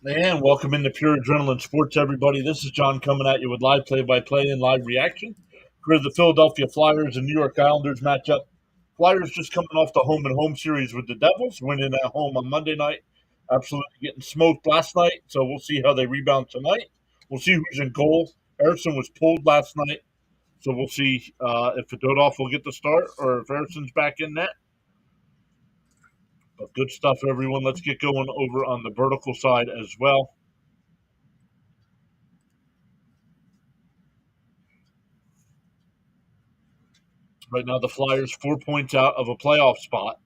And welcome into Pure Adrenaline Sports, everybody. This is John coming at you with live play-by-play and live reaction for the Philadelphia Flyers and New York Islanders matchup. Flyers just coming off the home-and-home series with the Devils, winning at home on Monday night. Absolutely getting smoked last night, so we'll see how they rebound tonight. We'll see who's in goal. Harrison was pulled last night, so we'll see if Fedotov will get the start or if Harrison's back in net. But good stuff, everyone. Let's get going over on the vertical side as well. Right now, the Flyers 4 points out of a playoff spot.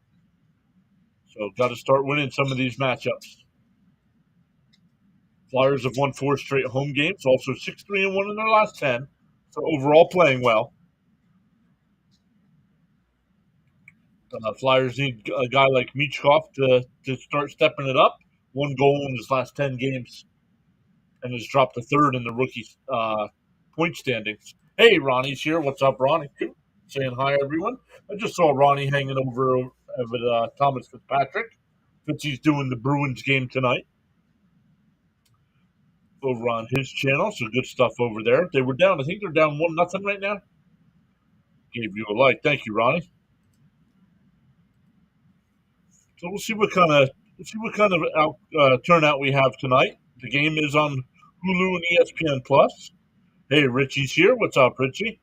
So, got to start winning some of these matchups. Flyers have won 4 straight home games, also 6-3-1 in their last 10. So, overall, playing well. Flyers need a guy like Michkov to start stepping it up. 1 goal in his last 10 games and has dropped to third in the rookie point standings. Hey, Ronnie's here. What's up, Ronnie? Saying hi, everyone. I just saw Ronnie hanging over with Thomas Fitzpatrick. Fitzy's doing the Bruins game tonight over on his channel, so good stuff over there. They were down. I think they're down 1-0 right now. Gave you a like. Thank you, Ronnie. So we'll see what kind of turnout we have tonight. The game is on Hulu and ESPN Plus. Hey, Richie's here. What's up, Richie?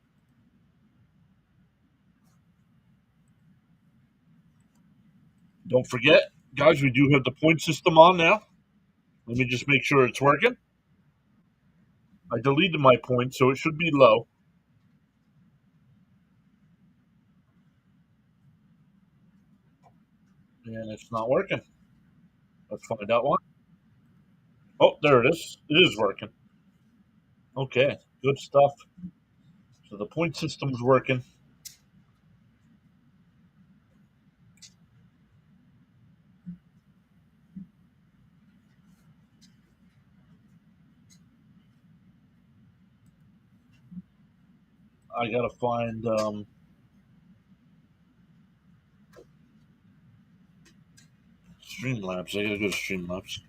Don't forget, guys, we do have the point system on now. Let me just make sure it's working. I deleted my points, so it should be low. And it's not working. Let's find out why. Oh, there it is. It is working. Okay, good stuff. So the point system's working. I gotta find Streamlabs. I gotta go to Streamlabs.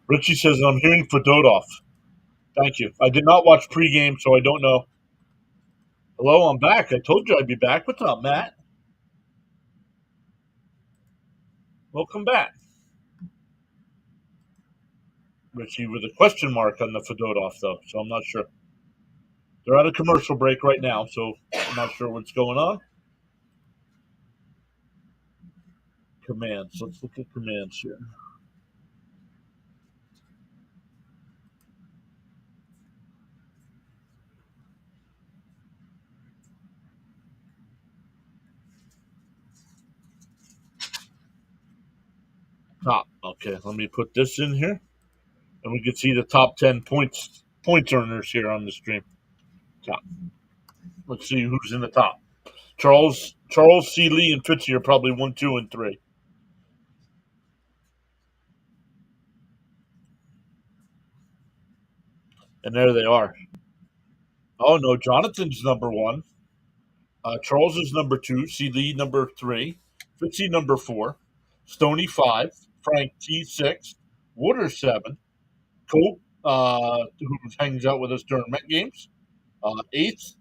Richie says I'm hearing Fedotov. Thank you. I did not watch pregame, so I don't know. Hello, I'm back. I told you I'd be back. What's up, Matt? Welcome back. Richie with a question mark on the Fedotov, though, so I'm not sure. They're at a commercial break right now, so I'm not sure what's going on. Commands. Let's look at commands here. Top. Okay, let me put this in here, and we can see the top 10 points earners here on the stream. Top. Let's see who's in the top. Charles C. Lee and Fitzy are probably 1, 2, and 3. And there they are. Oh no, Jonathan's number 1. Charles is number 2. C. Lee number 3. Fitzy number 4. Stoney 5. Frank T 6. Water 7. Colt, who hangs out with us during Met games, 8th.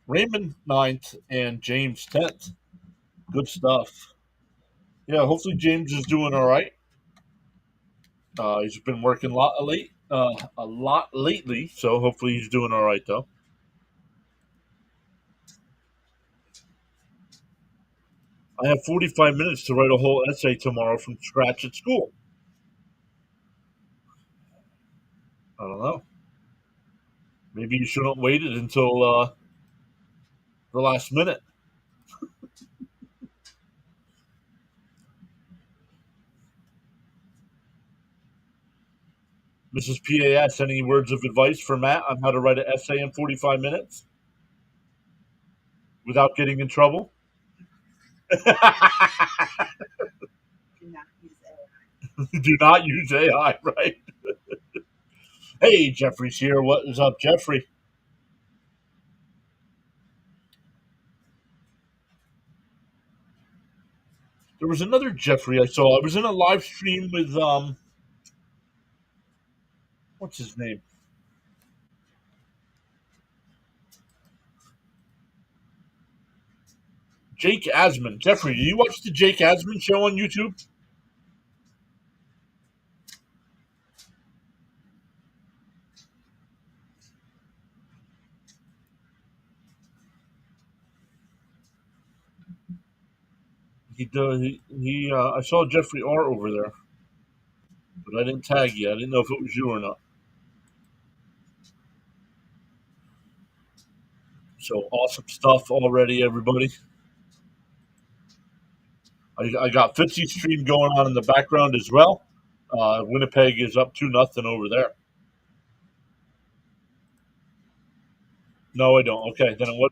Raymond 9th, and James 10th. Good stuff. Yeah, hopefully James is doing all right. He's been working a lot lately, so hopefully he's doing all right though. I have 45 minutes to write a whole essay tomorrow from scratch at school. I don't know. Maybe you shouldn't wait it until the last minute. Mrs. PAS, any words of advice for Matt on how to write an essay in 45 minutes without getting in trouble? Do not use AI, right? Hey, Jeffrey's here. What is up, Jeffrey? There was another Jeffrey I saw. I was in a live stream with what's his name? Jake Asman. Jeffrey, do you watch the Jake Asman show on YouTube? He does. I saw Jeffrey R over there, but I didn't tag you. I didn't know if it was you or not. So awesome stuff already, everybody. I got Fitzy stream going on in the background as well. Winnipeg is up 2-0 over there. No, I don't. Okay, then what?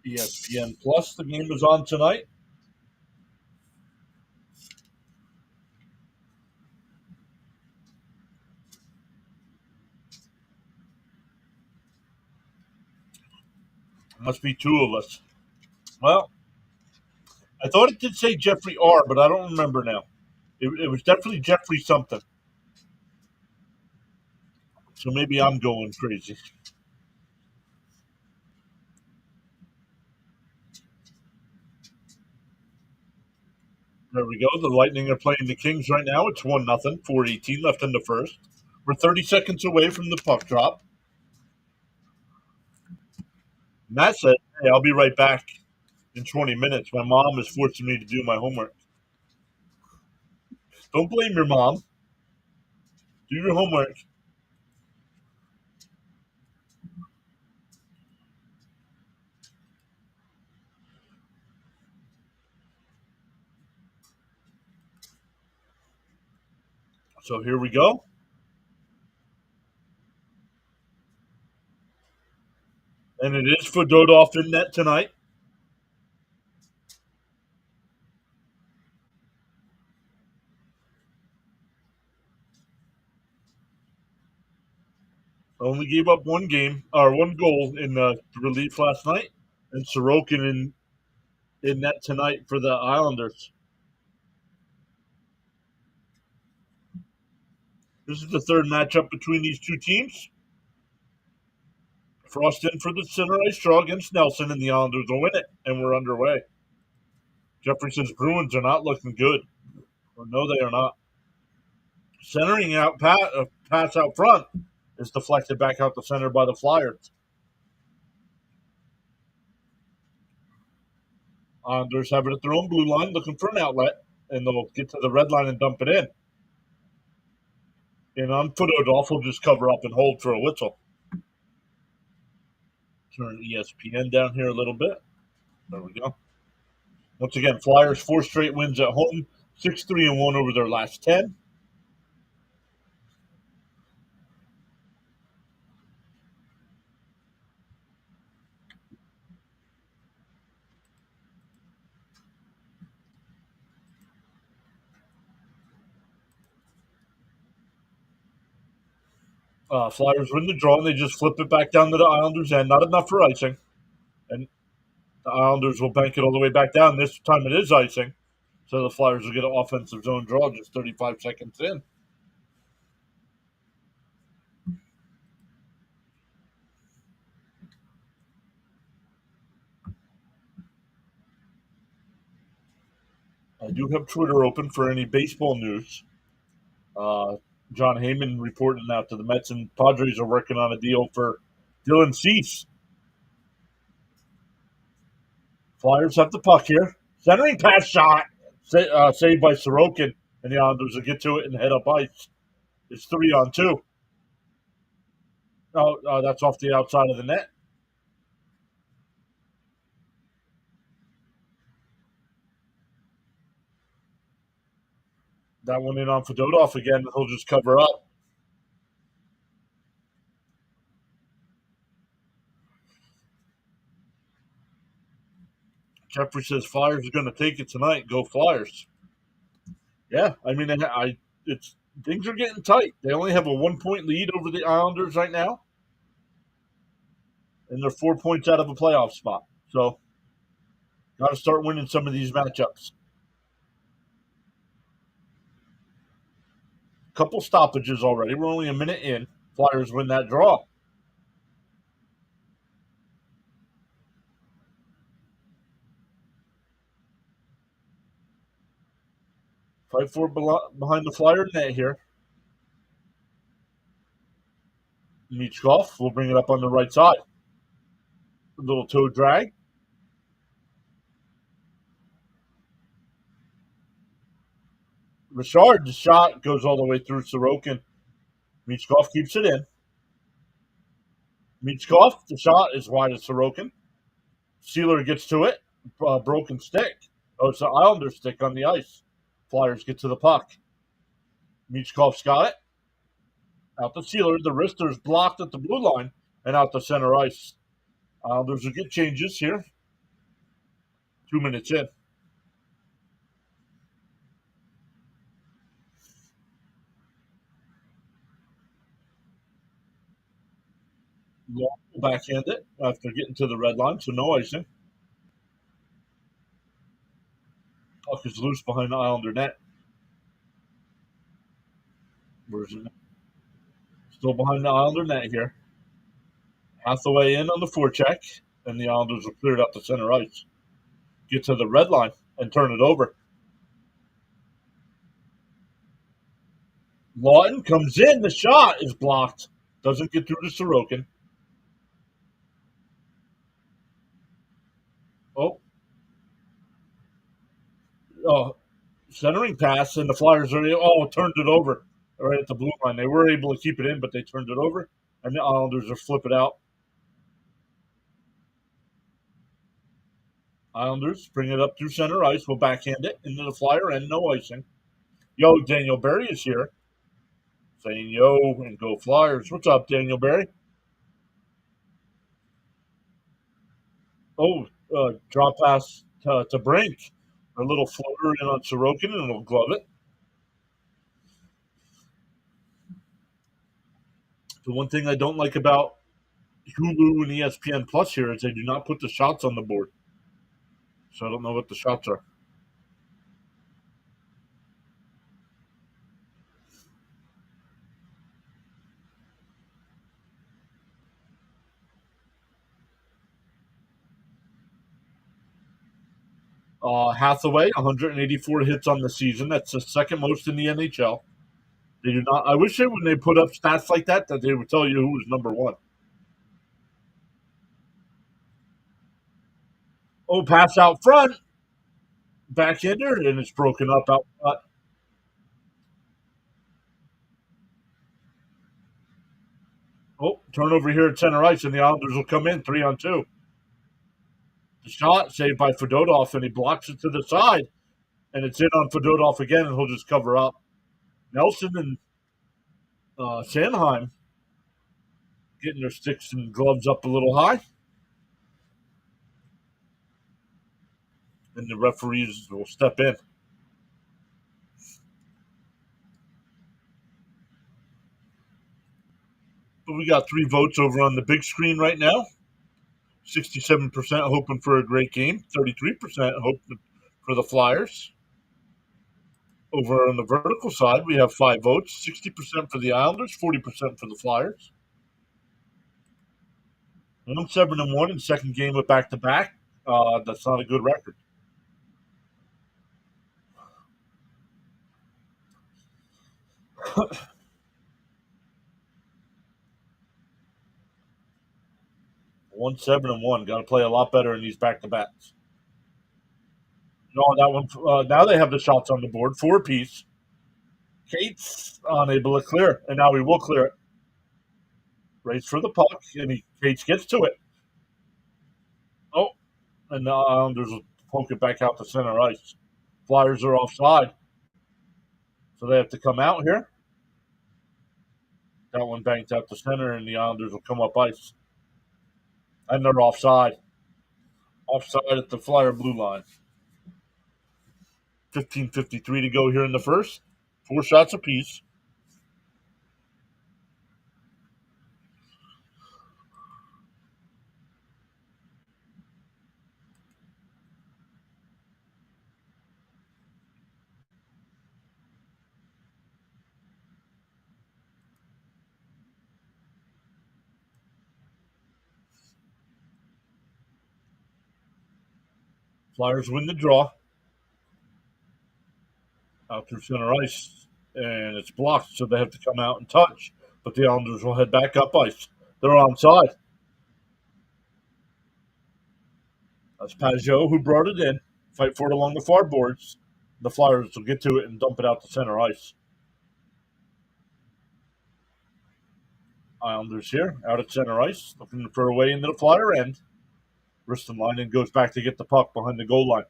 ESPN Plus. The game is on tonight. Must be two of us. Well, I thought it did say Jeffrey R, but I don't remember now. It was definitely Jeffrey something. So maybe I'm going crazy. There we go. The Lightning are playing the Kings right now. It's 1-0, 4:18 left in the first. We're 30 seconds away from the puck drop. Matt said, "Hey, I'll be right back in 20 minutes. My mom is forcing me to do my homework." Don't blame your mom. Do your homework. So here we go. And it is for Dodolph in net tonight. Only gave up one goal in the relief last night, and Sorokin in net tonight for the Islanders. This is the third matchup between these two teams. Frost in for the center ice draw against Nelson, and the Islanders will win it, and we're underway. Jefferson's Bruins are not looking good. Or no, they are not. Centering out pass out front is deflected back out the center by the Flyers. Islanders have it at their own blue line, looking for an outlet, and they'll get to the red line and dump it in. And on foot, Odolph will just cover up and hold for a whistle. Turn ESPN down here a little bit. There we go. Once again, Flyers 4 straight wins at home, 6-3-1 over their last 10. Flyers win the draw, and they just flip it back down to the Islanders' end. Not enough for icing. And the Islanders will bank it all the way back down. This time it is icing. So the Flyers will get an offensive zone draw just 35 seconds in. I do have Twitter open for any baseball news. John Heyman reporting out to the Mets and Padres are working on a deal for Dylan Cease. Flyers have the puck here. Centering pass shot. Saved by Sorokin. And the Islanders will get to it and head up ice. It's 3-on-2. Oh, that's off the outside of the net. That one in on Fedotov again. He'll just cover up. Jeffrey says Flyers are going to take it tonight. Go Flyers. Yeah, I mean, it's things are getting tight. They only have a 1-point lead over the Islanders right now. and they're 4 points out of a playoff spot. So, got to start winning some of these matchups. Couple stoppages already. We're only a minute in. Flyers win that draw. Fight for behind the Flyer net here. Michkov will bring it up on the right side. A little toe drag. Richard, the shot goes all the way through Sorokin. Michkov keeps it in. Michkov, the shot is wide of Sorokin. Sealer gets to it. Broken stick. Oh, it's an Islander stick on the ice. Flyers get to the puck. Michkov's got it. Out the Sealer. The wrister's blocked at the blue line and out the center ice. Islanders will get changes here. 2 minutes in. Long will backhand it after getting to the red line, so no icing. Puck is loose behind the Islander net. Where's it? Still behind the Islander net here. Hathaway in on the forecheck, and the Islanders will clear it up the center ice. Get to the red line and turn it over. Lawton comes in. The shot is blocked. Doesn't get through to Sorokin. Oh, centering pass, and the Flyers are turned it over right at the blue line. They were able to keep it in, but they turned it over, and the Islanders are flip it out. Islanders bring it up through center ice. Will backhand it into the Flyer end. No icing. Yo, Daniel Berry is here. Saying yo and go Flyers. What's up, Daniel Berry? Oh, drop pass to Brink. A little floater in on Sorokin, and it'll glove it. The one thing I don't like about Hulu and ESPN Plus here is they do not put the shots on the board. So I don't know what the shots are. Hathaway, 184 hits on the season. That's the second most in the NHL. They do not. I wish when they put up stats like that they would tell you who was number one. Oh, pass out front. Backhander, and it's broken up out front. Oh, turnover here at center ice, and the Islanders will come in 3-on-2. The shot saved by Fedotov, and he blocks it to the side, and it's in on Fedotov again, and he'll just cover up. Nelson and Sanheim getting their sticks and gloves up a little high, and the referees will step in. But we got 3 votes over on the big screen right now. 67% hoping for a great game. 33% hoping for the Flyers. Over on the vertical side, we have 5 votes. 60% for the Islanders, 40% for the Flyers. 7-1 in second game with back-to-back. That's not a good record. One 7-1. Got to play a lot better in these back-to-backs. No, that one. Now they have the shots on the board, 4 apiece. Cates unable to clear, and now he will clear it. Race for the puck, and Cates gets to it. Oh, and the Islanders will poke it back out to center ice. Flyers are offside, so they have to come out here. That one banked out to center, and the Islanders will come up ice. And they're offside. Offside at the Flyer blue line. 15:53 to go here in the first. 4 shots apiece. Flyers win the draw out through center ice, and it's blocked, so they have to come out and touch. But the Islanders will head back up ice. They're onside. That's Pajot who brought it in. Fight for it along the far boards. The Flyers will get to it and dump it out to center ice. Islanders here, out at center ice, looking for a way into the Flyer end. Ristolainen goes back to get the puck behind the goal line.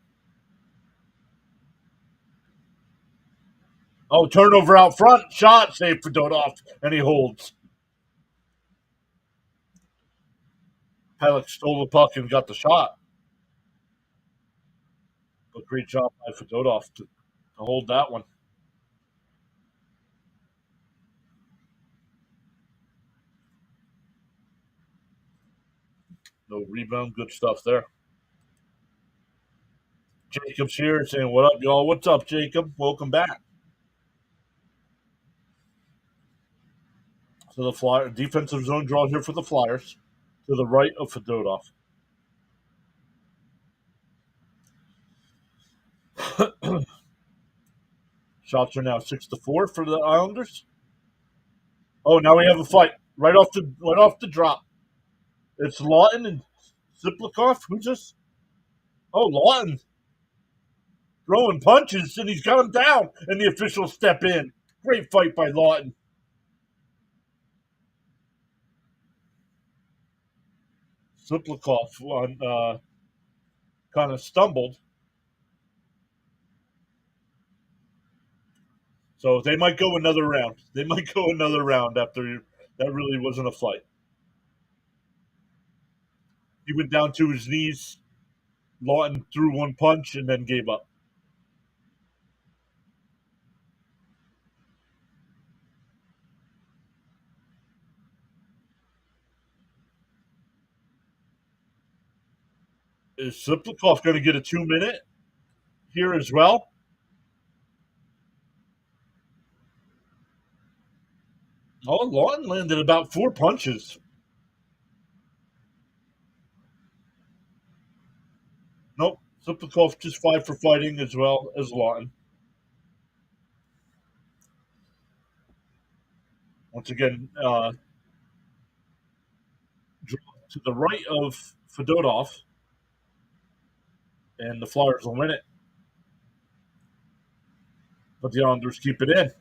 Oh, turnover out front. Shot, save for Dodov, and he holds. Pelech stole the puck and got the shot. But great job by Fedotov to hold that one. No rebound, good stuff there. Jacob's here saying, "What up, y'all? What's up, Jacob? Welcome back." So the Flyer defensive zone draw here for the Flyers to the right of Fedotov. Shots are now 6-4 for the Islanders. Oh, now we have a fight right off the drop. It's Lawton and Ziplikov. Who's this? Oh, Lawton throwing punches, and he's got him down, and the officials step in. Great fight by Lawton. Ziplikov kind of stumbled. So they might go another round. They might go another round after that really wasn't a fight. He went down to his knees. Lawton threw one punch and then gave up. Is Ziplikov going to get a 2-minute here as well? Oh, Lawton landed about 4 punches. Nope. Ziplikov just 5 for fighting as well as Lawton. Once again, to the right of Fedotov, and the Flyers will win it. But the Islanders keep it in.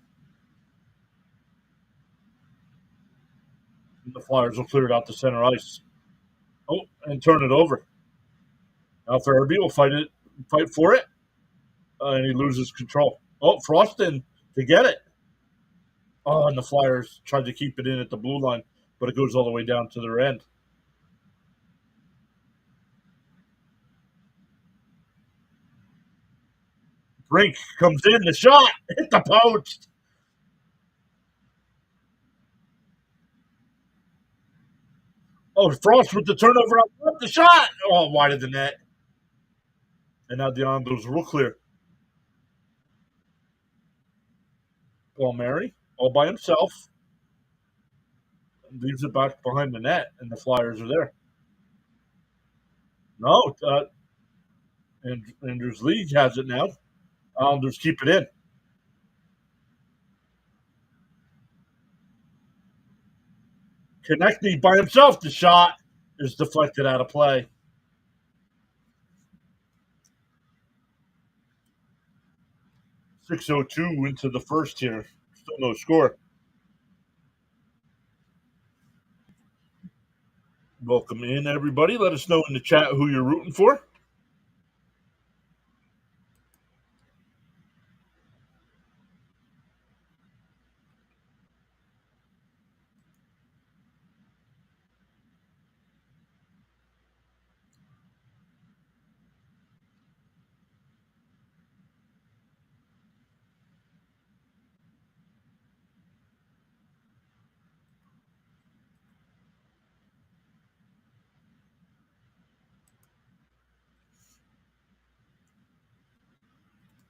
And the Flyers will clear it out to center ice. Oh, and turn it over. Now Farabee will fight for it, and he loses control. Oh, Froston to get it. Oh, and the Flyers tried to keep it in at the blue line, but it goes all the way down to their end. Brink comes in, the shot, hit the post. Oh, Frost with the turnover up the shot. Oh, wide of the net. And now the Islanders will clear. Palmieri, all by himself, leaves it back behind the net, and the Flyers are there. No, Andrews Lee has it now. Islanders keep it in. Konechny by himself. The shot is deflected out of play. .602 into the first here. Still no score. Welcome in, everybody. Let us know in the chat who you're rooting for.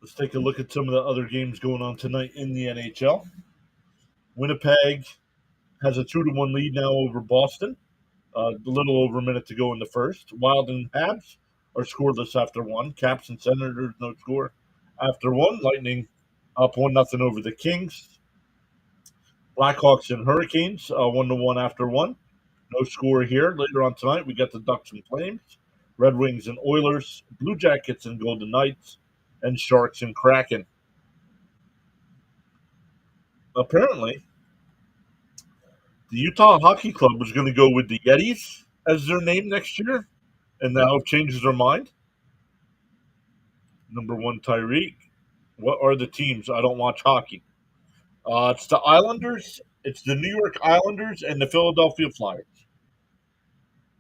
Let's take a look at some of the other games going on tonight in the NHL. Winnipeg has a 2-1 lead now over Boston. A little over a minute to go in the first. Wild and Habs are scoreless after one. Caps and Senators no score after one. Lightning up 1-0 over the Kings. Blackhawks and Hurricanes 1-1 after one. No score here. Later on tonight, we got the Ducks and Flames, Red Wings and Oilers, Blue Jackets and Golden Knights, and Sharks and Kraken. Apparently, the Utah Hockey Club was going to go with the Yetis as their name next year, and now have changed their mind. Number one, Tyreek. What are the teams? I don't watch hockey. It's the Islanders, it's the New York Islanders, and the Philadelphia Flyers.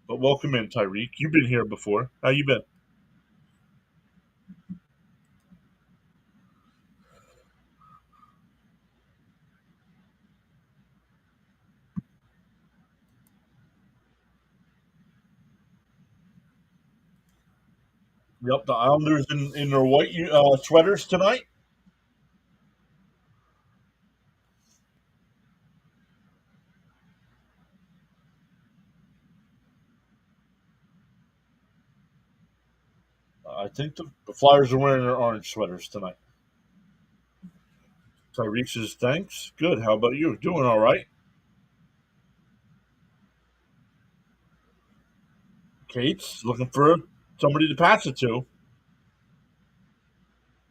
But welcome in, Tyreek. You've been here before. How you been? Yep, the Islanders in their white sweaters tonight. I think the Flyers are wearing their orange sweaters tonight. Tyreek says, thanks. Good. How about you? Doing all right. Kate's looking for somebody to pass it to.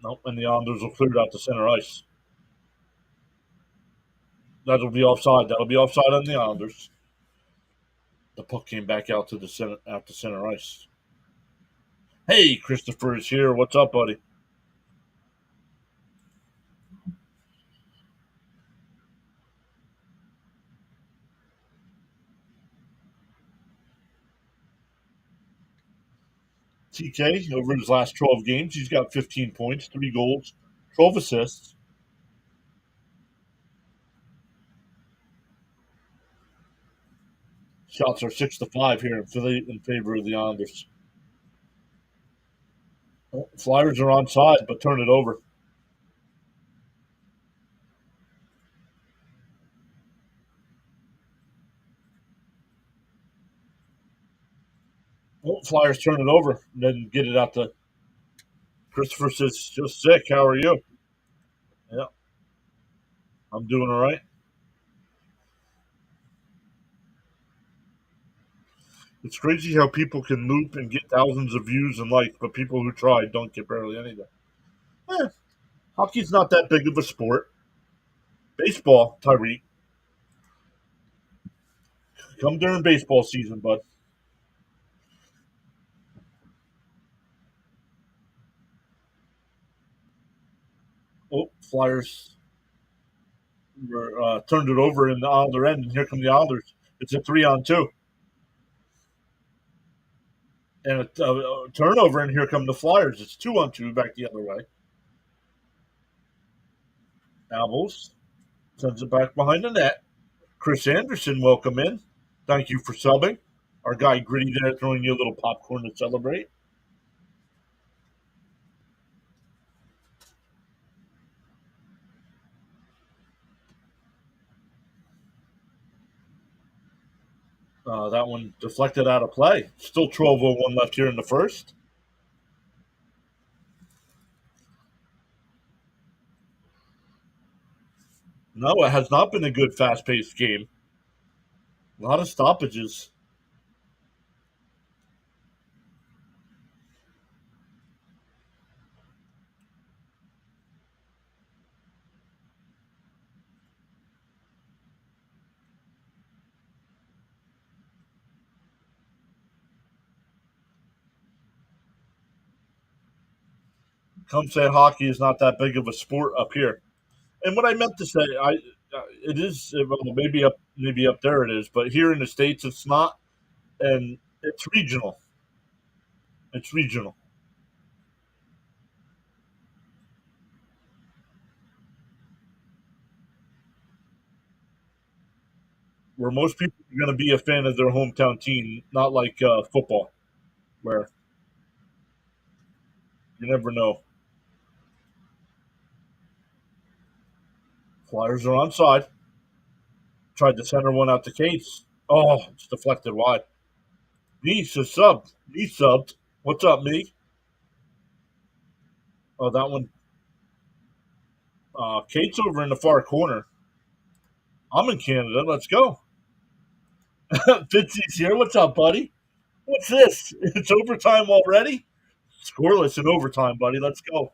Nope, and the Islanders will clear it out to center ice. That'll be offside. That'll be offside on the Islanders. The puck came back out to the center ice. Hey, Christopher is here. What's up, buddy? TK, over his last 12 games, he's got 15 points, 3 goals, 12 assists. Shots are 6-5 here in favor of the Islanders. Flyers are onside, but turn it over. Flyers turn it over, and then get it out to Christopher says, just sick. How are you? Yeah, I'm doing all right. It's crazy how people can move and get thousands of views and likes, but people who try don't get barely anything. Eh, hockey's not that big of a sport. Baseball, Tyreek, come during baseball season, bud. Flyers were, turned it over in the Islander end, and here come the Islanders. It's a 3-on-2. And a turnover, and here come the Flyers. It's 2-on-2 back the other way. Albos sends it back behind the net. Chris Anderson, welcome in. Thank you for subbing. Our guy Gritty there throwing you a little popcorn to celebrate. That one deflected out of play. Still 12:01 left here in the first. No, it has not been a good fast-paced game. A lot of stoppages. Come say hockey is not that big of a sport up here. And what I meant to say, it is well, maybe up there it is, but here in the states it's not, and it's regional. It's regional. Where most people are going to be a fan of their hometown team, not like football, where you never know. Flyers are onside. Tried to center one out to Case. Oh, it's deflected wide. Nice is subbed. He subbed. What's up, me? Oh, that one. Kate's over in the far corner. I'm in Canada. Let's go. Fitzy's here. What's up, buddy? What's this? It's overtime already? Scoreless in overtime, buddy. Let's go.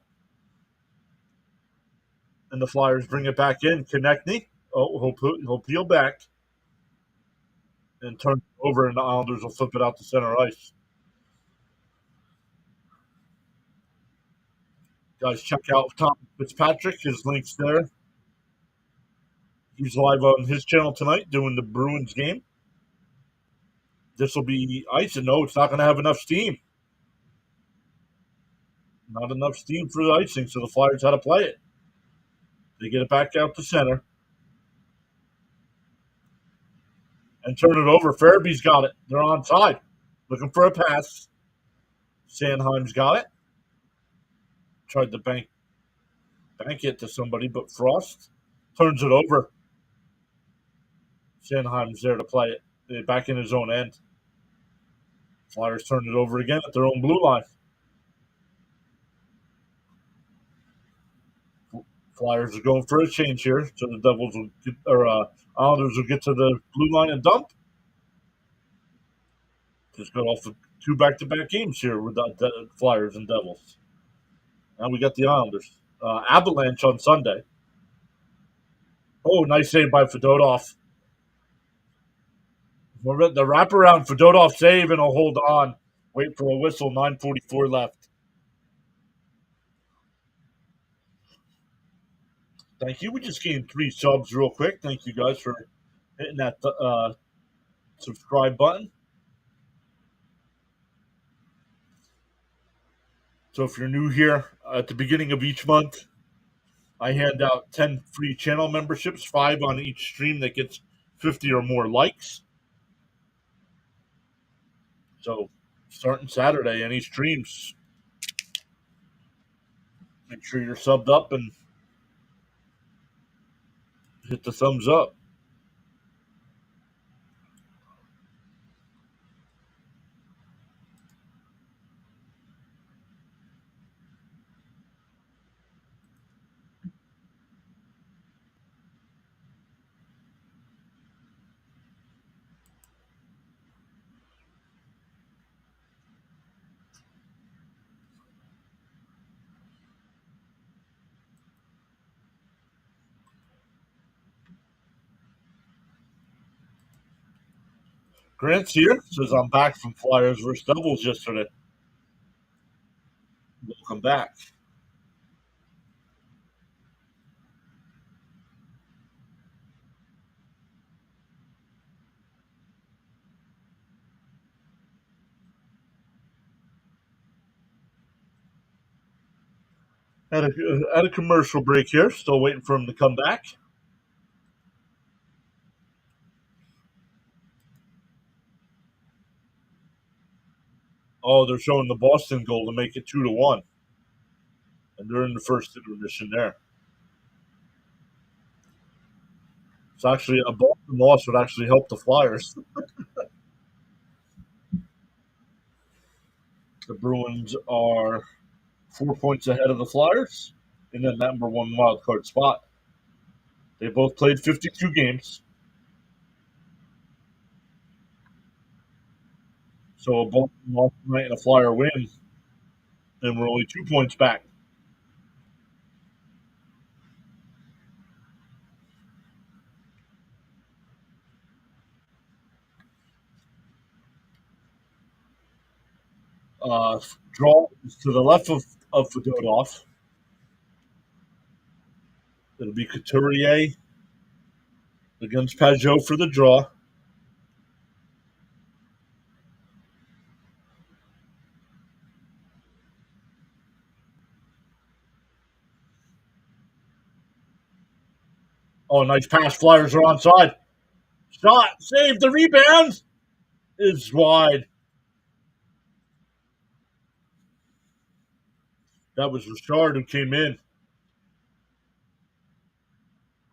And the Flyers bring it back in. Konechny. Oh, he'll peel back and turn it over, and the Islanders will flip it out to center ice. Guys, check out Tom Fitzpatrick. His link's there. He's live on his channel tonight doing the Bruins game. This will be ice, and no, it's not going to have enough steam. Not enough steam for the icing, so the Flyers had to play it. They get it back out to center and turn it over. Farabee's got it. They're on side. Looking for a pass. Sanheim's got it. Tried to bank it to somebody, but Frost turns it over. Sanheim's there to play it. Back in his own end. Flyers turn it over again at their own blue line. Flyers are going for a change here, so the Devils will get, or Islanders will get to the blue line and dump. Just got off of 2 back-to-back games here with the Flyers and Devils. Now we got the Islanders. Avalanche on Sunday. Oh, nice save by Fedotov. The wraparound Fedotov save, and he'll hold on. Wait for a whistle. 9:44 left. Thank you. We just gained 3 subs real quick. Thank you guys for hitting that subscribe button. So if you're new here, at the beginning of each month, I hand out 10 free channel memberships, 5 on each stream that gets 50 or more likes. So starting Saturday, any streams, make sure you're subbed up and hit the thumbs up. Grant's here. Says I'm back from Flyers versus Devils yesterday. Welcome back. At a commercial break here. Still waiting for him to come back. Oh, they're showing the Boston goal to make it 2-1. And they're in the first intermission there. It's actually a Boston loss would actually help the Flyers. The Bruins are 4 points ahead of the Flyers in the number 1 wild card spot. They both played 52 games. So a Boston loss tonight and a Flyer win, and we're only 2 points back. Draw is to the left of Fedotov. It'll be Couturier against Pajot for the draw. Oh, nice pass. Flyers are onside. Shot. Save. The rebound is wide. That was Richard who came in.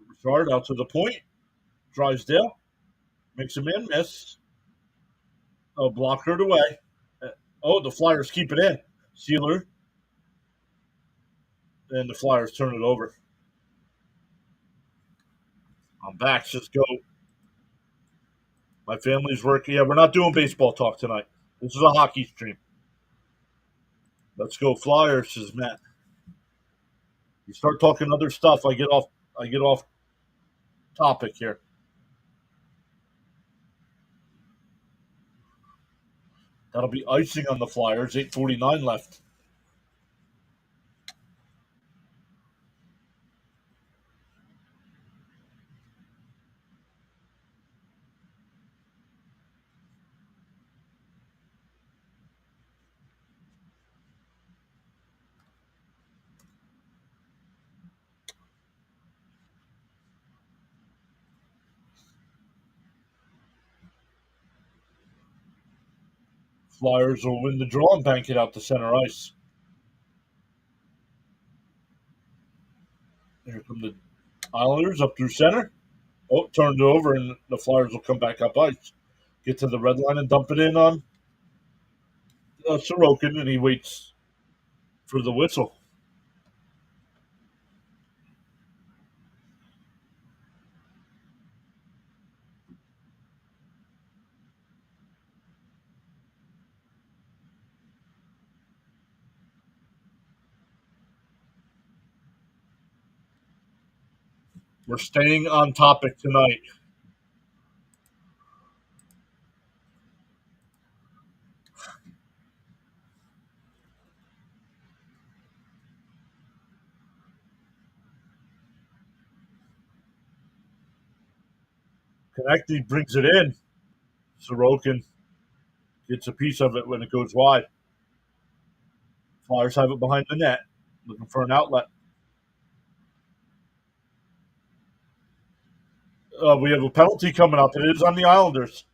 Richard out to the point. Drysdale makes him in. Miss. Oh, blocked it away. Oh, the Flyers keep it in. Sealer. And the Flyers turn it over. I'm back. Just go. My family's working. Yeah, we're not doing baseball talk tonight. This is a hockey stream. Let's go Flyers, says Matt. You start talking other stuff, I get off. I get off topic here. That'll be icing on the Flyers. 8:49 left. Flyers will win the draw and bank it out to center ice. Here come the Islanders up through center. Oh, turned it over, and the Flyers will come back up ice. Get to the red line and dump it in on Sorokin, and he waits for the whistle. We're staying on topic tonight. Konechny brings it in. Sorokin gets a piece of it when it goes wide. Flyers have it behind the net, looking for an outlet. We have a penalty coming up. It is on the Islanders.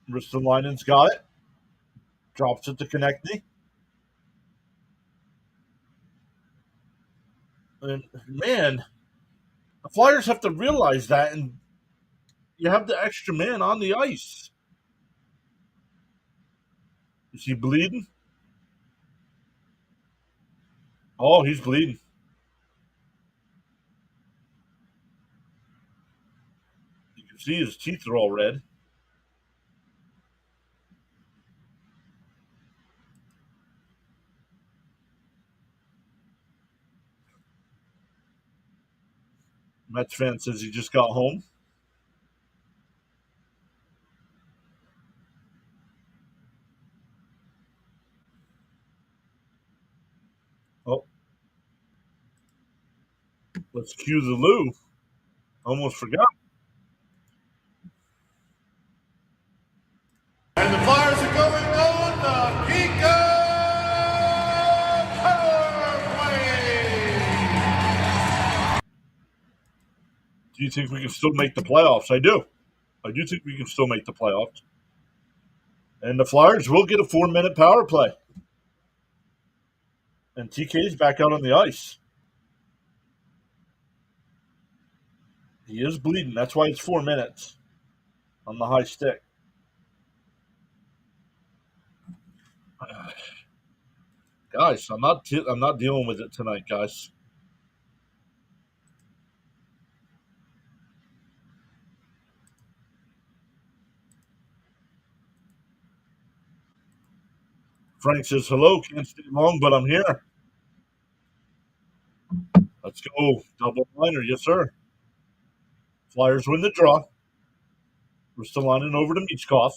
Ristolainen's got it. Drops it to Konechny. And man, the Flyers have to realize that, and you have the extra man on the ice. Is he bleeding? Oh, he's bleeding. You can see his teeth are all red. Mets fan says he just got home. Oh, let's cue the Lou. Almost forgot. And the Flyers are going on the Pico Power Play. Do you think we can still make the playoffs? I do. I do think we can still make the playoffs. And the Flyers will get a 4-minute power play. And TK's back out on the ice. He is bleeding. That's why it's 4 minutes on the high stick. Guys, I'm not dealing with it tonight, guys. Frank says hello. Can't stay long, but I'm here. Let's go. Double liner, yes, sir. Flyers win the draw. Ristolainen over to Michkov.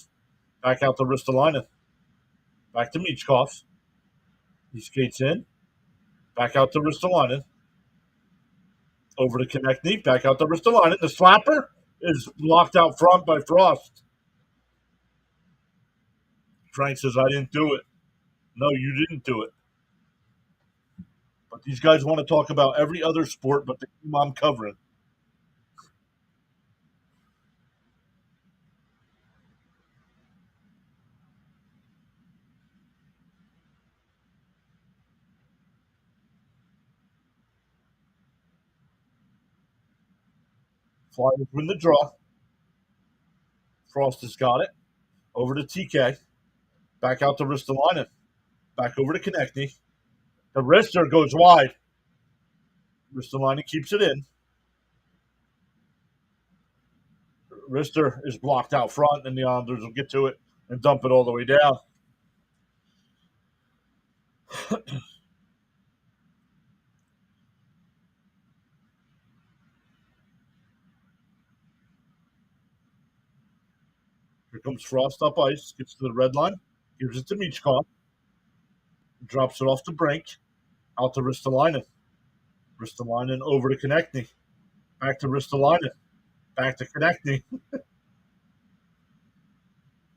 Back out to Ristolainen. Back to Michkov. He skates in. Back out to Ristolainen. Over to Konechny. Back out to Ristolainen. The slapper is blocked out front by Frost. Frank says, I didn't do it. No, you didn't do it. But these guys want to talk about every other sport but the team I'm covering. Flyers win the draw. Frost has got it. over to TK, back out to Ristolainen, back over to Konechny. The wrister goes wide. Ristolainen keeps it in. Wrister is blocked out front, and the Islanders will get to it and dump it all the way down. Here comes Frost up ice, gets to the red line, gives it to Michkov, drops it off the brink, out to Ristolainen. Ristolainen over to Konechny, back to Ristolainen, back to Konechny.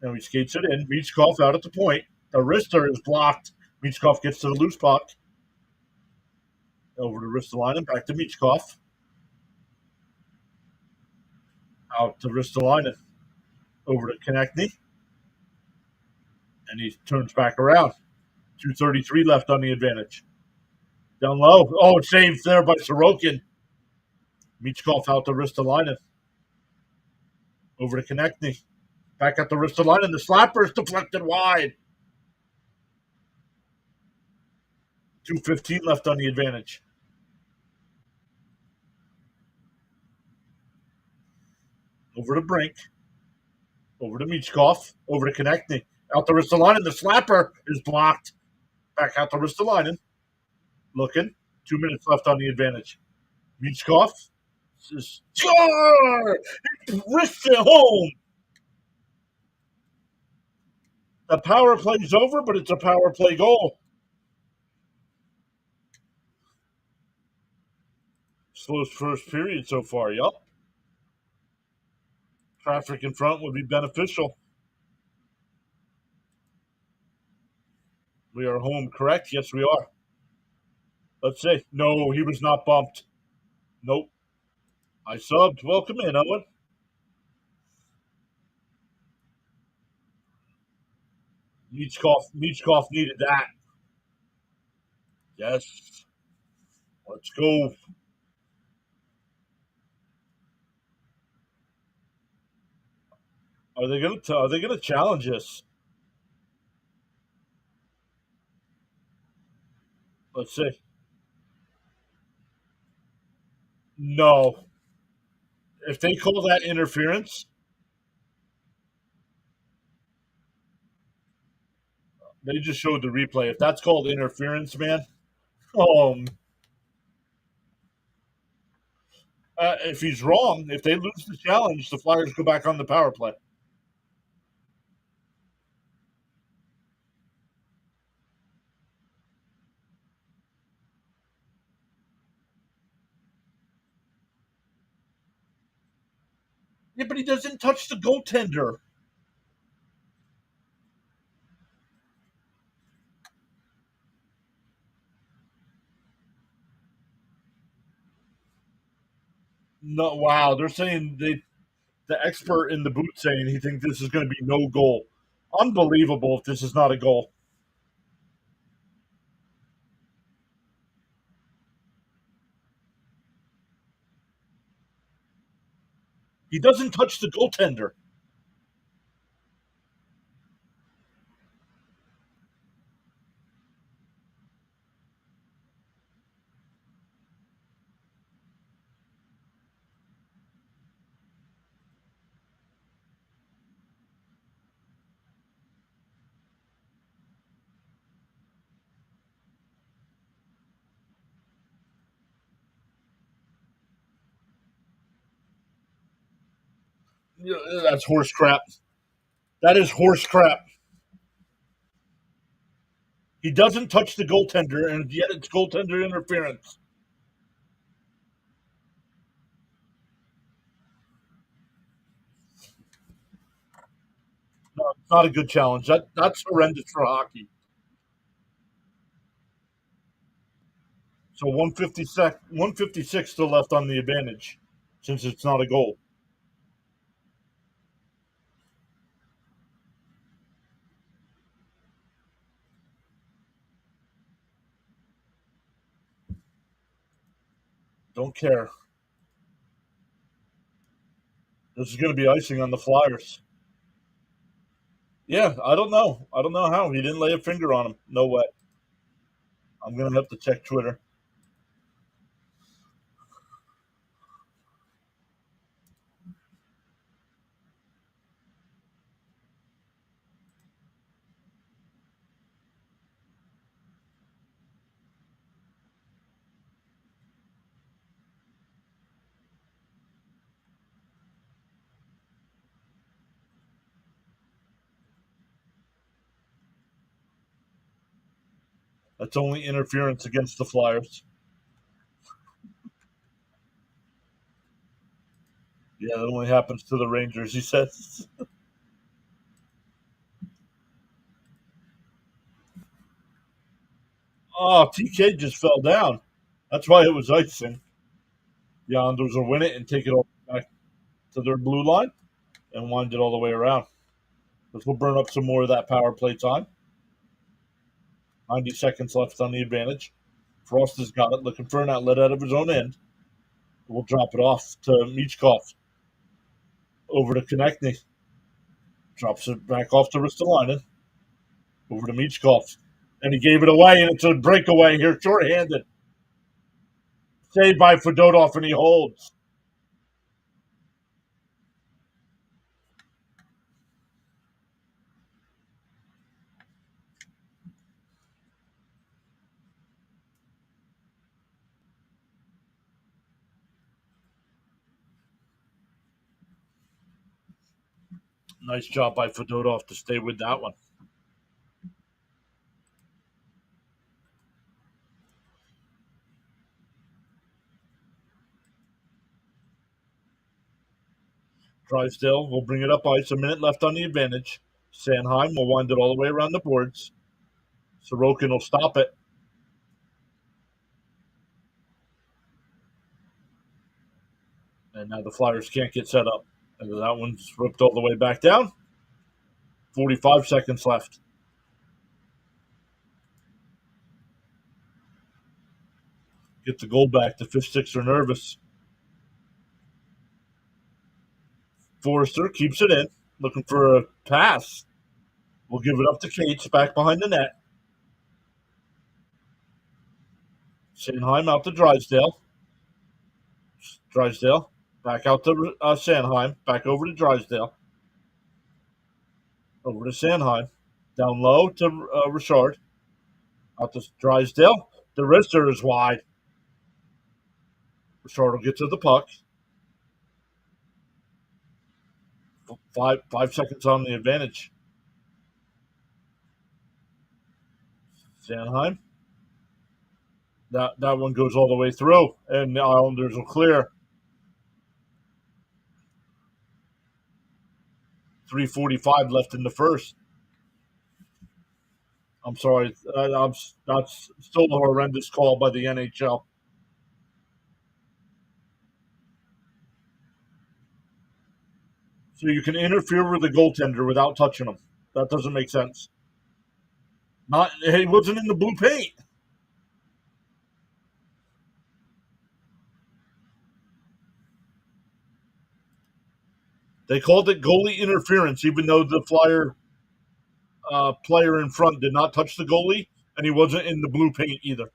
And he skates it in. Michkov out at the point. The wrister is blocked. Michkov gets to the loose puck. Over to Ristolainen, back to Michkov. Out to Ristolainen. Over to Konechny. And he turns back around. 2:33 left on the advantage. Down low. Oh, it's saved there by Sorokin. Michkov out to Ristolainen. Over to Konechny. Back at the Ristolainen. The slapper is deflected wide. 2:15 left on the advantage. Over to Brink. Over to Michkov. Over to Konechny. Out to Ristolainen. The slapper is blocked. Back out to Ristolainen. Looking. 2 minutes left on the advantage. Michkov. Score! He wrists it home. The power play's over, but it's a power play goal. Slowest first period so far, yup. Traffic in front would be beneficial. We are home, correct? Yes, we are. Let's see. No, he was not bumped. Nope. I subbed. Welcome in, Owen. Michkov needed that. Yes. Let's go. Are they gonna challenge us? Let's see. No. If they call that interference, they just showed the replay. If that's called interference, man, if he's wrong, if they lose the challenge, the Flyers go back on the power play. Yeah, but he doesn't touch the goaltender. No, wow, they're saying the expert in the booth saying he thinks this is going to be no goal. Unbelievable if this is not a goal. He doesn't touch the goaltender. Yeah, that's horse crap. That is horse crap. He doesn't touch the goaltender, and yet it's goaltender interference. No, it's not a good challenge. That's horrendous for hockey. So 156 still left on the advantage, since it's not a goal. Don't care. This is going to be icing on the Flyers. Yeah, I don't know. I don't know how he didn't lay a finger on him. No way. I'm gonna have to check Twitter. That's only interference against the Flyers. Yeah, that only happens to the Rangers. He says. Oh, TK just fell down. That's why it was icing. The Islanders will win it and take it all back to their blue line and wind it all the way around. This will burn up some more of that power play time. 90 seconds left on the advantage. Frost has got it, looking for an outlet out of his own end. We'll drop it off to Michkov. Over to Konechny. Drops it back off to Ristolainen. Over to Michkov. And he gave it away, and it's a breakaway here, shorthanded. Saved by Fedotov, and he holds. Nice job by Fedotov to stay with that one. Drysdale will bring it up ice. A minute left on the advantage. Sanheim will wind it all the way around the boards. Sorokin will stop it. And now the Flyers can't get set up. And that one's ripped all the way back down. 45 seconds left. Get the goal back. The fifth six are nervous. Forrester keeps it in, looking for a pass. We'll give it up to Cates back behind the net. Sanheim out to Drysdale. Drysdale back out to Sanheim. Back over to Drysdale. Over to Sanheim. Down low to Richard. Out to Drysdale. The wrister is wide. Richard will get to the puck. 5 seconds on the advantage. Sanheim. That one goes all the way through, and the Islanders will clear. 3:45 left in the first. I'm sorry. That's still a horrendous call by the NHL. So you can interfere with the goaltender without touching him. That doesn't make sense. Not he wasn't in the blue paint. They called it goalie interference, even though the Flyer player in front did not touch the goalie, and he wasn't in the blue paint either.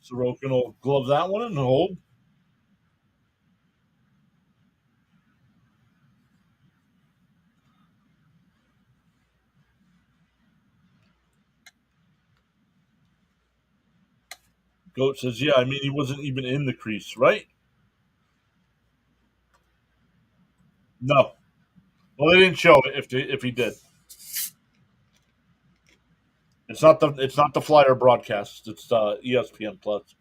Sorokin will glove that one and hold. Goat says, "Yeah, I mean he wasn't even in the crease, right?" No. Well, they didn't show it if he did. It's not the Flyer broadcast. It's ESPN Plus.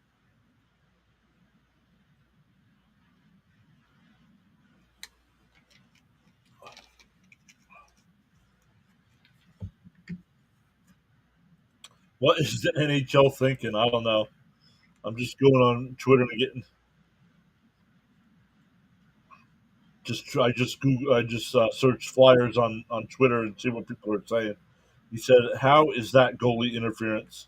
What is the NHL thinking? I don't know. I'm just going on Twitter and getting just I just Google I just search Flyers on Twitter and see what people are saying. He said, "How is that goalie interference?"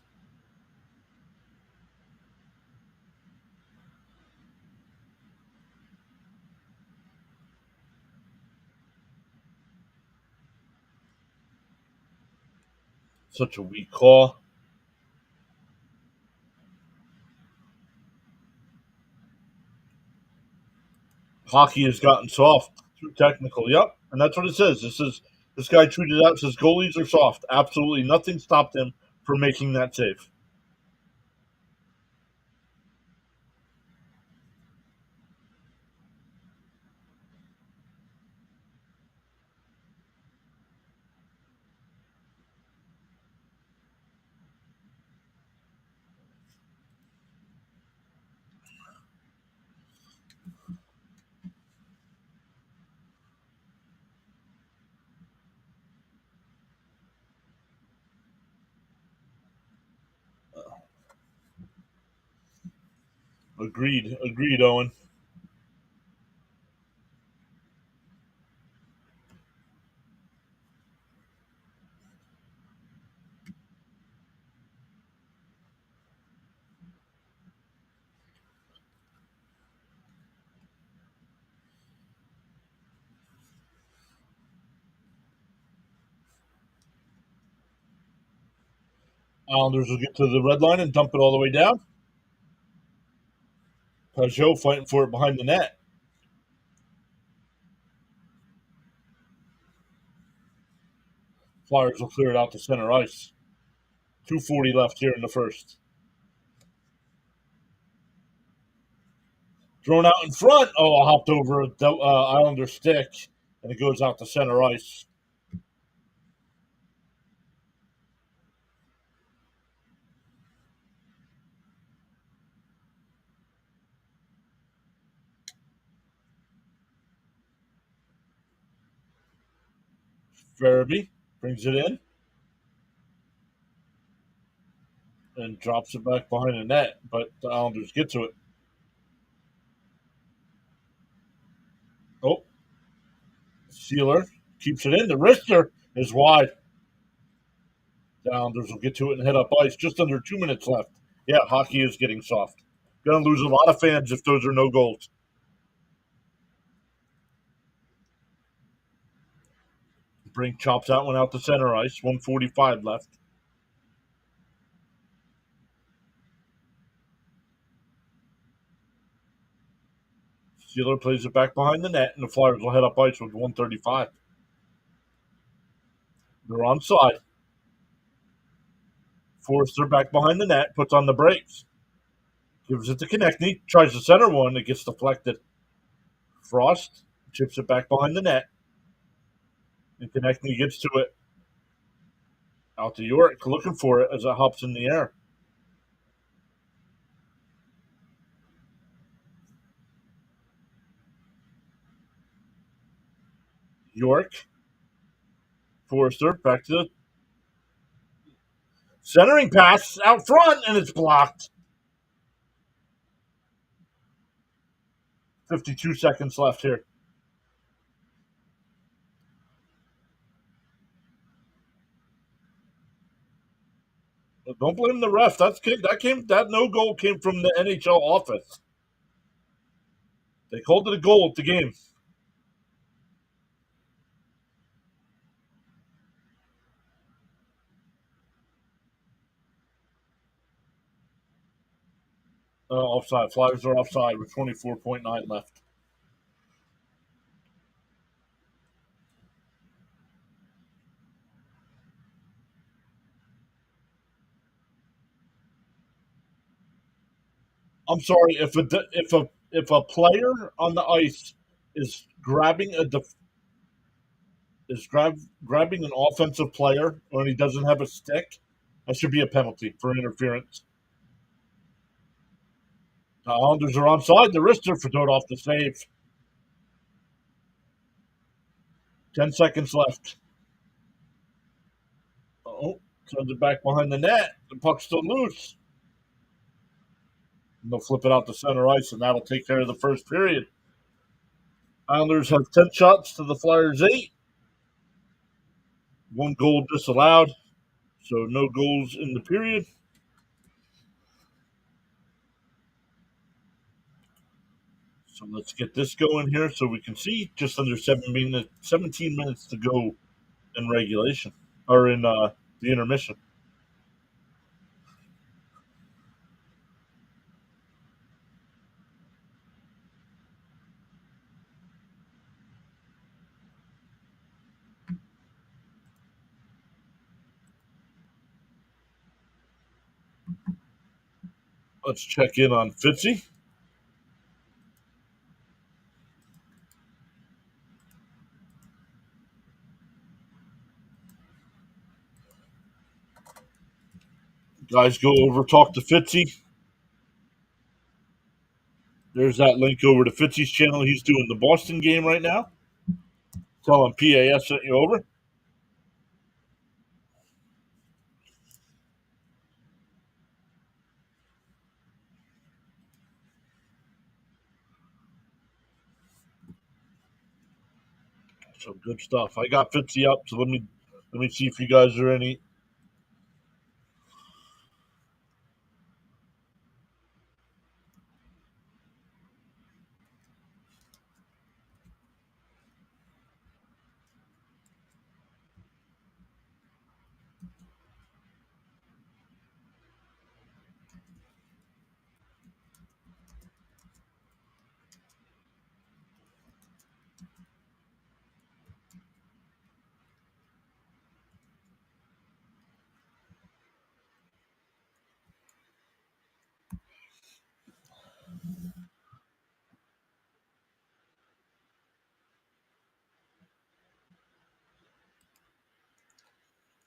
Such a weak call. Hockey has gotten soft. Too technical. Yep, and that's what it says. This guy tweeted out, says goalies are soft. Absolutely nothing stopped him from making that save. Agreed, Owen. Islanders will get to the red line and dump it all the way down. Pajot fighting for it behind the net. Flyers will clear it out to center ice. 2:40 left here in the first. Thrown out in front. Oh, hopped over a Islander stick, and it goes out to center ice. Farabee brings it in and drops it back behind the net, but the Islanders get to it. Oh, Sealer keeps it in. The wrister is wide. The Islanders will get to it and head up ice. Just under 2 minutes left. Yeah, hockey is getting soft. Going to lose a lot of fans if those are no goals. Brink chops that one out to center ice. 1:45 left. Sealer plays it back behind the net, and the Flyers will head up ice with 1:35. They're onside. Forster back behind the net, puts on the brakes. Gives it to Konechny. Tries the center one. It gets deflected. Frost chips it back behind the net. And Konechny gets to it. Out to York, looking for it as it hops in the air. York. Forster back to the centering pass out front, and it's blocked. 52 seconds left here. Don't blame the ref. That no goal came from the NHL office. They called it a goal at the game. Offside. Flyers are offside with 24.9 left. I'm sorry if a player on the ice is grabbing grabbing an offensive player when he doesn't have a stick, that should be a penalty for interference. The Islanders are onside. The wrister for doing off the save. 10 seconds left. Oh, sends it back behind the net. The puck's still loose. And they'll flip it out to center ice, and that'll take care of the first period. Islanders have 10 shots to the Flyers 8. One goal disallowed. So no goals in the period. So let's get this going here so we can see just under 17 minutes to go in regulation or in the intermission. Let's check in on Fitzy. Guys, go over, talk to Fitzy. There's that link over to Fitzy's channel. He's doing the Boston game right now. Tell him PAS sent you over. So good stuff. I got Fitzy up, so let me see if you guys are any.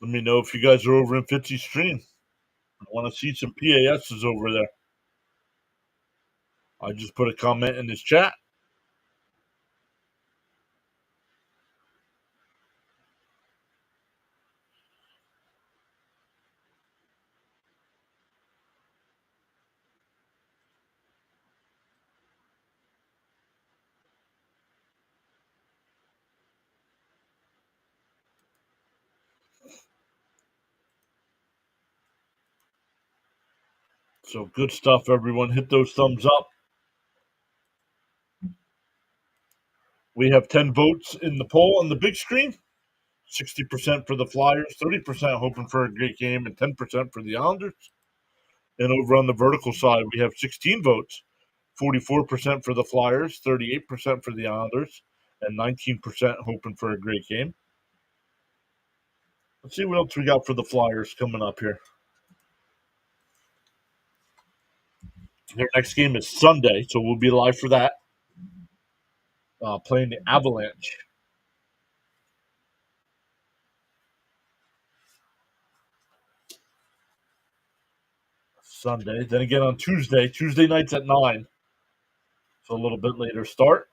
Let me know if you guys are over in Fitzy's stream. I want to see some PASs over there. I just put a comment in this chat. So good stuff, everyone. Hit those thumbs up. We have 10 votes in the poll on the big screen. 60% for the Flyers, 30% hoping for a great game, and 10% for the Islanders. And over on the vertical side, we have 16 votes. 44% for the Flyers, 38% for the Islanders, and 19% hoping for a great game. Let's see what else we got for the Flyers coming up here. Their next game is Sunday, so we'll be live for that. Playing the Avalanche. Sunday. Then again on Tuesday. Tuesday nights at 9. So a little bit later start.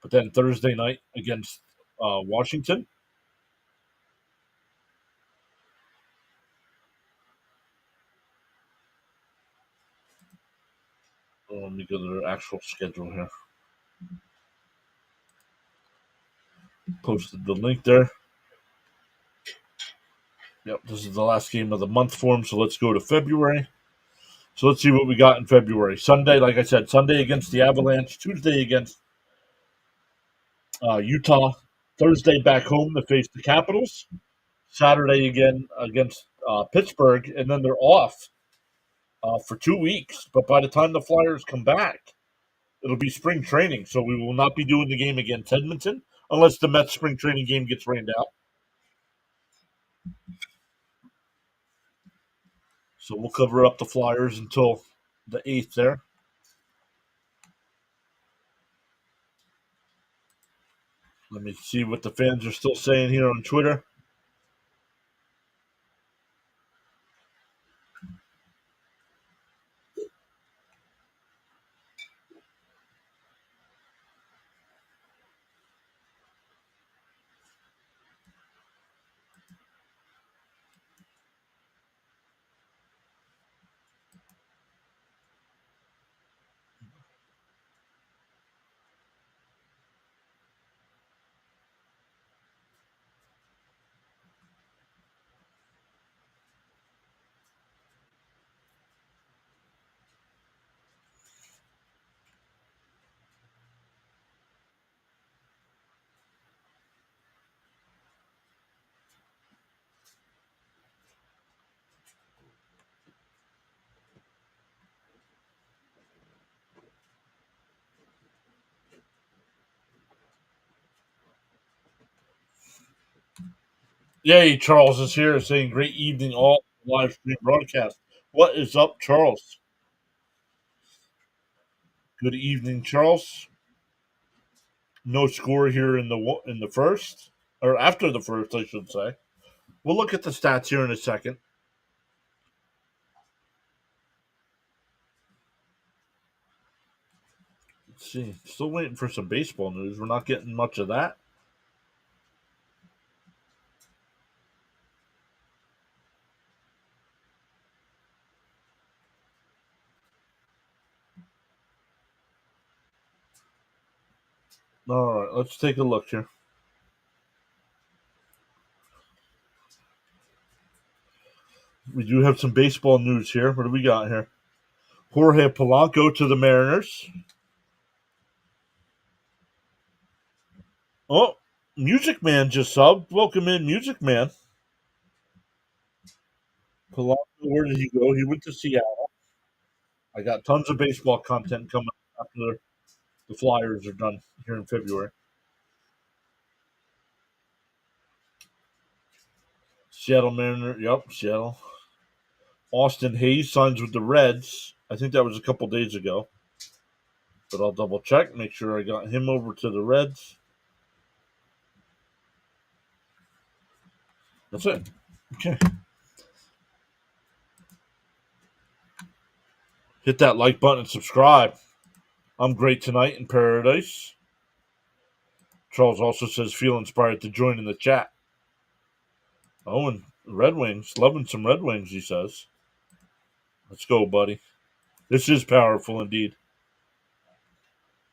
But then Thursday night against Washington. Let me go to their actual schedule here. Posted the link there. Yep, this is the last game of the month for them, so let's go to February. So let's see what we got in February. Sunday, like I said, Sunday against the Avalanche. Tuesday against Utah. Thursday back home to face the Capitals. Saturday again against Pittsburgh, and then they're off for 2 weeks. But by the time the Flyers come back, it'll be spring training, so we will not be doing the game against Edmonton unless the Mets spring training game gets rained out. So we'll cover up the Flyers until the 8th there. Let me see what the fans are still saying here on Twitter. Yay, Charles is here saying great evening all live stream broadcast. What is up, Charles? Good evening, Charles. No score here in the first, or after the first, I should say. We'll look at the stats here in a second. Let's see. Still waiting for some baseball news. We're not getting much of that. All right, let's take a look here. We do have some baseball news here. What do we got here? Jorge Polanco to the Mariners. Oh, Music Man just subbed. Welcome in, Music Man. Polanco, where did he go? He went to Seattle. I got tons of baseball content coming after the Flyers are done here in February. Seattle Mariner, yep, Seattle. Austin Hayes signs with the Reds. I think that was a couple days ago, but I'll double check, make sure I got him over to the Reds. That's it. Okay. Hit that like button and subscribe. I'm great tonight in paradise. Charles also says feel inspired to join in the chat. Oh, and Red Wings, loving some Red Wings, he says. Let's go, buddy. This is powerful indeed.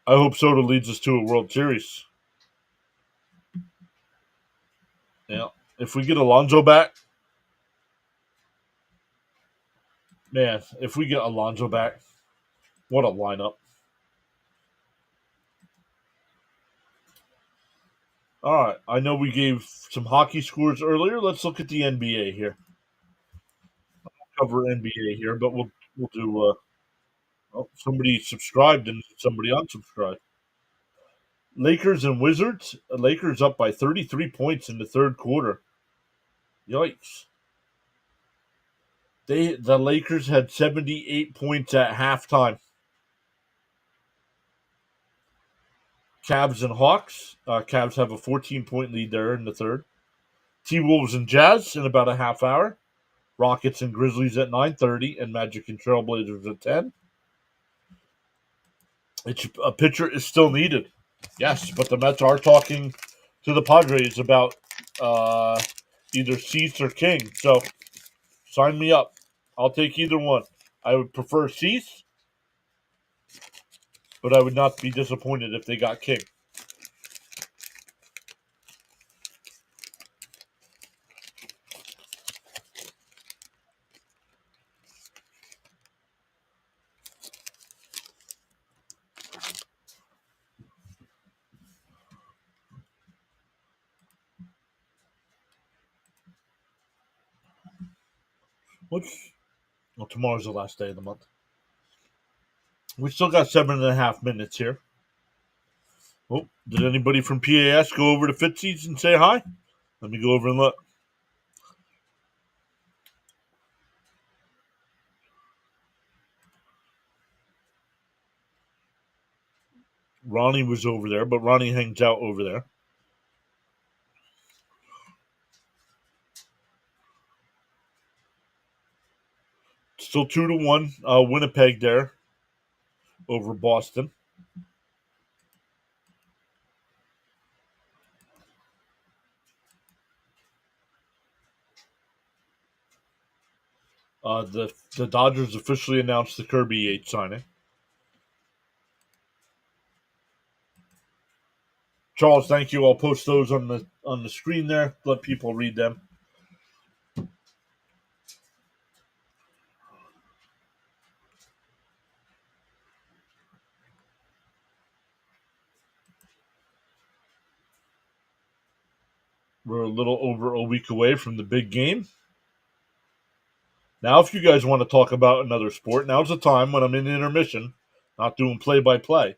I hope Soda leads us to a World Series. Yeah. If we get Alonso back, man, if we get Alonso back, what a lineup. All right. I know we gave some hockey scores earlier. Let's look at the NBA here. Cover NBA here, but we'll do somebody subscribed and somebody unsubscribed. Lakers and Wizards. Lakers up by 33 points in the third quarter. Yikes. The Lakers had 78 points at halftime. Cavs and Hawks. Cavs have a 14-point lead there in the third. T-Wolves and Jazz in about a half hour. Rockets and Grizzlies at 9:30, and Magic and Trailblazers at 10. A pitcher is still needed. Yes, but the Mets are talking to the Padres about either Cease or King. So sign me up. I'll take either one. I would prefer Cease, but I would not be disappointed if they got King. Well, tomorrow's the last day of the month. We still got 7.5 minutes here. Oh, did anybody from PAS go over to Fitzy's and say hi? Let me go over and look. Ronnie was over there, but Ronnie hangs out over there. Still 2-1, Winnipeg there over Boston. The Dodgers officially announced the Kirby Yates signing. Charles, thank you. I'll post those on the screen there. Let people read them. We're a little over a week away from the big game. Now, if you guys want to talk about another sport, now's the time when I'm in intermission, not doing play-by-play.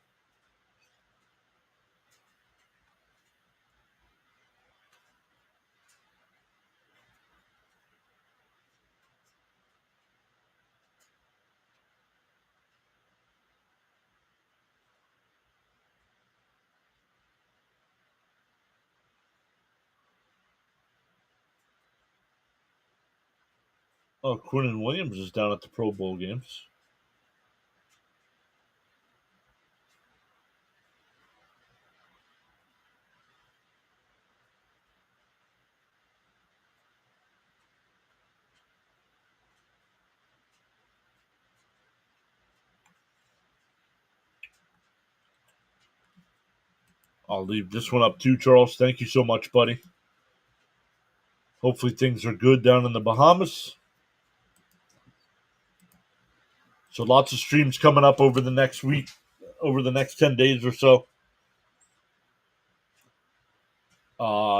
Oh, Quinn Williams is down at the Pro Bowl games. I'll leave this one up too, Charles. Thank you so much, buddy. Hopefully things are good down in the Bahamas. So lots of streams coming up over the next week, over the next 10 days or so.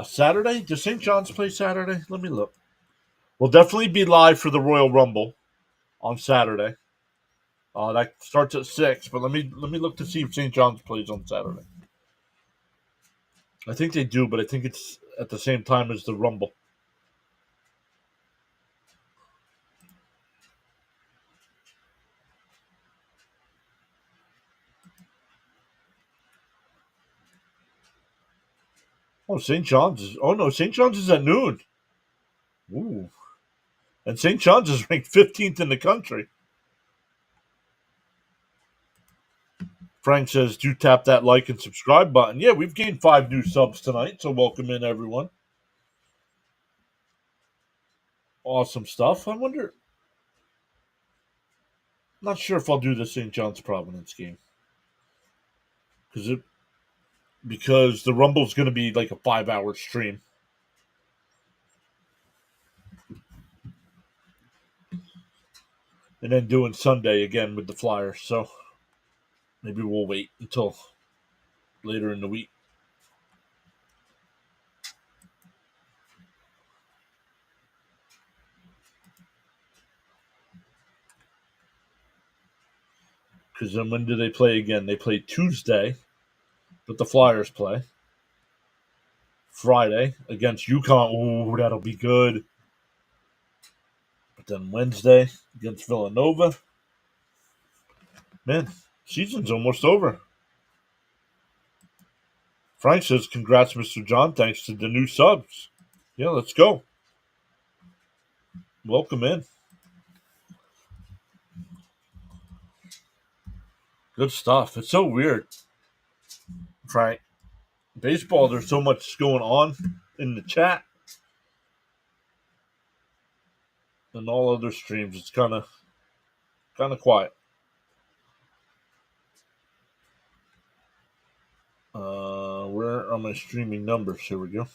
Saturday? Does St. John's play Saturday? Let me look. We'll definitely be live for the Royal Rumble on Saturday. That starts at 6, but let me look to see if St. John's plays on Saturday. I think they do, but I think it's at the same time as the Rumble. Oh, St. John's is. Oh no, St. John's is at noon. Ooh, and St. John's is ranked 15th in the country. Frank says, "Do tap that like and subscribe button." Yeah, we've gained 5 new subs tonight, so welcome in everyone. Awesome stuff. I wonder. Not sure if I'll do the St. John's Providence game because the Rumble's going to be like a 5-hour stream. And then doing Sunday again with the Flyers. So maybe we'll wait until later in the week. Because then when do they play again? They play Tuesday, but the Flyers play. Friday against UConn. Ooh, that'll be good. But then Wednesday against Villanova. Man, season's almost over. Frank says, "Congrats, Mr. John. Thanks to the new subs." Yeah, let's go. Welcome in. Good stuff. It's so weird, Frank. Baseball, there's so much going on in the chat and all other streams. It's kind of quiet. Where are my streaming numbers? Here we go.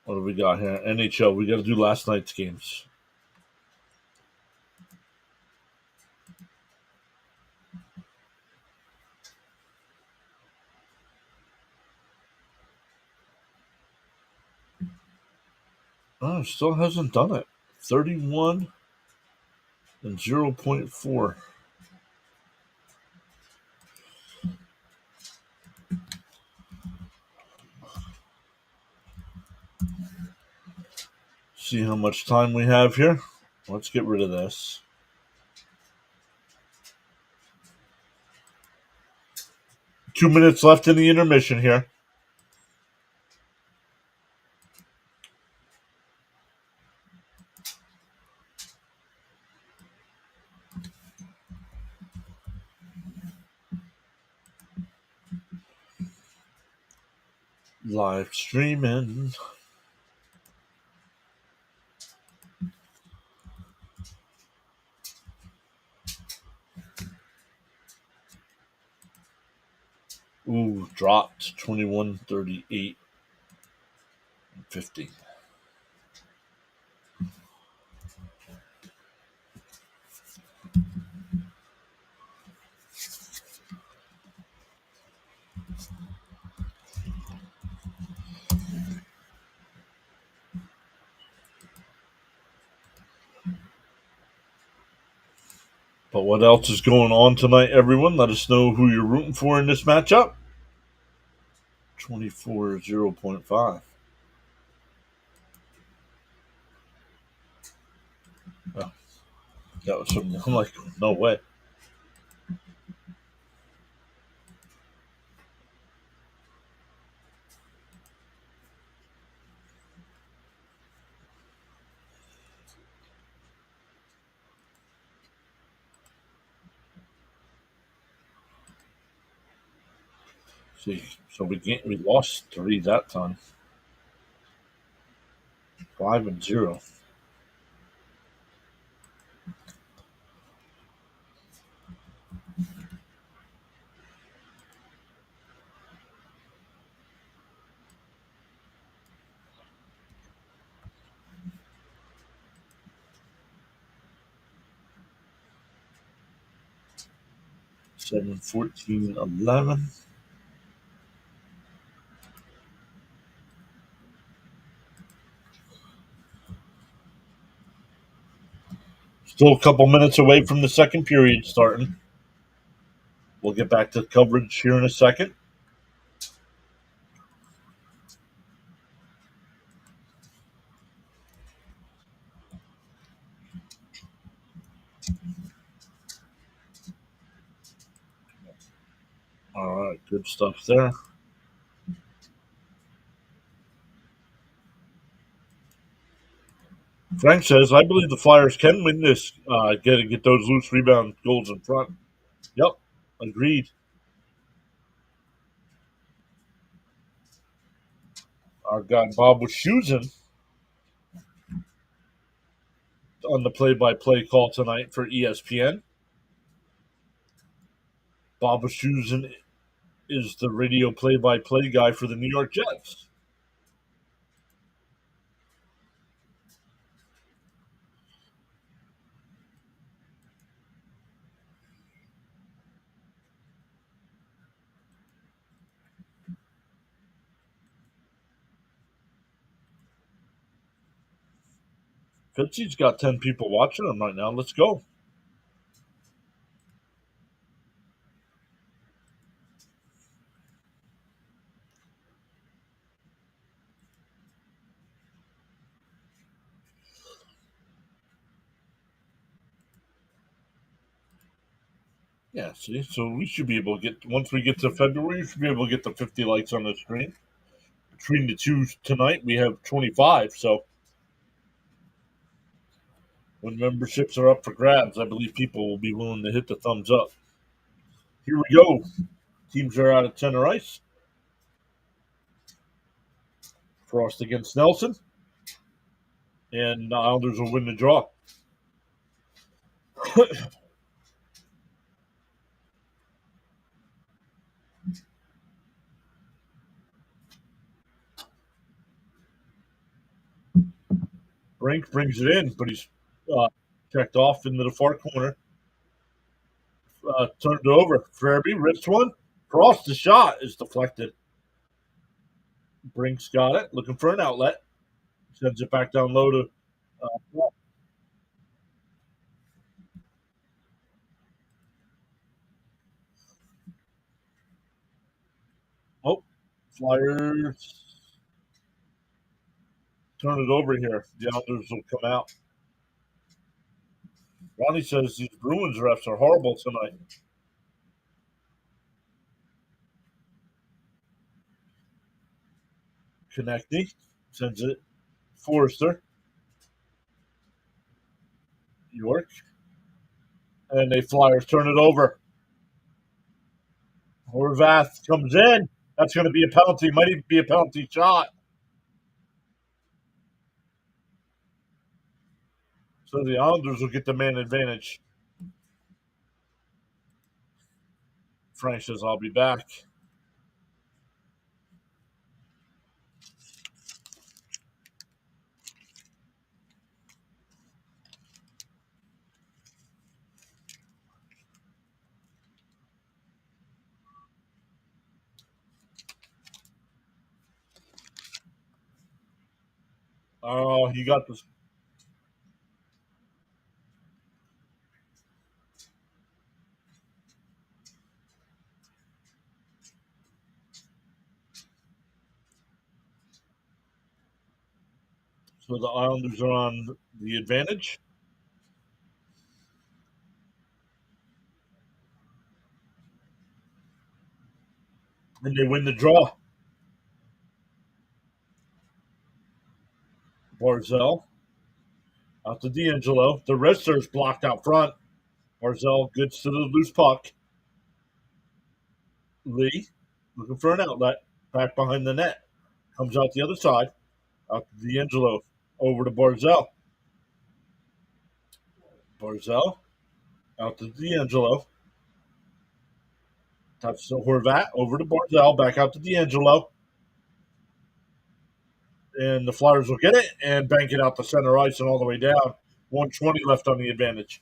What do we got here? NHL. We got to do last night's games. Oh, still hasn't done it. 31 and 0.4. See how much time we have here. Let's get rid of this. Two minutes left in the intermission here. Live streaming. Ooh, dropped 21:38 and 50. But what else is going on tonight, everyone? Let us know who you're rooting for in this matchup. 24 0.5. That was some. I'm like, no way. See, so we lost 3 that time. 5-0. 7-14-11. Still a couple minutes away from the second period starting. We'll get back to coverage here in a second. All right, good stuff there. Frank says, I believe the Flyers can win this, get those loose rebound goals in front. Yep, agreed. Our guy Bob was choosing on the play-by-play call tonight for ESPN. Bob was choosing is the radio play-by-play guy for the New York Jets. Fitzy's got 10 people watching him right now. Let's go. Yeah, see, so we should be able to get, once we get to February, we should be able to get the 50 likes on the screen. Between the two tonight, we have 25. So when memberships are up for grabs, I believe people will be willing to hit the thumbs up. Here we go. Teams are out of center ice. Frost against Nelson. And the Islanders will win the draw. Brink brings it in, but he's checked off into the far corner. Turned it over. Fairby rips one. Frost, the shot is deflected. Brink's got it. Looking for an outlet. Sends it back down low to. Oh, Flyers turn it over here. The Islanders will come out. Ronnie says these Bruins refs are horrible tonight. Konechny sends it. Forrester. York. And they Flyers turn it over. Horvath comes in. That's going to be a penalty. Might even be a penalty shot. So the Islanders will get the man advantage. Frank says, I'll be back. Oh, he got this. So the Islanders are on the advantage. and they win the draw. Barzell out to D'Angelo. The wrestler's blocked out front. Barzell gets to the loose puck. Lee looking for an outlet. Back behind the net. Comes out the other side. Out to D'Angelo. Over to Barzell. Barzell out to D'Angelo. Touch to Horvat. Over to Barzell. Back out to D'Angelo. And the Flyers will get it and bank it out to center ice and all the way down. 120 left on the advantage.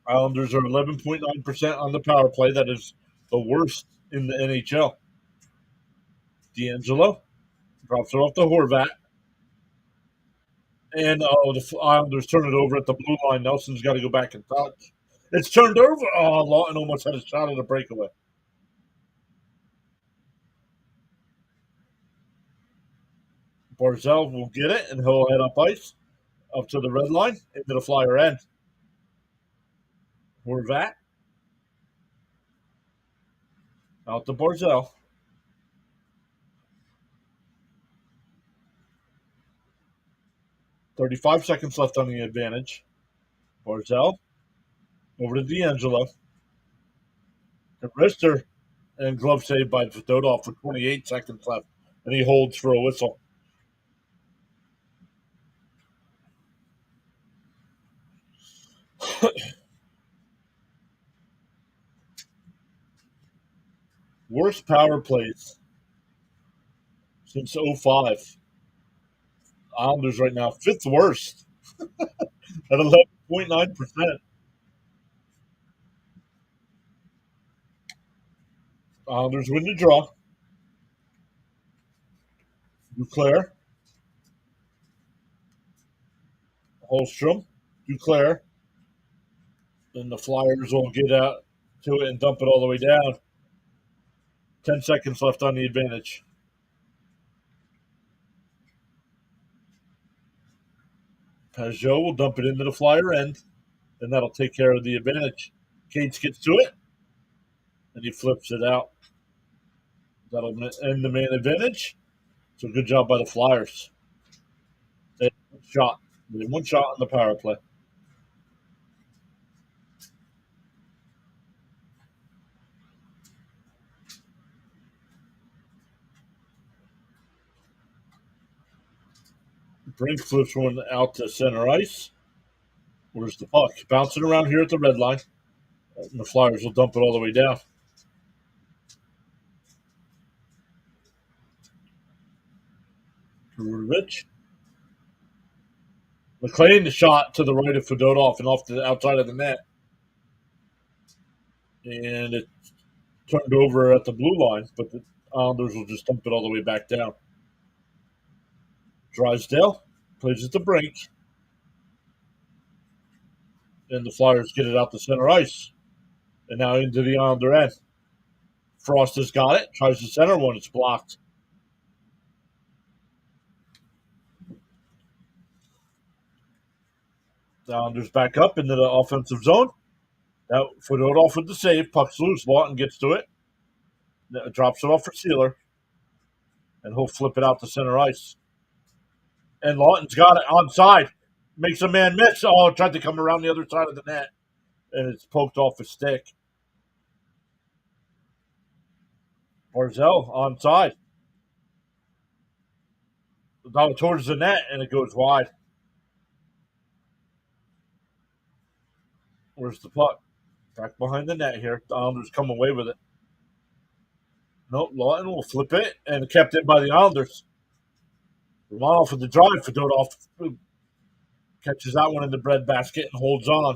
Islanders are 11.9% on the power play. That is the worst in the NHL. D'Angelo drops it off to Horvat. And the Islanders turn it over at the blue line. Nelson's got to go back and touch. It's turned over. Oh, Lawton almost had a shot at a breakaway. Barzell will get it, and he'll head up ice, up to the red line, into the Flyer end. Horvat. Out to Barzell. .35 seconds left on the advantage. Barzell. Over to D'Angelo. The wrister and glove saved by Fedotov for 28 seconds left, and he holds for a whistle. Worst power plays since 05. Islanders right now, fifth worst at 11.9%. Islanders win the draw. Duclair. Holstrom. Duclair. And the Flyers will get out to it and dump it all the way down. 10 seconds left on the advantage. Pajot will dump it into the Flyer end, and that'll take care of the advantage. Cates gets to it, and he flips it out. That'll end the man advantage. So good job by the Flyers. They had one shot. They had one shot on the power play. Brink flips one out to center ice. Where's the puck? Bouncing around here at the red line. And the Flyers will dump it all the way down. Rich. McLean, the shot to the right of Fedotov and off the outside of the net. And it turned over at the blue line, but the Islanders will just dump it all the way back down. Drysdale plays at the brink. And the Flyers get it out to center ice. And now into the Islander end. Frost has got it. Tries to center one. It's blocked. The Islanders back up into the offensive zone. Now Fedotov with the save. Puck's loose. Lawton gets to it. Drops it off for Sealer. And he'll flip it out to center ice. And Lawton's got it onside. Makes a man miss. Oh, tried to come around the other side of the net. And it's poked off his stick. Barzell onside. Down towards the net, and it goes wide. Where's the puck? Back behind the net here. The Islanders come away with it. Nope, Lawton will flip it, and kept it by the Islanders. Romano for the drive. Fedotov catches that one in the breadbasket and holds on.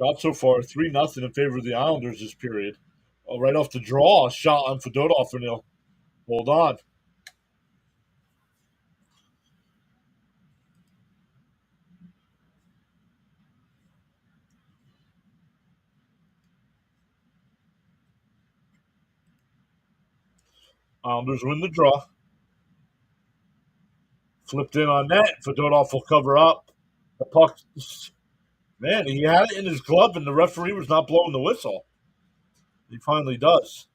Shot so far 3-0 in favor of the Islanders this period. Right off the draw, a shot on Fedotov, and he'll hold on. Islanders win the draw. Flipped in on net. Fedotov will cover up. The puck, man, he had it in his glove, and the referee was not blowing the whistle. He finally does.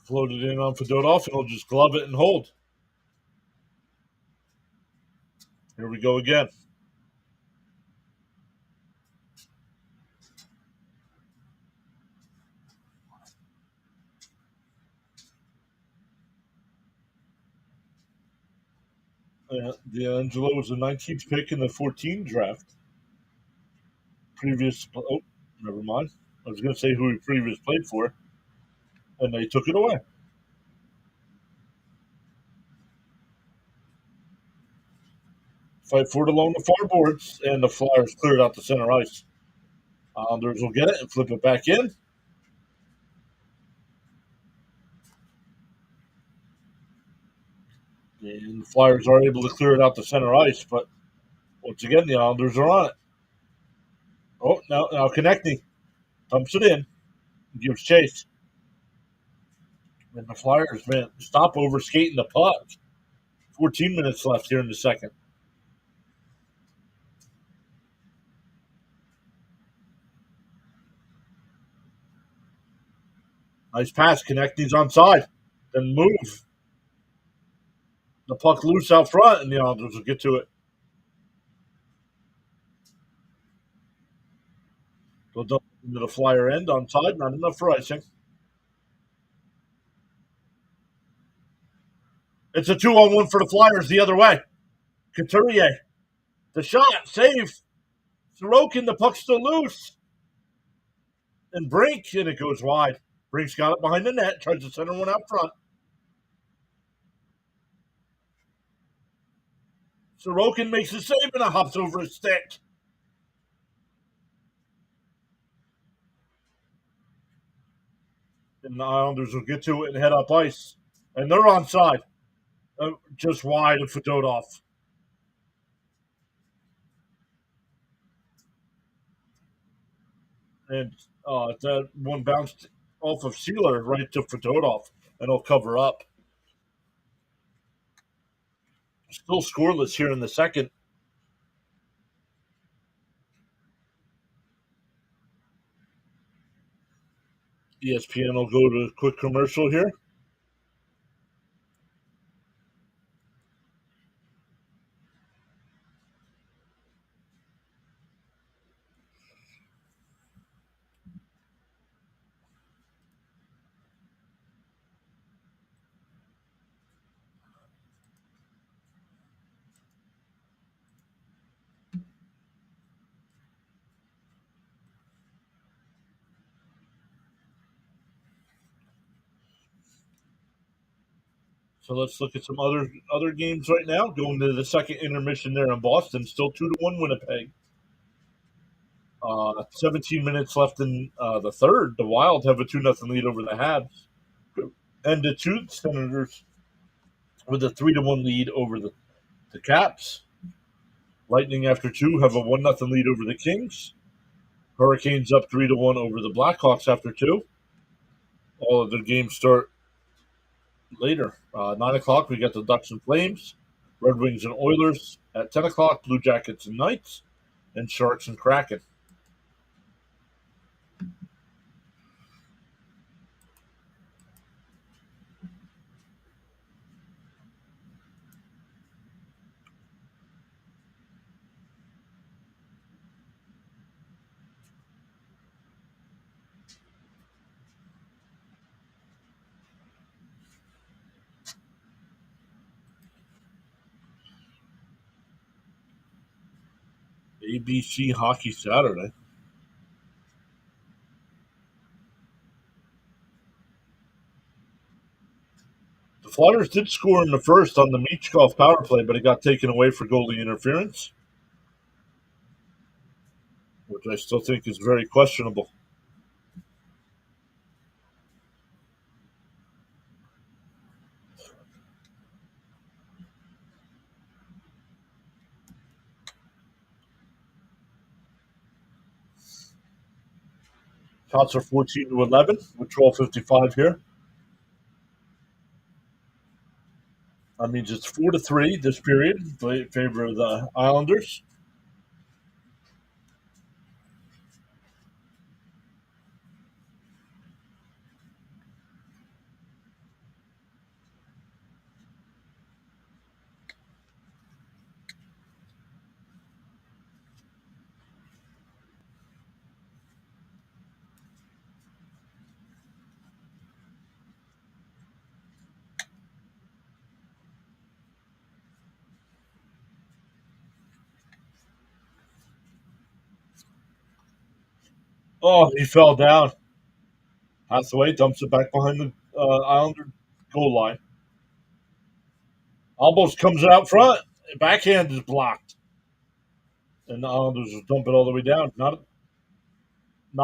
Floated in on Fedotov, and he'll just glove it and hold. Here we go again. D'Angelo was the 19th pick in the 14 draft. Never mind. I was going to say who he previously played for, and they took it away. Fight for it along the far boards, and the Flyers cleared out the center ice. Islanders will get it and flip it back in. And the Flyers are able to clear it out the center ice, but once again, the Islanders are on it. Oh, now connecting. Dumps it in. Gives chase. And the Flyers, man, stop over skating the puck. 14 minutes left here in the second. Nice pass. Connecting's onside. Then move. The puck loose out front, and the Islanders will get to it. They'll dump into the Flyer end onside. Not enough for icing. It's a 2-on-1 for the Flyers the other way. Couturier. The shot. Save. Sorokin. The puck's still loose. And Brink. And it goes wide. Brink's got it behind the net. Tries to center one out front. Sorokin makes a save and it hops over his stick. And the Islanders will get to it and head up ice. And they're onside. Just wide of Fedotov. And that one bounced off of Sealer right to Fedotov, and he'll cover up. Still scoreless here in the second. ESPN will go to a quick commercial here. So let's look at some other games right now. Going to the second intermission there in Boston. Still 2-1 Winnipeg. 17 minutes left in the third. The Wild have a 2-0 lead over the Habs. And the two Senators with a 3-1 lead over the Caps. Lightning after two have a 1-0 lead over the Kings. Hurricanes up 3-1 over the Blackhawks after two. All of the games start later. 9 o'clock, we got the Ducks and Flames, Red Wings and Oilers. At 10 o'clock, Blue Jackets and Knights, and Sharks and Kraken. ABC Hockey Saturday. The The Flyers did score in the first on the Michkov power play, but it got taken away for goalie interference, which I still think is very questionable. Shots are 14-11 with 12:55 here. That means it's 4-3 this period in favor of the Islanders. Oh, he fell down. Hathaway dumps it back behind the Islander goal line. Almost comes out front. Backhand is blocked. And the Islanders will dump it all the way down. Not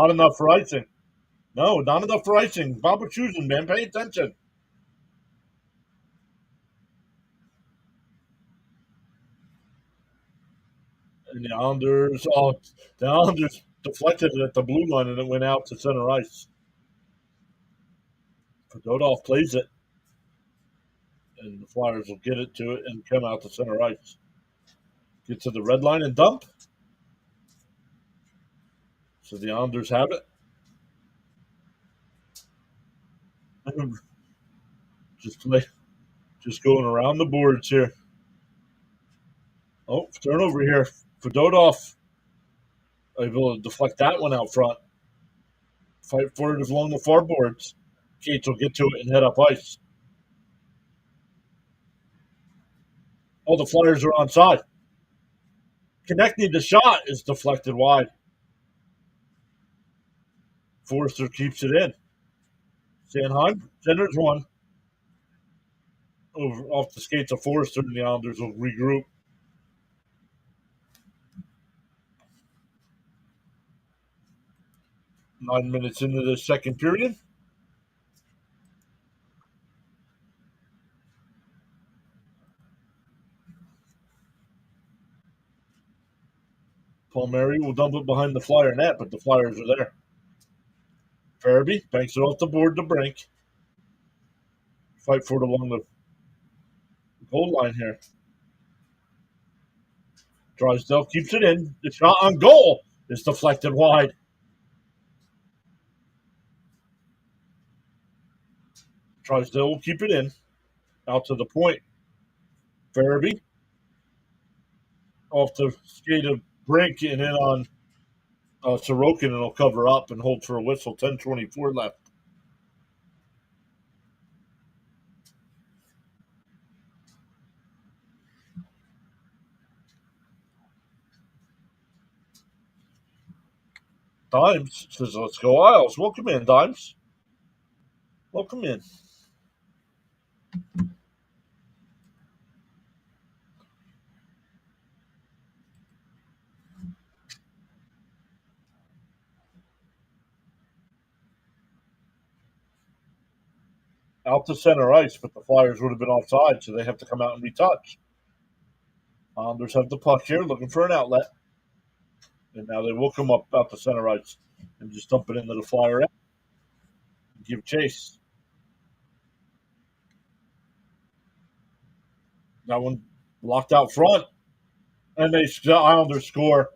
enough for icing. No, not enough for icing. Baba choosing, man. Pay attention. And the Islanders deflected it at the blue line and it went out to center ice. Fedotov plays it. And the Flyers will get it to it and come out to center ice. Get to the red line and dump. So the Islanders have it. Just going around the boards here. Oh, turnover here. Fedotov able to deflect that one out front. Fight for it along the far boards. Cates will get to it and head up ice. Oh, the Flyers are onside. Connecting the shot is deflected wide. Forrester keeps it in. Sanheim centers one. Over off the skates of Forrester, and the Islanders will regroup. Nine minutes into the second period. Palmieri will dump it behind the Flyer net, but the Flyers are there. Farabee banks it off the board to Brink. Fight for it along the goal line here. Drysdale keeps it in. The shot on goal is deflected wide. Drysdale will keep it in. Out to the point. Farabee off the skate of Brink and in on Sorokin, and will cover up and hold for a whistle. 10:24 left. Dimes says, "Let's go, Isles." Welcome in, Dimes. Welcome in. Out to center ice, but the Flyers would have been offside, so they have to come out and retouch. Islanders have the puck here, looking for an outlet. And now they will come up out to center ice and just dump it into the Flyer end and give chase. That one blocked out front. And the Islanders score.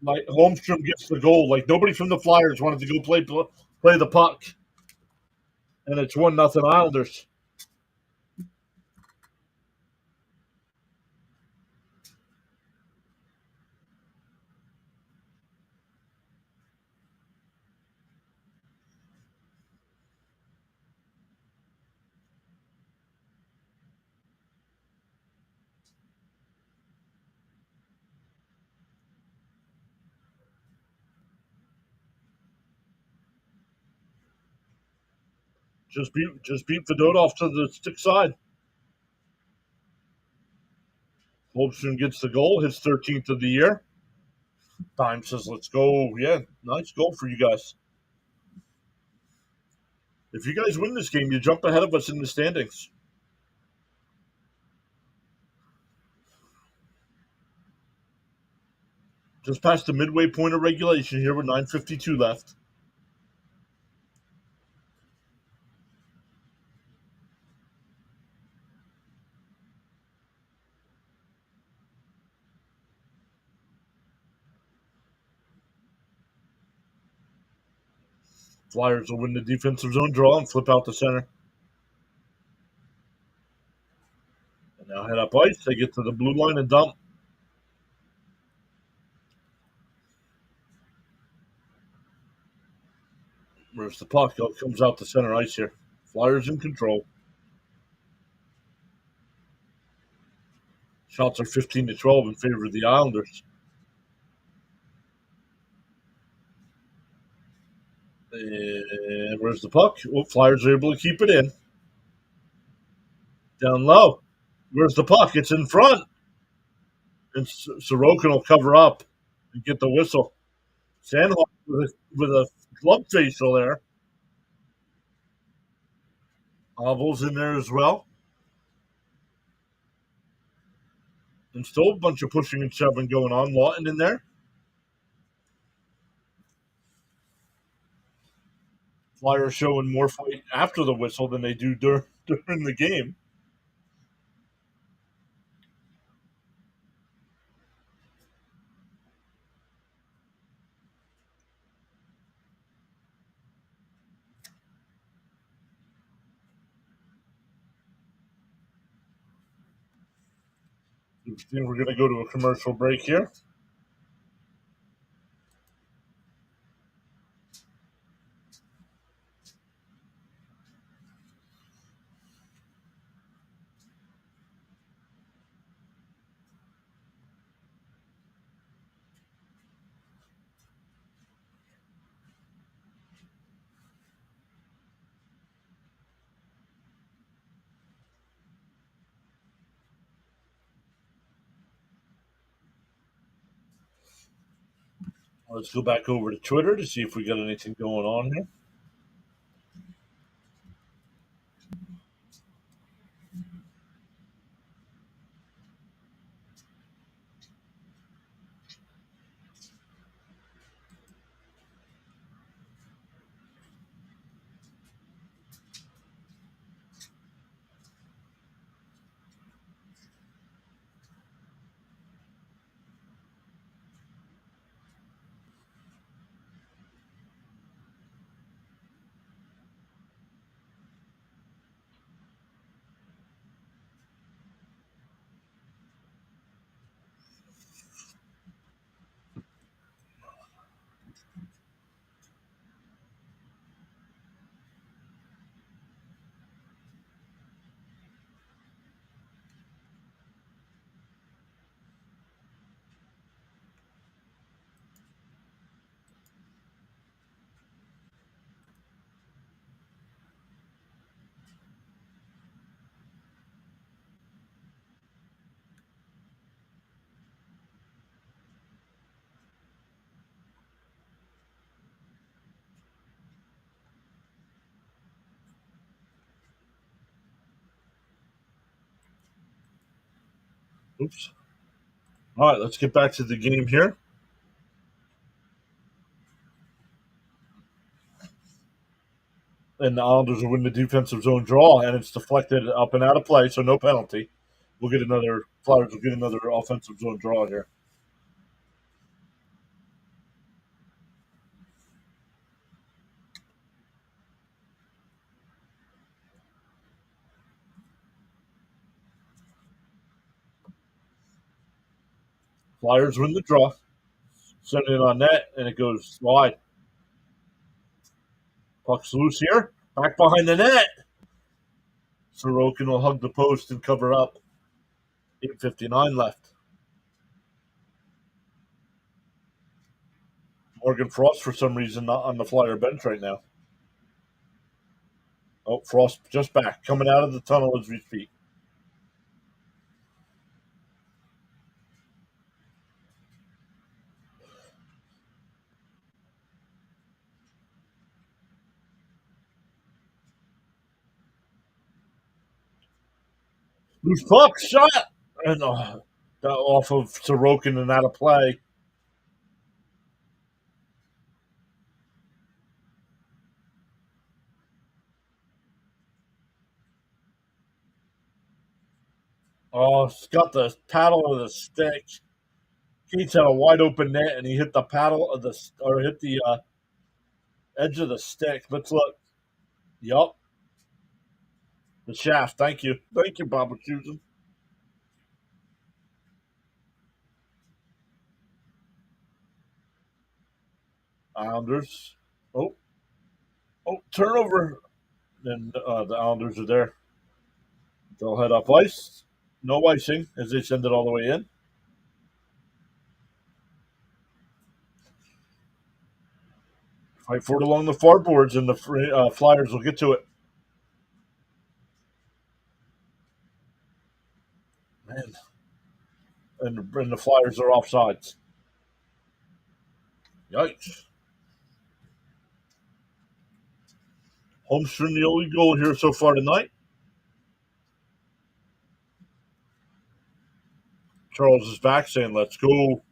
Like Holmstrom gets the goal. Like nobody from the Flyers wanted to go play the puck. And it's 1-0 Islanders. Just beat Fedotov to the stick side. Holmstrom gets the goal, his 13th of the year. Time says, let's go. Yeah, nice goal for you guys. If you guys win this game, you jump ahead of us in the standings. Just past the midway point of regulation here with 9:52 left. Flyers will win the defensive zone draw and flip out the center. And now head up ice. They get to the blue line and dump. Where's the puck? Oh, it comes out the center ice here. Flyers in control. Shots are 15-12 in favor of the Islanders. And where's the puck? Well, Flyers are able to keep it in. Down low. Where's the puck? It's in front. And Sorokin will cover up and get the whistle. Sandholm with a glove facial there. Oval's in there as well. And still a bunch of pushing and shoving going on. Lawton in there. Flyers showing more fight after the whistle than they do during the game. We're going to go to a commercial break here. Let's go back over to Twitter to see if we got anything going on here. Oops. All right, let's get back to the game here. And the Islanders will win the defensive zone draw, and it's deflected up and out of play, so no penalty. Flyers will get another offensive zone draw here. Flyers win the draw. Send it on net, and it goes wide. Puck's loose here. Back behind the net. Sorokin will hug the post and cover up. 8:59 left. Morgan Frost, for some reason, not on the Flyer bench right now. Oh, Frost just back, coming out of the tunnel as we speak. Loose puck shot, and got off of Sorokin and out of play. Oh, it's got the paddle of the stick. Keats had a wide open net, and he hit the paddle of the or hit the edge of the stick. Let's look. Yup, the shaft. Thank you, Bob Susan. Islanders. Oh, turnover. And the Islanders are there. They'll head up ice. No icing as they send it all the way in. Fight for it along the far boards, and the Flyers will get to it. Man, and the Flyers are offsides. Yikes. Holmstrom, the only goal here so far tonight. Charles is back saying, let's go.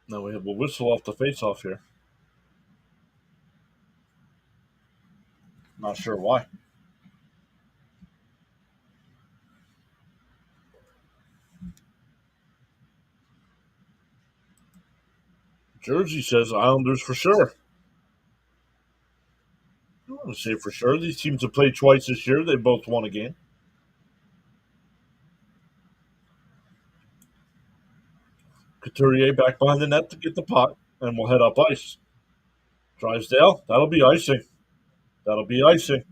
Now we have a whistle off the face-off here. Not sure why. Jersey says Islanders for sure. I don't want to say for sure. These teams have played twice this year. They both won a game. Couturier back behind the net to get the puck, and we'll head up ice. Drysdale, that'll be icing. That'll be icing.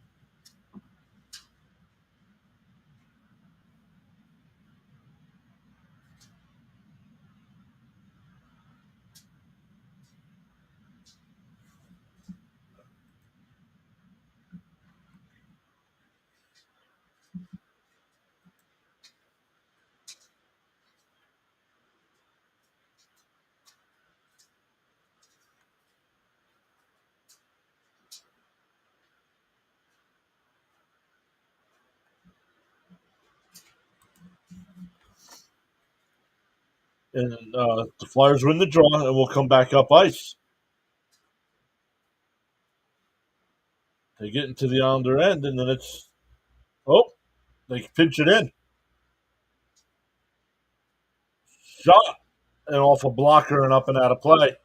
And the Flyers win the draw, and we'll come back up ice. They get into the Islander end, and then it's they pinch it in. Shot and off a blocker and up and out of play.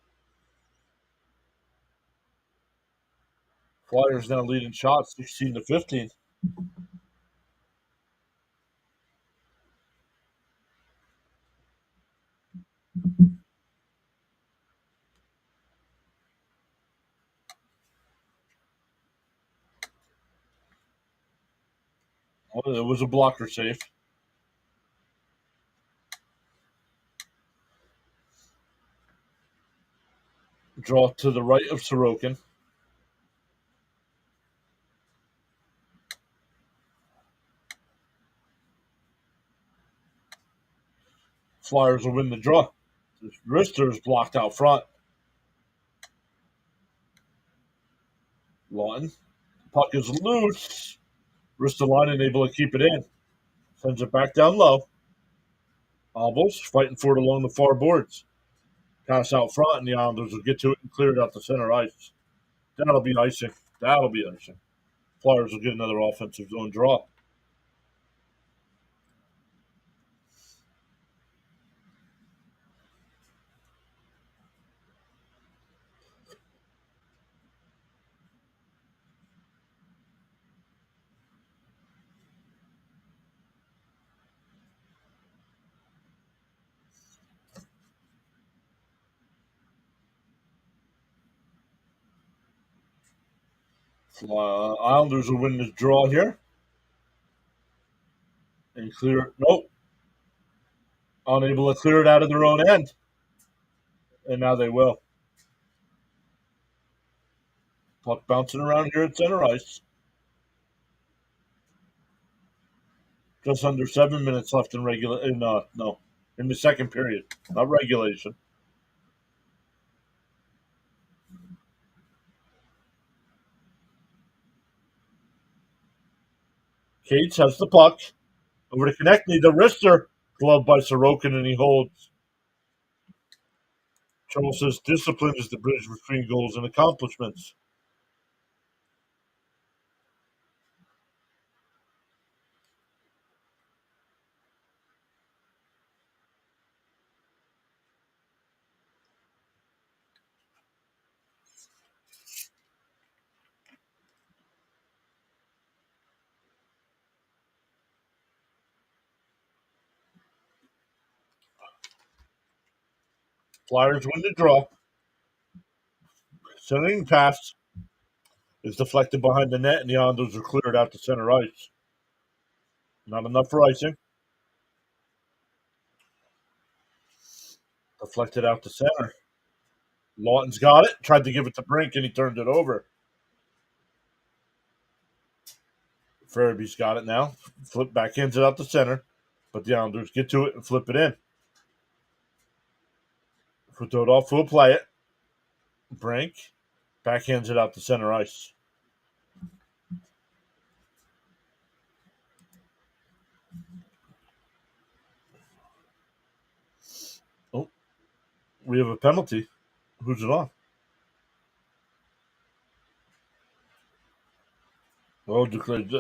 Flyers now leading shots 16-15. Oh, it was a blocker save. Draw to the right of Sorokin. Flyers will win the draw. Rister is blocked out front. Lawton. Puck is loose. Ristolainen able to keep it in. Sends it back down low. Albles fighting for it along the far boards. Pass out front, and the Islanders will get to it and clear it out the center ice. That'll be icing. That'll be icing. Flyers will get another offensive zone draw. Islanders will win this draw here and clear. Nope, unable to clear it out of their own end, and now they will. Puck bouncing around here at center ice. Just under 7 minutes left in in the second period, not regulation. Cates has the puck over to Konechny. The wrister gloved by Sorokin, and he holds. Charles says discipline is the bridge between goals and accomplishments. Flyers win the draw. Centering pass is deflected behind the net, and the Islanders are cleared out to center ice. Not enough for icing. Deflected out to center. Lawton's got it. Tried to give it to Brink, and he turned it over. Faraby's got it now. Flip backhands it out to center, but the Islanders get to it and flip it in. Fudodov will play it. Brink backhands it out to center ice. Oh, we have a penalty. Who's it on? Well, declared.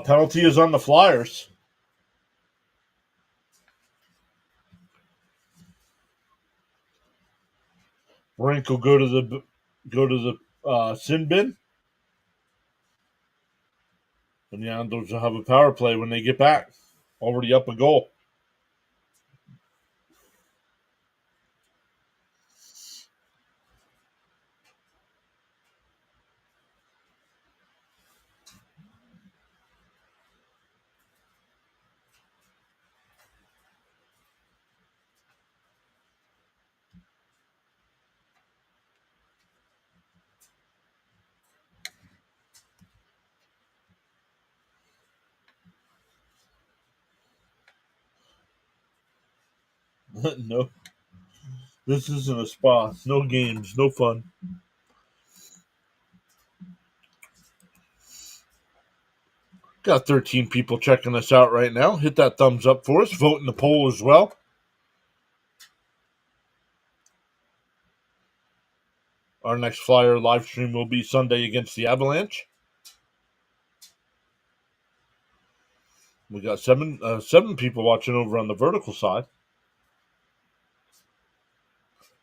Penalty is on the Flyers. Brink will go to the sin bin, and the Islanders will have a power play when they get back. Already up a goal. No, this isn't a spa. No games, no fun. Got 13 people checking us out right now. Hit that thumbs up for us. Vote in the poll as well. Our next Flyer live stream will be Sunday against the Avalanche. We got seven people watching over on the vertical side.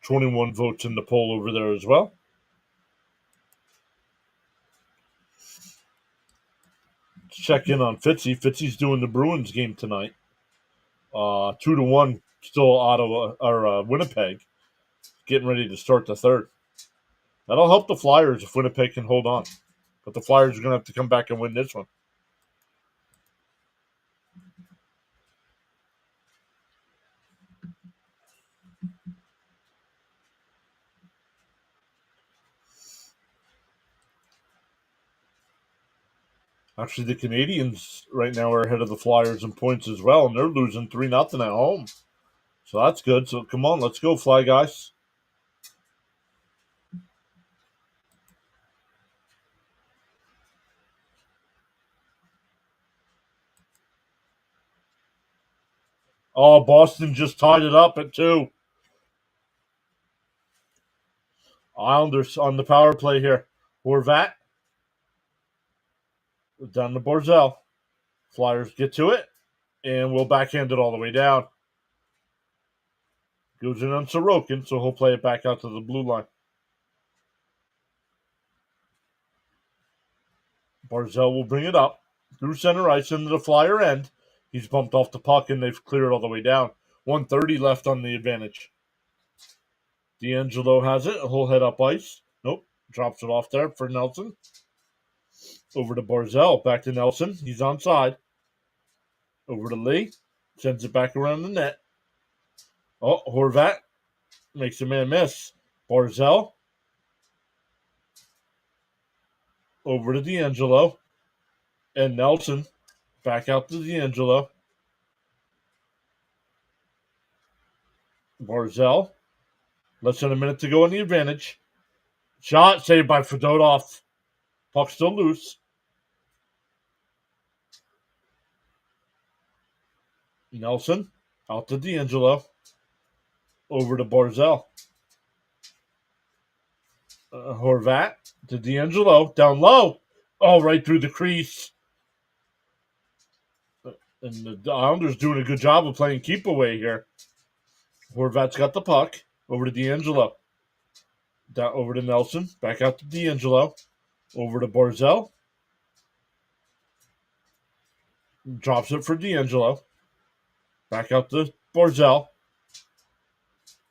21 votes in the poll over there as well. Let's check in on Fitzy. Fitzy's doing the Bruins game tonight. 2-1 still Ottawa or Winnipeg. Getting ready to start the third. That'll help the Flyers if Winnipeg can hold on. But the Flyers are going to have to come back and win this one. Actually, the Canadiens right now are ahead of the Flyers in points as well, and they're losing 3-0 at home. So that's good. So come on, let's go, Fly guys. Oh, Boston just tied it up at 2. Islanders on the power play here. Horvat. Down to Barzell. Flyers get to it, and we'll backhand it all the way down. Goes in on Sorokin, so he'll play it back out to the blue line. Barzell will bring it up through center ice into the Flyer end. He's bumped off the puck, and they've cleared all the way down. 1:30 left on the advantage. D'Angelo has it. He'll head up ice. Nope. Drops it off there for Nelson. Over to Barzell. Back to Nelson. He's onside. Over to Lee. Sends it back around the net. Oh, Horvat makes a man miss. Barzell. Over to D'Angelo. And Nelson. Back out to D'Angelo. Barzell. Less than a minute to go on the advantage. Shot saved by Fedotov. Puck still loose. Nelson out to D'Angelo. Over to Barzell. Horvat to D'Angelo. Down low. Oh, right through the crease. And the Islanders doing a good job of playing keep away here. Horvat's got the puck. Over to D'Angelo. Down over to Nelson. Back out to D'Angelo. Over to Barzell. Drops it for D'Angelo. Back out to Barzell.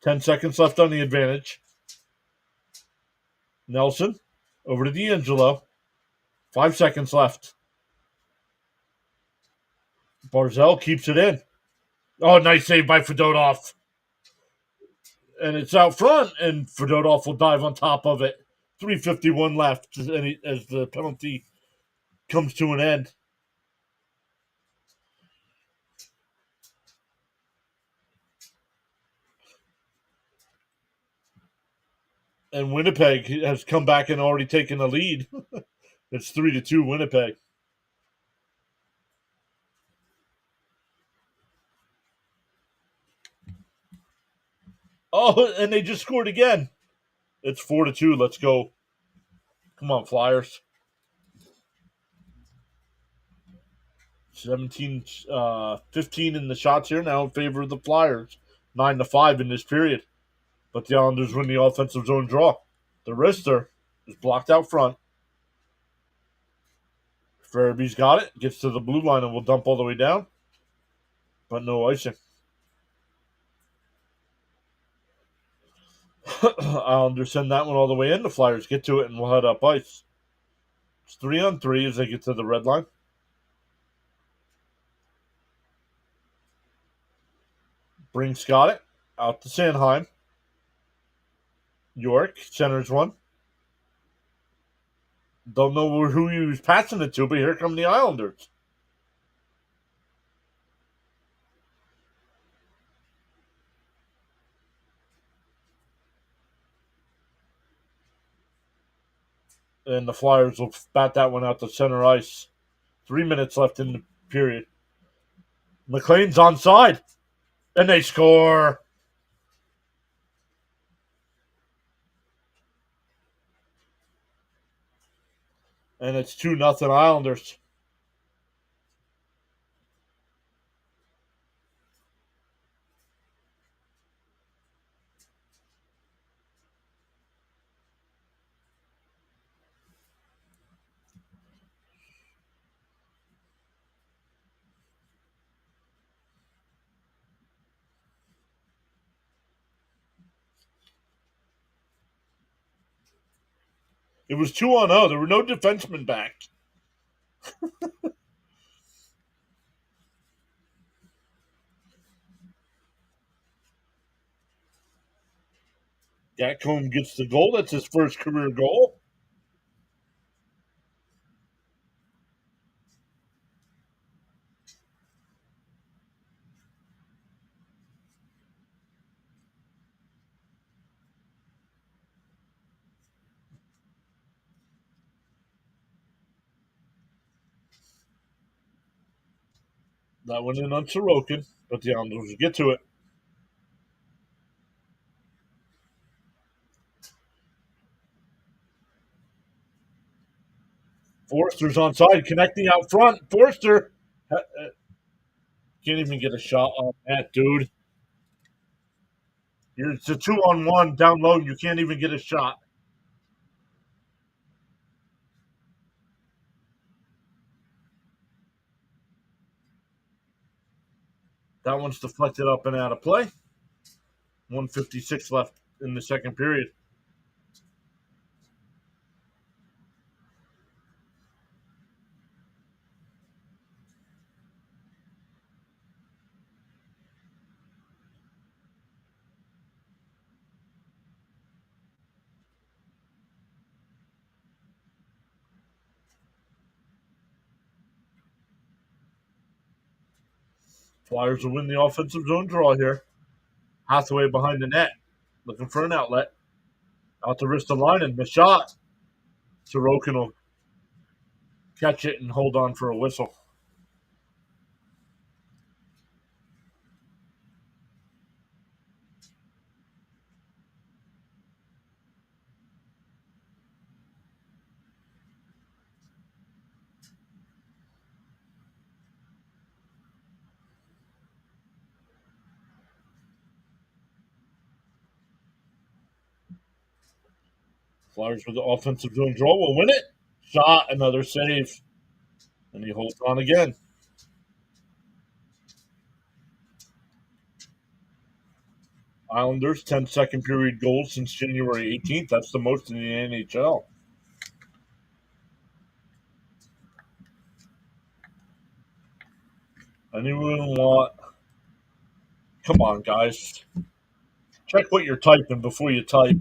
10 seconds left on the advantage. Nelson. Over to D'Angelo. 5 seconds left. Barzell keeps it in. Oh, nice save by Fedotov. And it's out front, and Fedotov will dive on top of it. 3:51 left as the penalty comes to an end. And Winnipeg has come back and already taken the lead. It's 3-2 Winnipeg. Oh, and they just scored again. It's 4-2. Let's go. Come on, Flyers. 15 in the shots here now in favor of the Flyers. 9-5 in this period. But the Islanders win the offensive zone draw. The wrister is blocked out front. Farabee's got it. Gets to the blue line and will dump all the way down. But no icing. Islanders send that one all the way in. The Flyers get to it and will head up ice. It's 3-on-3 as they get to the red line. Brings got it. Out to Sanheim. York centers one. Don't know who he was passing it to, but here come the Islanders. And the Flyers will bat that one out to center ice. 3 minutes left in the period. McLean's onside. And they score. And it's 2-0 Islanders. It was 2-0. There were no defensemen back. Gatcombe gets the goal. That's his first career goal. That went in on Sorokin, but the Islanders will get to it. Forster's onside, connecting out front. Forster can't even get a shot on that, dude. It's a 2-on-1 down low. You can't even get a shot. That one's deflected up and out of play. 1:56 left in the second period. Flyers will win the offensive zone draw here. Hathaway behind the net, looking for an outlet. Out to Ristolainen, the shot. Sorokin will catch it and hold on for a whistle. Flyers with the offensive zone draw will win it. Shot, another save. And he holds on again. Islanders, 10 second period goals since January 18th. That's the most in the NHL. Anyone want? Come on, guys. Check what you're typing before you type.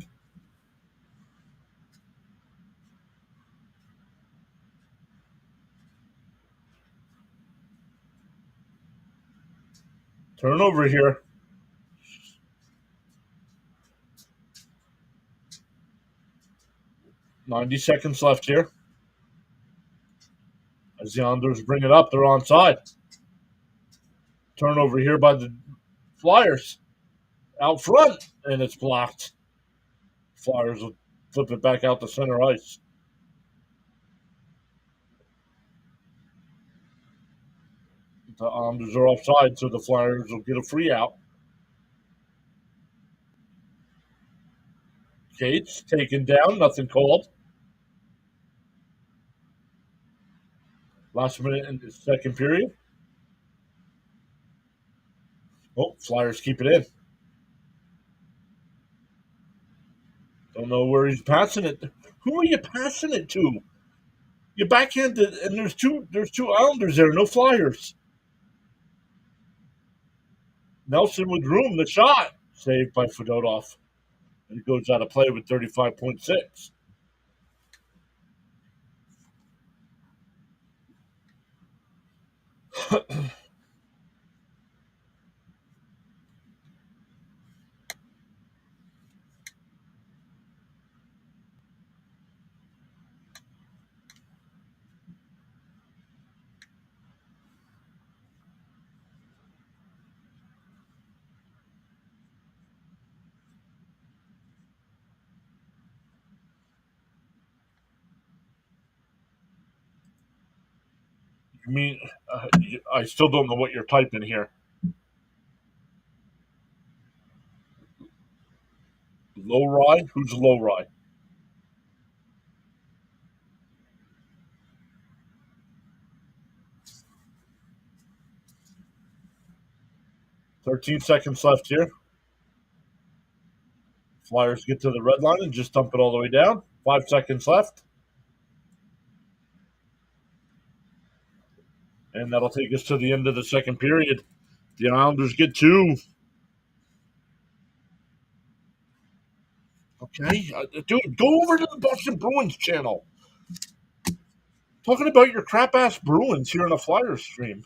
Turnover here. 90 seconds left here. As the Islanders bring it up, they're onside. Turnover here by the Flyers. Out front, and it's blocked. Flyers will flip it back out to center ice. The Islanders are offside, so the Flyers will get a free out. Cates taken down, nothing called. Last minute in the second period. Oh, Flyers keep it in. Don't know where he's passing it. Who are you passing it to? You backhanded, and there's two Islanders there, no Flyers. Nelson with room, the shot saved by Fedotov. And it goes out of play with 35.6. You mean I still don't know what you're typing here. Low rye? Who's low rye? 13 seconds left here. Flyers get to the red line and just dump it all the way down. 5 seconds left. And that'll take us to the end of the second period. The Islanders get two. Okay, dude, go over to the Boston Bruins channel. Talking about your crap ass Bruins here on a Flyers stream.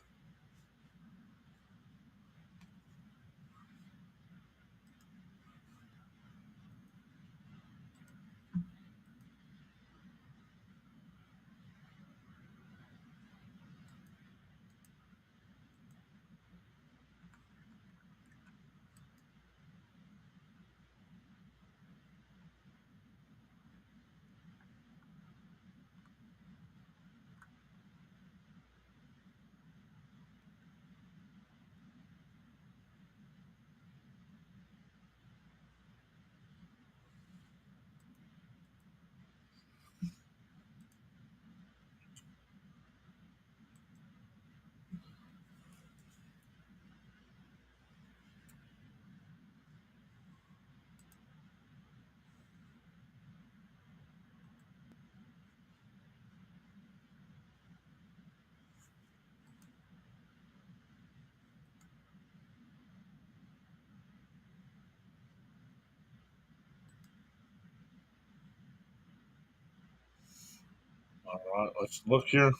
All right, let's look here.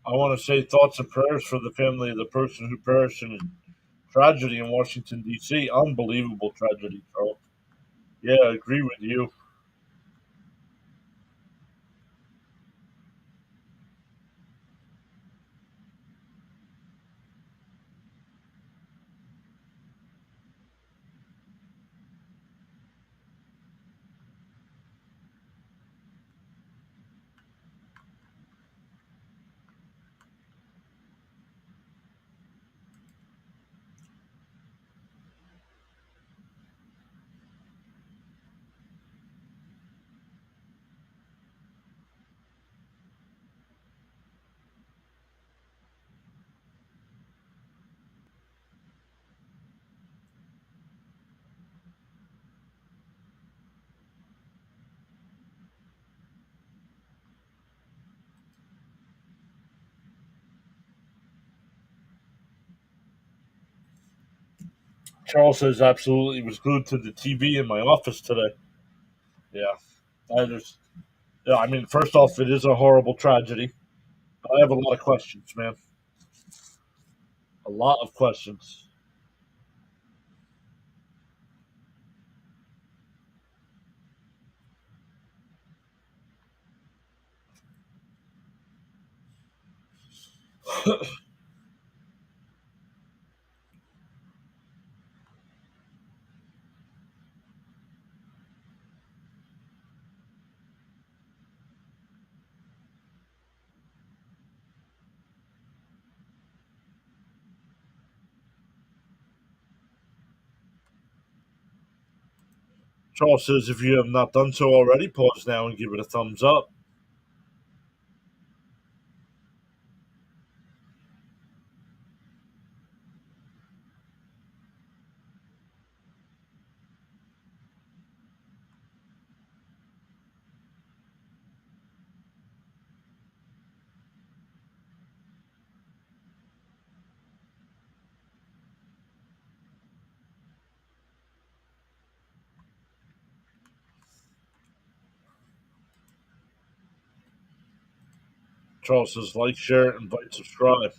I want to say thoughts and prayers for the family of the person who perished in a tragedy in Washington, D.C. Unbelievable tragedy, Charles. Yeah, I agree with you. Charles says absolutely was glued to the TV in my office today. Yeah, I just, yeah, I mean, first off, it is a horrible tragedy. I have a lot of questions, man. A lot of questions. Charles says if you have not done so already, pause now and give it a thumbs up. Charles says like, share, invite, subscribe.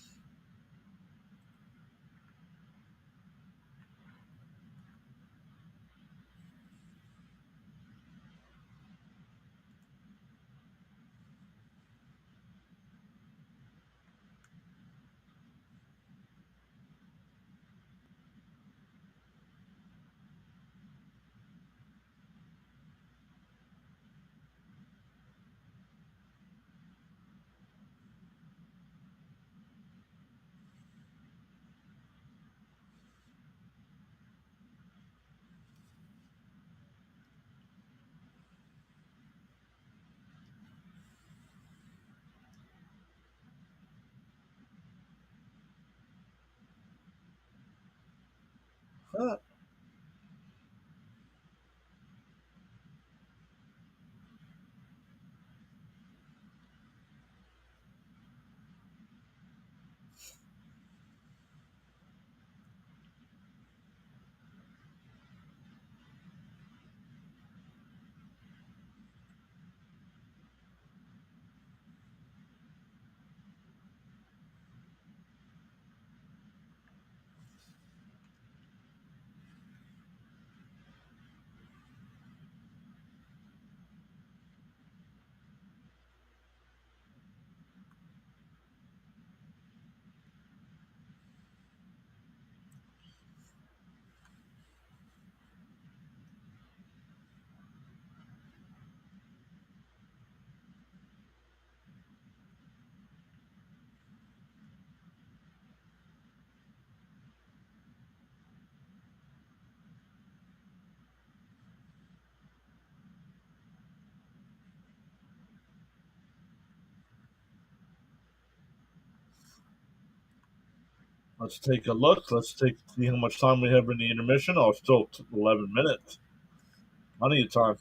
Let's take a look. Let's see how much time we have in the intermission. Oh, still 11 minutes. Plenty of time.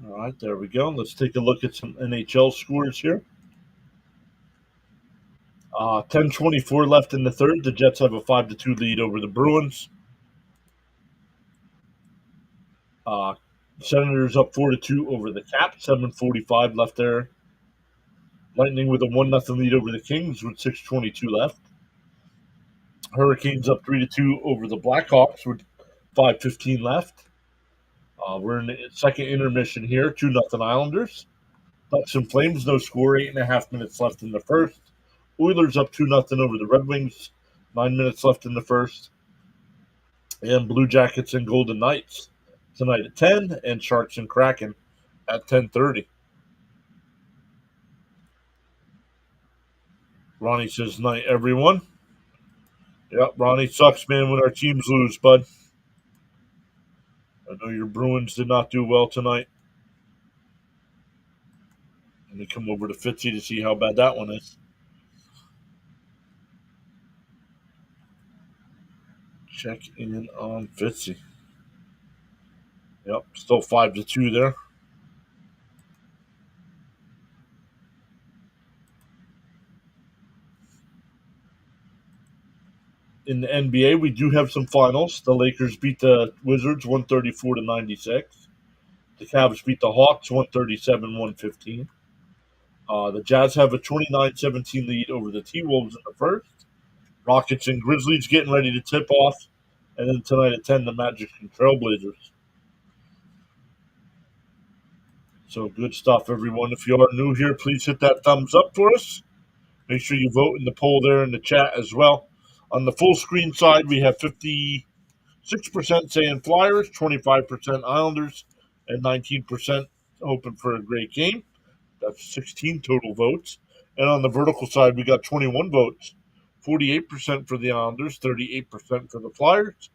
All right, there we go. Let's take a look at some NHL scores here. 10:24 left in the third. The Jets have a 5-2 lead over the Bruins. Uh, Senators up 4-2 over the Caps. 7:45 left there. Lightning with a 1-0 lead over the Kings with 6:22 left. Hurricanes up 3-2 over the Blackhawks with 5:15 left. We're in the second intermission here. 2-0 Islanders. Ducks and Flames, no score. 8.5 minutes left in the first. Oilers up 2-0 over the Red Wings. 9 minutes left in the first. And Blue Jackets and Golden Knights tonight at 10, and Sharks and Kraken at 10:30. Ronnie says night, everyone. Yep, Ronnie, sucks, man, when our teams lose, bud. I know your Bruins did not do well tonight. Let me come over to Fitzy to see how bad that one is. Check in on Fitzy. Yep, still 5-2 there. In the NBA, we do have some finals. The Lakers beat the Wizards 134-96. The Cavs beat the Hawks 137-115. The Jazz have a 29-17 lead over the T-Wolves in the first. Rockets and Grizzlies getting ready to tip off. And then tonight at 10, the Magic and Trailblazers. So good stuff, everyone. If you are new here, please hit that thumbs up for us. Make sure you vote in the poll there in the chat as well. On the full screen side, we have 56% saying Flyers, 25% Islanders, and 19% hoping for a great game. That's 16 total votes. And on the vertical side, we got 21 votes, 48% for the Islanders, 38% for the Flyers,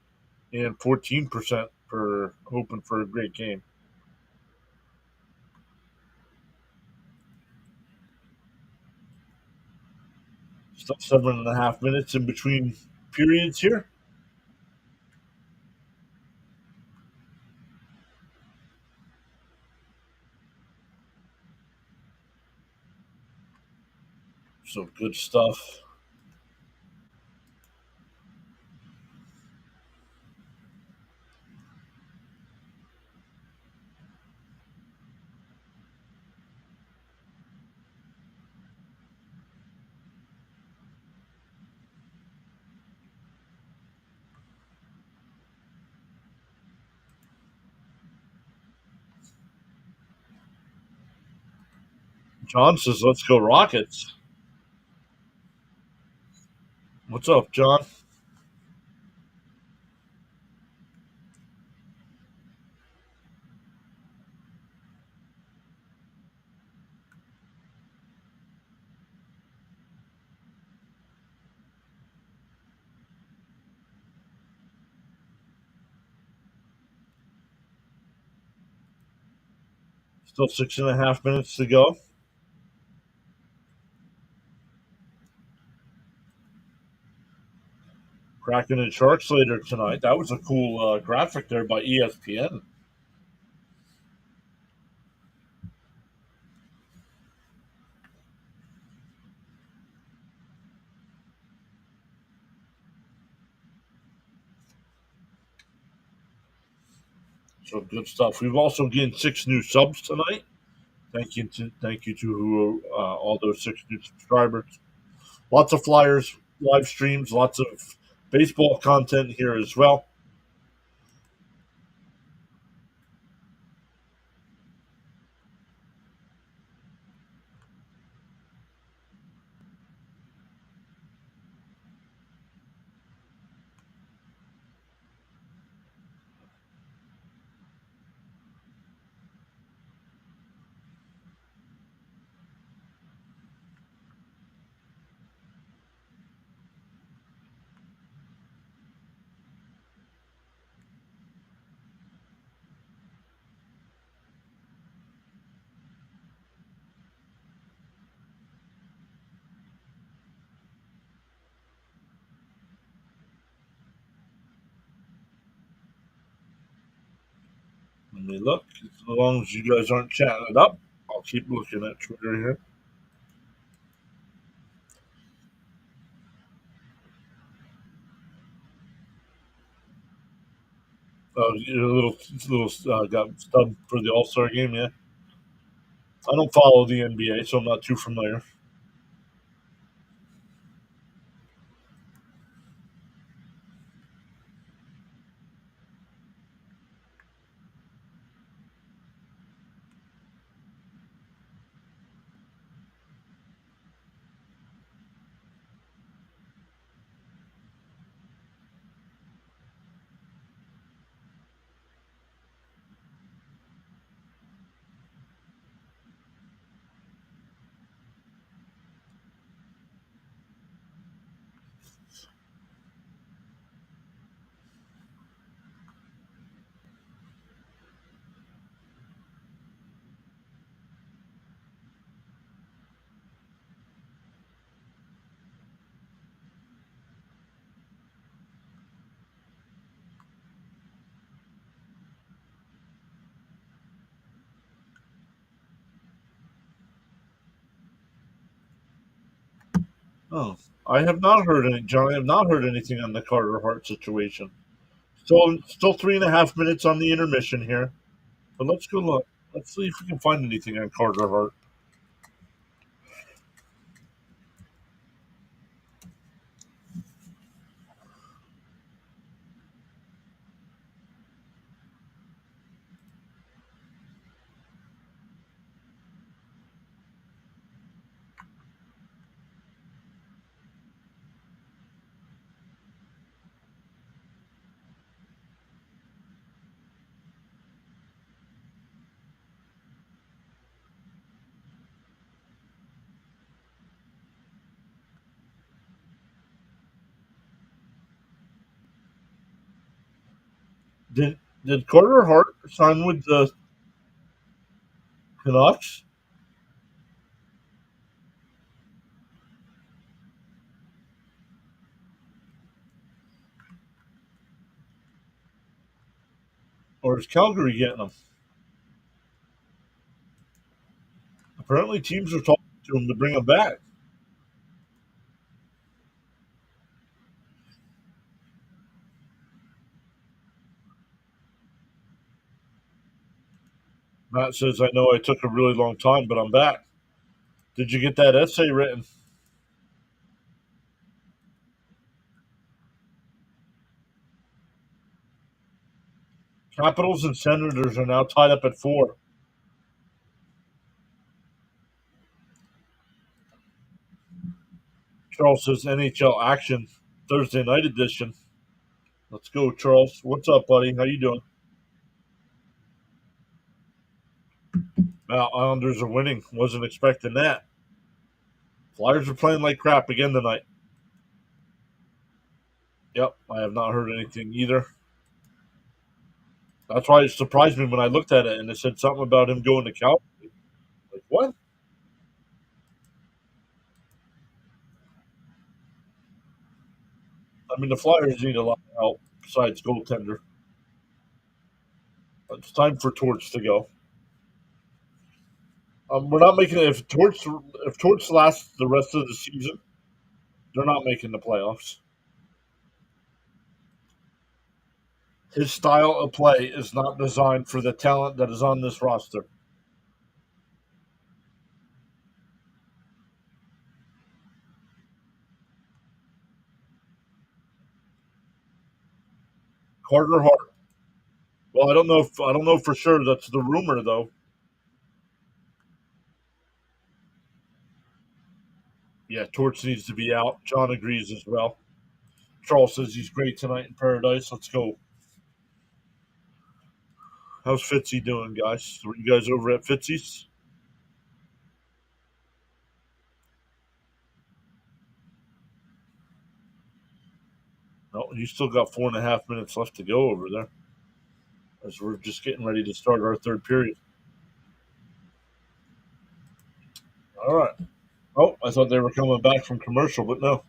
and 14% for hoping for a great game. Still 7.5 minutes in between periods here. So good stuff. John says, let's go Rockets. What's up, John? Still 6.5 minutes to go. Kraken and Sharks later tonight. That was a cool graphic there by ESPN. So good stuff. We've also gained 6 new subs tonight. Thank you to all those 6 new subscribers. Lots of Flyers live streams, lots of baseball content here as well. Let me look. As long as you guys aren't chatting it up, I'll keep looking at Twitter here. You're a little got stubbed for the All Star game, yeah. I don't follow the NBA, so I'm not too familiar. Oh, I have not heard any, John. I have not heard anything on the Carter Hart situation. Still 3.5 minutes on the intermission here, but let's go look. Let's see if we can find anything on Carter Hart. Did Carter Hart sign with the Canucks, or is Calgary getting him? Apparently, teams are talking to him to bring him back. Matt says, "I know I took a really long time, but I'm back." Did you get that essay written? Capitals and Senators are now tied up at 4. Charles says NHL action Thursday night edition. Let's go, Charles. What's up, buddy? How you doing? Islanders are winning. Wasn't expecting that. Flyers are playing like crap again tonight. Yep, I have not heard anything either. That's why it surprised me when I looked at it and it said something about him going to Cal. Like what? I mean, the Flyers need a lot of help besides goaltender. It's time for Torch to go. We're not making it if Torch lasts the rest of the season. They're not making the playoffs. His style of play is not designed for the talent that is on this roster. Carter Hart. Well, I don't know for sure. That's the rumor, though. Yeah, Torch needs to be out. John agrees as well. Charles says he's great tonight in Paradise. Let's go. How's Fitzy doing, guys? Were you guys over at Fitzy's? No, you still got 4.5 minutes left to go over there. As we're just getting ready to start our third period. All right. Oh, I thought they were coming back from commercial, but no.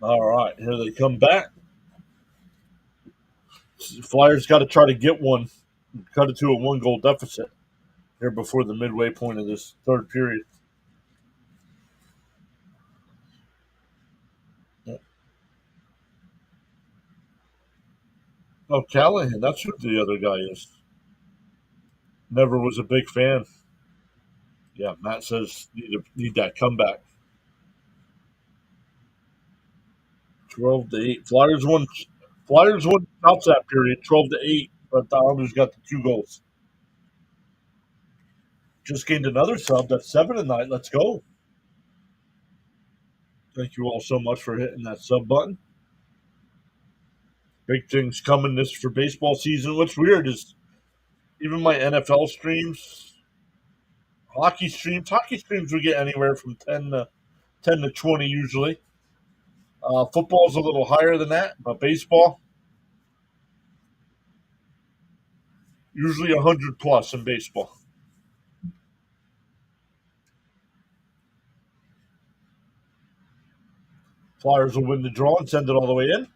All right, here they come back. Flyers got to try to get one, cut it to a 1-goal deficit here before the midway point of this third period. Oh, Callahan, that's who the other guy is. Never was a big fan. Yeah, Matt says need that comeback. 12-8. Flyers won shots that period, 12-8, but the Islanders got the 2 goals. Just gained another sub. That's 7 tonight. Let's go. Thank you all so much for hitting that sub button. Big things coming this for baseball season. What's weird is even my NFL streams, hockey streams we get anywhere from 10 to 20 usually. Football's a little higher than that, but baseball usually 100 plus in baseball. Flyers will win the draw and send it all the way in.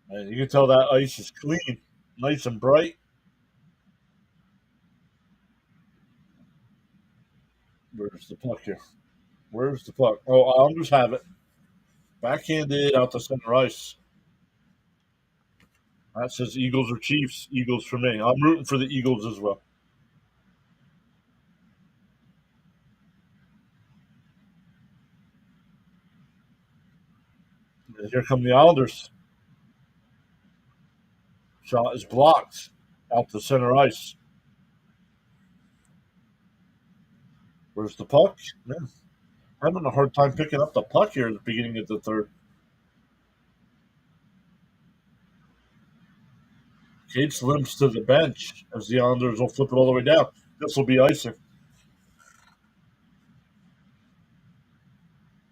And you can tell that ice is clean, nice and bright. Where's the puck here? Where's the puck? Oh, Islanders have it. Backhanded out to center ice. That says Eagles or Chiefs. Eagles for me. I'm rooting for the Eagles as well. And here come the Islanders. Shot is blocked out to center ice. Where's the puck? Yeah. Having a hard time picking up the puck here at the beginning of the third. Cates limps to the bench as the Islanders will flip it all the way down. This will be icing.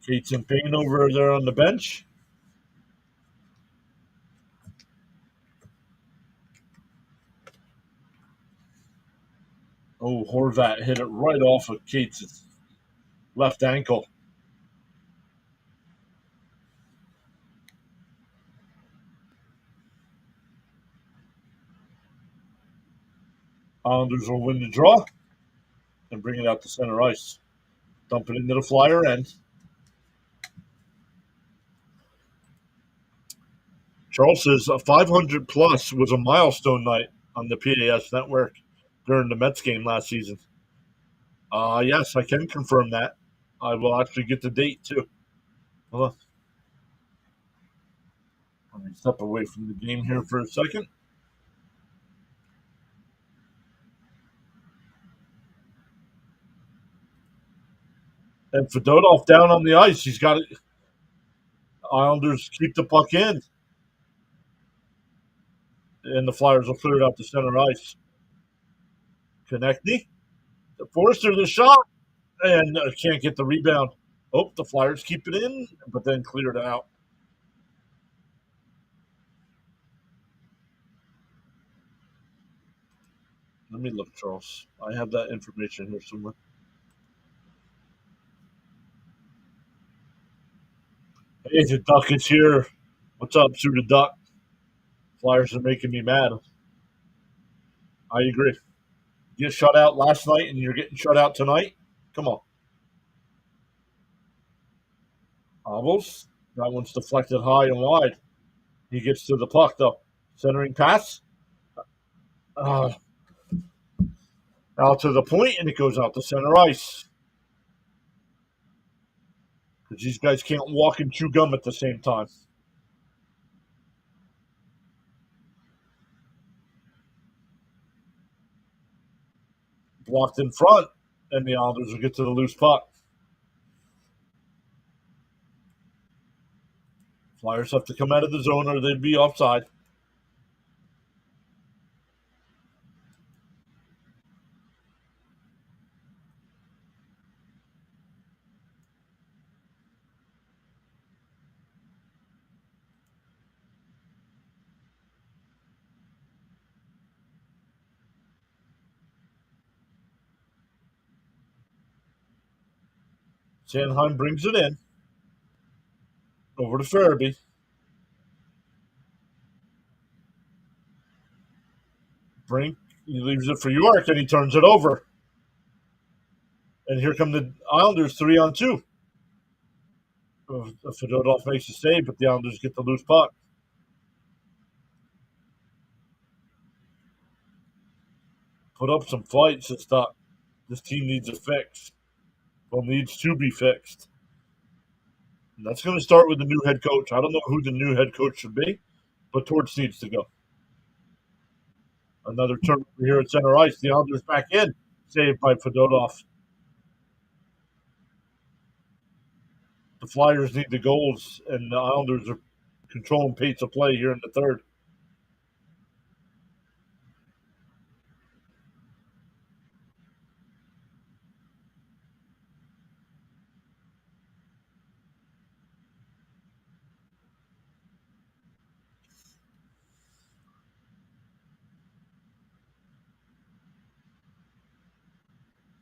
Cates and Payne over there on the bench. Oh, Horvat hit it right off of Cates' left ankle. Islanders will win the draw and bring it out to center ice. Dump it into the Flyer end. Charles says 500 plus was a milestone night on the PAS network during the Mets game last season. Yes, I can confirm that. I will actually get the date too. Let me step away from the game here for a second. And Fedotov down on the ice. He's got it. Islanders keep the puck in. And the Flyers will clear it out to center ice. Konechny. Forster the shot. And can't get the rebound. Oh, the Flyers keep it in, but then clear it out. Let me look, Charles. I have that information here somewhere. Hey, the Duck is here. What's up, Sue the Duck? Flyers are making me mad. I agree. You get shut out last night and you're getting shut out tonight? Come on. Almost. That one's deflected high and wide. He gets to the puck, though. Centering pass. Out to the point, and it goes out to center ice. Because these guys can't walk and chew gum at the same time. Blocked in front, and the Islanders will get to the loose puck. Flyers have to come out of the zone or they'd be offside. Sanheim brings it in. to Farabee. Brink, he leaves it for York, and he turns it over. And here come the Islanders 3-on-2. Fedotov makes a save, but the Islanders get the loose puck. Put up some fights and stuff. This team needs a fix. Well, needs to be fixed. And that's going to start with the new head coach. I don't know who the new head coach should be, but Torch needs to go. Another turnover here at center ice. The Islanders back in. Saved by Fedotov. The Flyers need the goals, and the Islanders are controlling pace of play here in the third.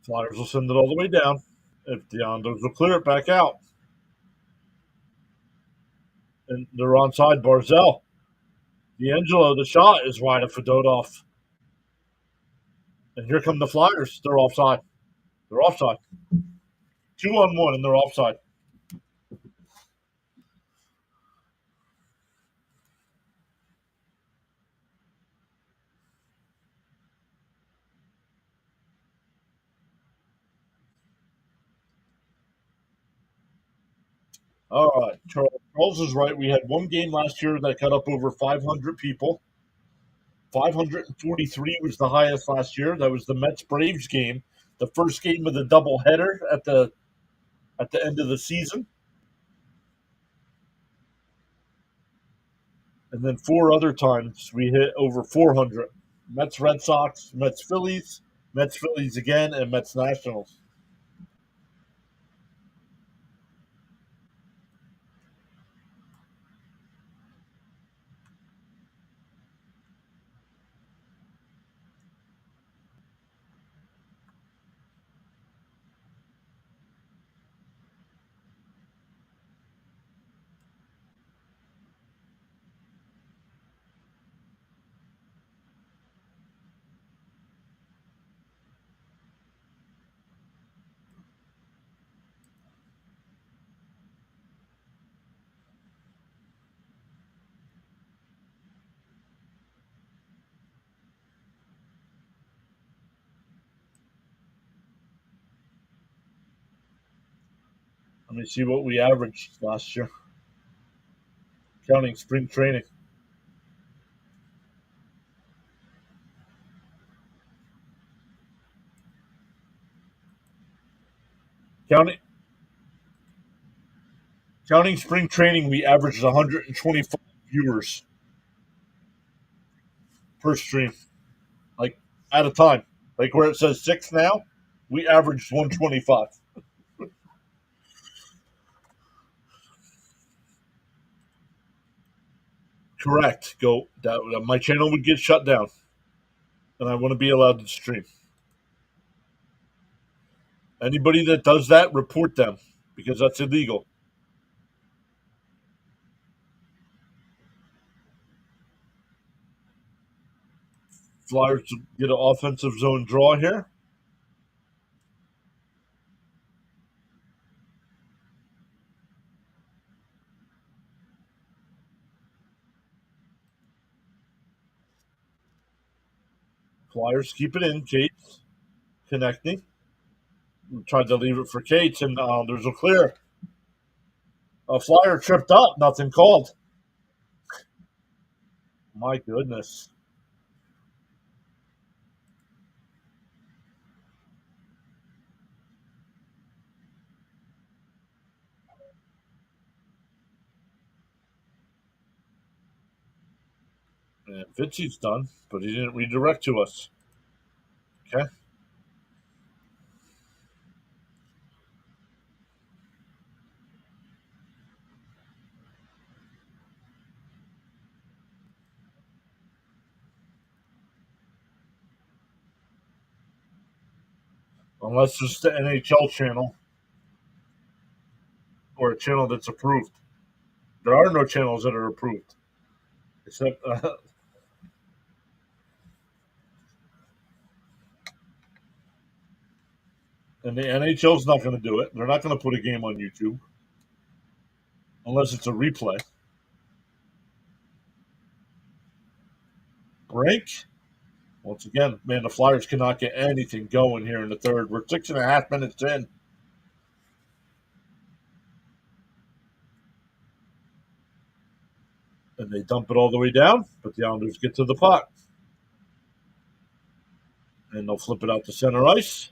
Flyers will send it all the way down. If the Islanders will clear it back out. And they're onside Barzell. D'Angelo, the shot is wide of Fedotov. And here come the Flyers. They're offside. They're offside. 2-on-1, and they're offside. All right. Charles is right. We had one game last year that got up over 500 people. 543 was the highest last year. That was the Mets Braves game, the first game of the doubleheader at the end of the season. And then 4 other times we hit over 400. Mets Red Sox, Mets Phillies again, and Mets Nationals. Let me see what we averaged last year, counting spring training. Counting spring training, we averaged 125 viewers per stream, like at a time. Like where it says 6 now, we averaged 125. Correct. Go. My channel would get shut down, and I want to be allowed to stream. Anybody that does that, report them because that's illegal. Flyers get an offensive zone draw here. Flyers keep it in. Cates connecting. Tried to leave it for Cates, and there's a clear. A Flyer tripped up. Nothing called. My goodness. And Fitzy's done, but he didn't redirect to us. Okay. Unless it's the NHL channel or a channel that's approved. There are no channels that are approved, except and the NHL's not going to do it. They're not going to put a game on YouTube unless it's a replay. Break. Once again, man, the Flyers cannot get anything going here in the third. We're 6.5 minutes in. And they dump it all the way down, but the Islanders get to the puck. And they'll flip it out to center ice.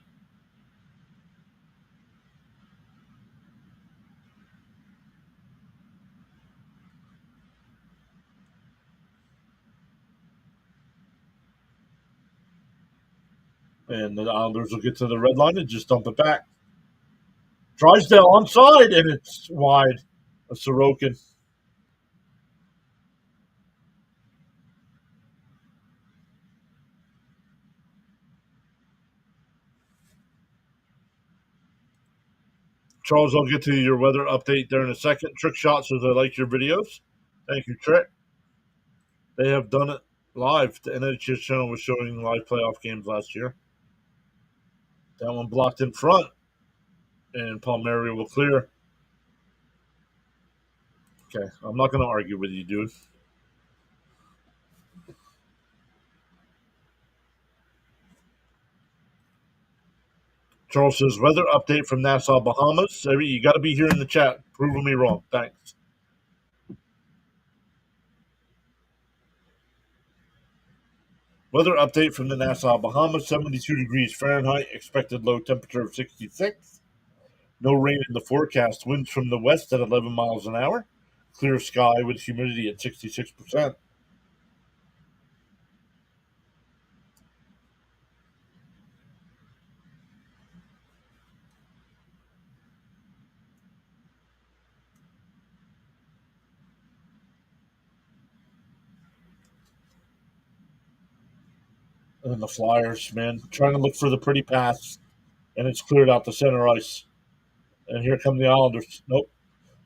And the Islanders will get to the red line and just dump it back. Drysdale onside, and it's wide. A Sorokin. Charles, I'll get to your weather update there in a second. Trick shots as I like your videos. Thank you, Trick. They have done it live. The NHL channel was showing live playoff games last year. That one blocked in front, and Palmieri will clear. Okay, I'm not going to argue with you, dude. Charles says, weather update from Nassau, Bahamas. You got to be here in the chat, proving me wrong. Thanks. Weather update from the Nassau, Bahamas. 72 degrees Fahrenheit. Expected low temperature of 66. No rain in the forecast. Winds from the west at 11 miles an hour. Clear sky with humidity at 66%. And the Flyers, man, trying to look for the pretty pass, and it's cleared out the center ice. And here come the Islanders. Nope.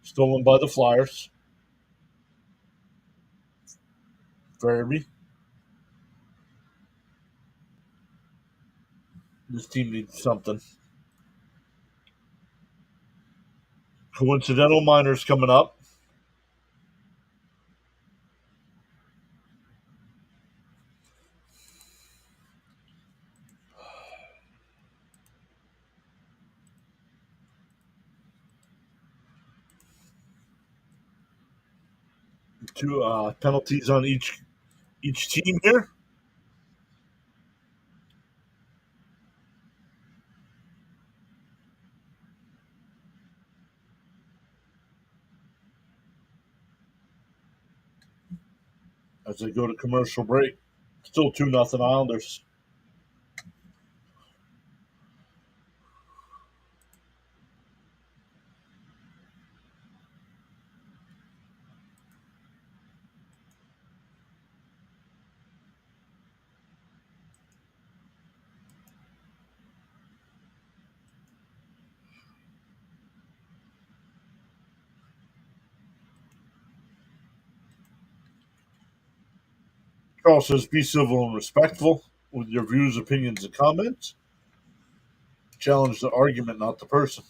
Stolen by the Flyers. Verby. This team needs something. Coincidental minors coming up. Two penalties on each team here. As they go to commercial break. Still 2-0 Islanders. Charles says, be civil and respectful with your views, opinions, and comments. Challenge the argument, not the person.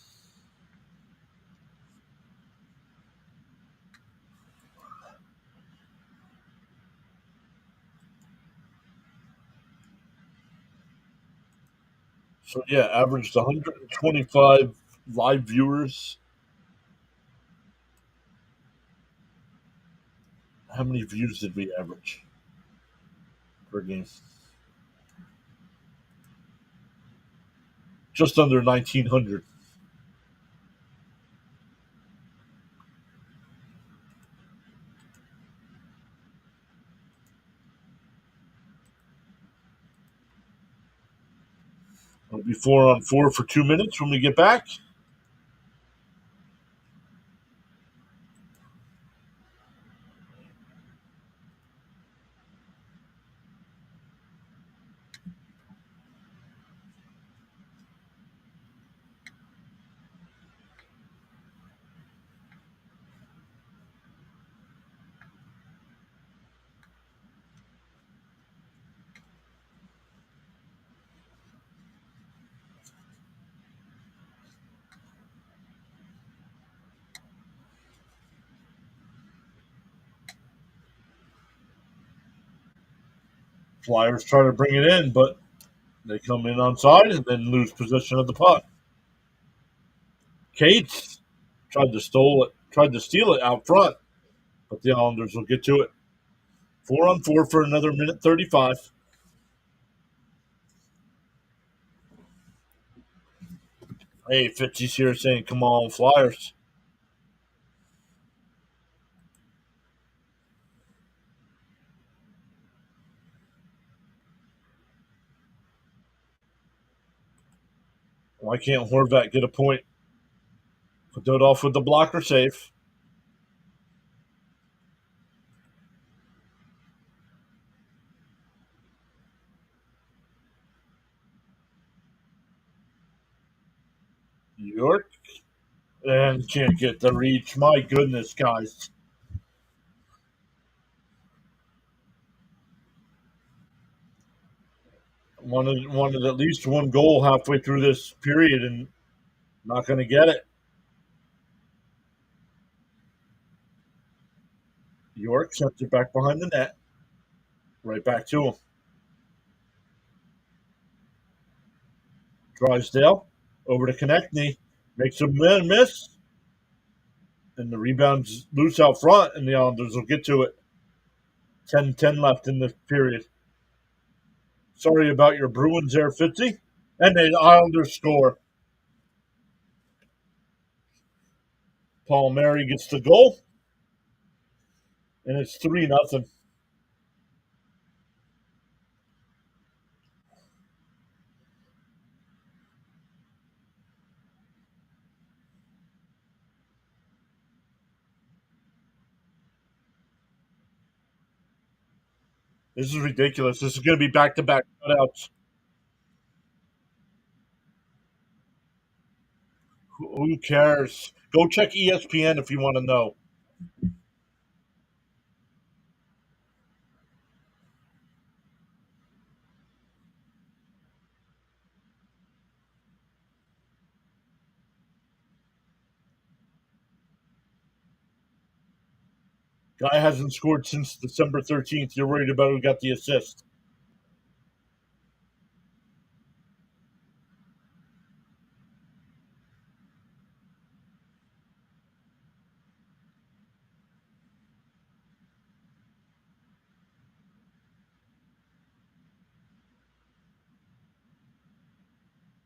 So, yeah, averaged 125 live viewers. How many views did we average per game? Just under 1,900. It'll be 4-on-4 for 2 minutes when we get back. Flyers try to bring it in, but they come in onside and then lose possession of the puck. Cates tried to steal it out front, but the Islanders will get to it. 4-on-4 for another minute 35. Hey, Fitzy's here saying, "Come on, Flyers." Why can't Horvat get a point? Put that off with the blocker save. York and can't get the reach. My goodness, guys. Wanted at least one goal halfway through this period and not going to get it. York sends it back behind the net. Right back to him. Drysdale over to Konechny. Makes a miss. And the rebound's loose out front, and the Islanders will get to it. 10-10 left in the period. Sorry about your Bruins there, Fitzy. And the Islanders score. Palmieri gets the goal. And it's 3-0. This is ridiculous. This is going to be back-to-back shutouts. Who cares? Go check ESPN if you want to know. Guy hasn't scored since December 13th. You're worried about who got the assist.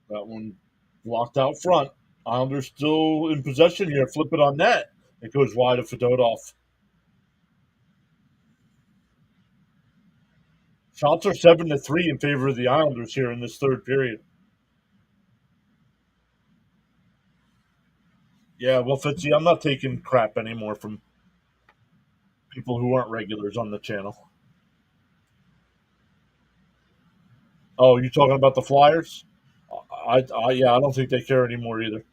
That one blocked out front. Islanders still in possession here. Flip it on net. It goes wide of Fedotov. Shots are 7-3 in favor of the Islanders here in this third period. Yeah, well, Fitzy, I'm not taking crap anymore from people who aren't regulars on the channel. Oh, you talking about the Flyers? Yeah, I don't think they care anymore either.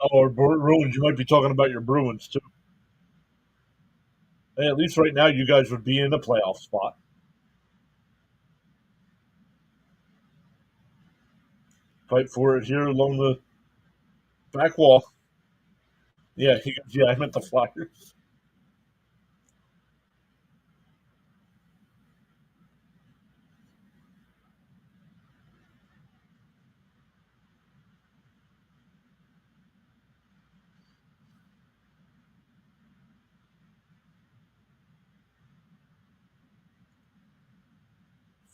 Oh, or Bruins. You might be talking about your Bruins too. Hey, at least right now, you guys would be in the playoff spot. Fight for it here along the back wall. Yeah, I meant the Flyers.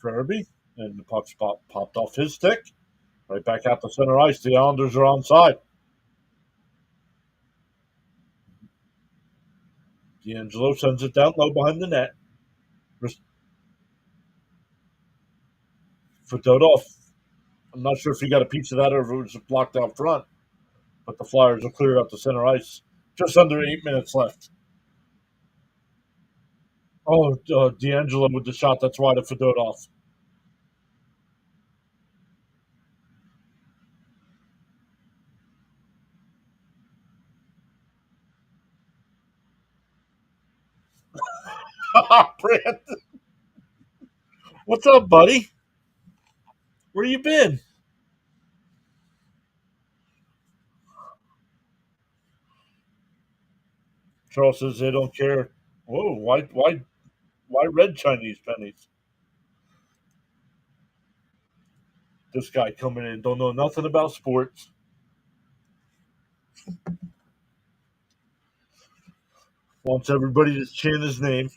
Farabee, and the puck popped off his stick. Right back out the center ice. The Islanders are onside. D'Angelo sends it down low behind the net. Fedotov. I'm not sure if he got a piece of that or if it was blocked out front, but the Flyers will clear out the center ice. Just under 8 minutes left. Oh, D'Angelo with the shot that's wide of Fedotov. Brandon, what's up, buddy? Where you been? Charles says they don't care. Whoa, why red Chinese pennies? This guy coming in, don't know nothing about sports. Wants everybody to chant his name.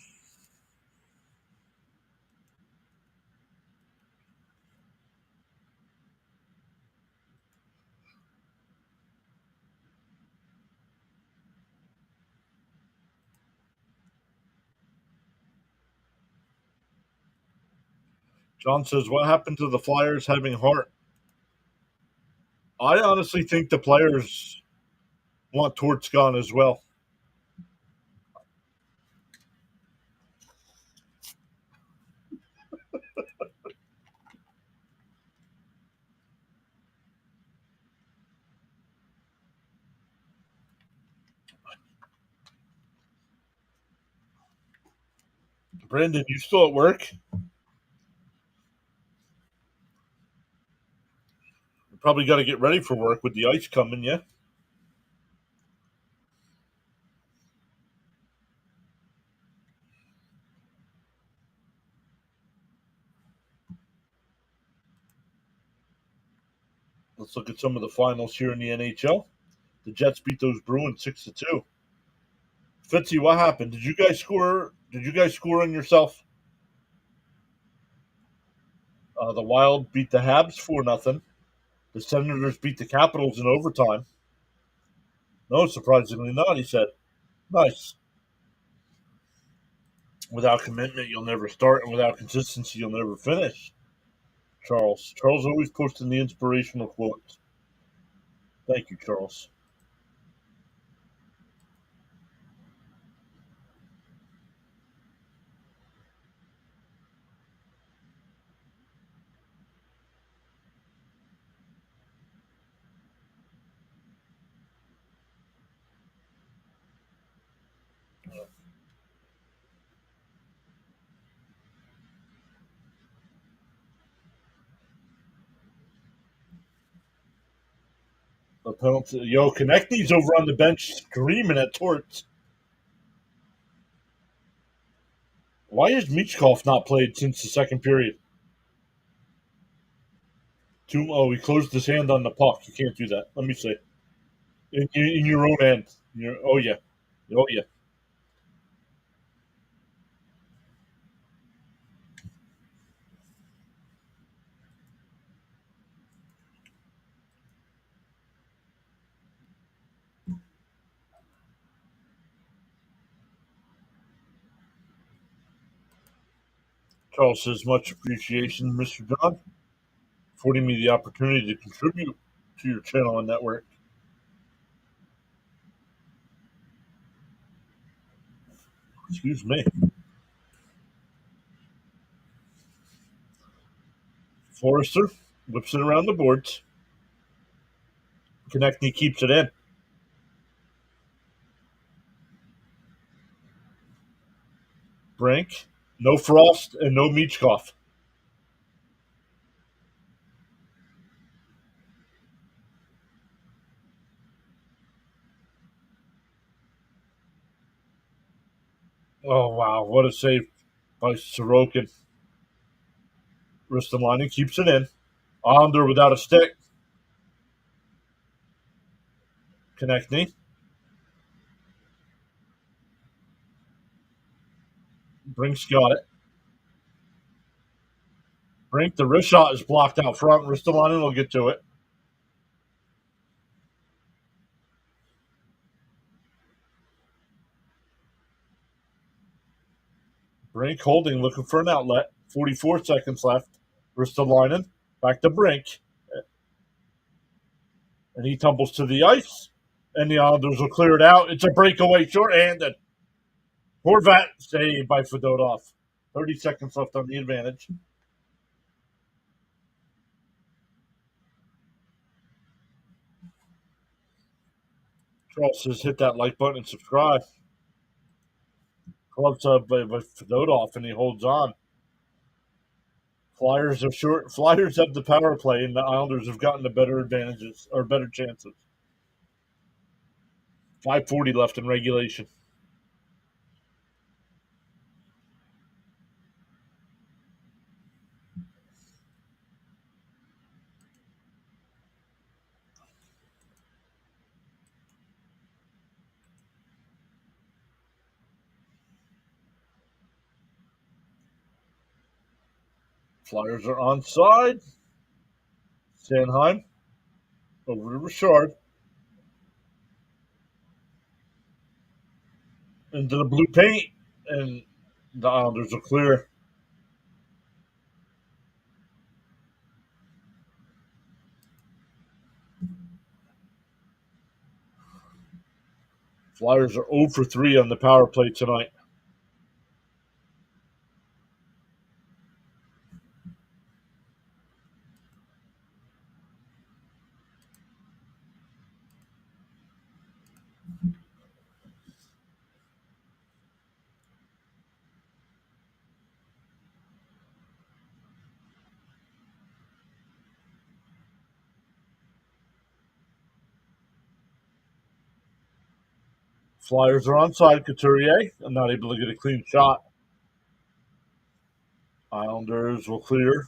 John says, what happened to the Flyers having heart? I honestly think the players want Torts gone as well. Brandon, you still at work? You probably got to get ready for work with the ice coming, yeah? Let's look at some of the finals here in the NHL. The Jets beat those Bruins 6-2. Fitzy, what happened? Did you guys score? Did you guys score on yourself? The Wild beat the Habs 4-0. The Senators beat the Capitals in overtime. No, surprisingly not, he said. Nice. Without commitment, you'll never start, and without consistency, you'll never finish. Charles. Charles always posting the inspirational quotes. Thank you, Charles. The penalty. Yo, Konechny's over on the bench screaming at Torts. Why has Michkov not played since the second period? Oh, he closed his hand on the puck. You can't do that. Let me see. In your own end. Oh, yeah. Oh, yeah. Charles says, much appreciation, Mr. John, affording me the opportunity to contribute to your channel and network. Excuse me. Forrester whips it around the boards. Konechny keeps it in. Brink, no Frost, and no Michkov. Oh, wow. What a save by Sorokin. Ristolainen keeps it in. Islander without a stick. Konechny. Brink's got it. Brink, the wrist shot is blocked out front. Ristolainen will get to it. Brink holding, looking for an outlet. 44 seconds left. Ristolainen back to Brink. And he tumbles to the ice. And the Islanders will clear it out. It's a breakaway shorthanded. Horvat saved by Fedotov. 30 seconds left on the advantage. Charles says hit that like button and subscribe. Gloves up by Fedotov, and he holds on. Flyers are short. Flyers have the power play, and the Islanders have gotten the better advantages or better chances. 5:40 left in regulation. Flyers are onside. Sanheim over to Richard. Into the blue paint. And the Islanders are clear. Flyers are 0 for 3 on the power play tonight. Flyers are onside. Couturier. I'm not able to get a clean shot. Islanders will clear.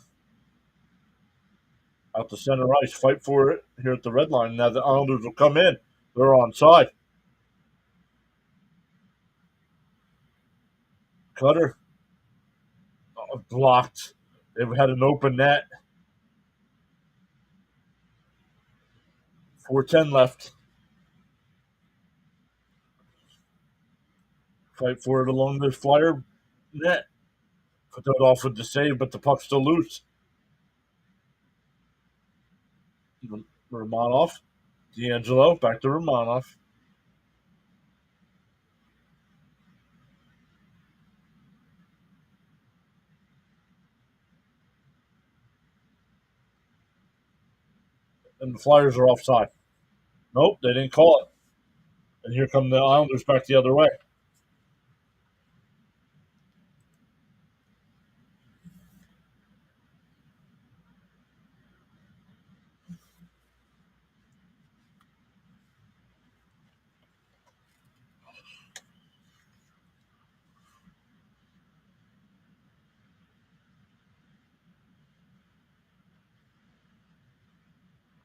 Out to center ice. Fight for it here at the red line. Now the Islanders will come in. They're onside. Cutter. Blocked. They've had an open net. 4:10 left. Fight for it along the Flyer net. Put that off with the save, but the puck's still loose. Romanov. D'Angelo. Back to Romanov. And the Flyers are offside. Nope, they didn't call it. And here come the Islanders back the other way.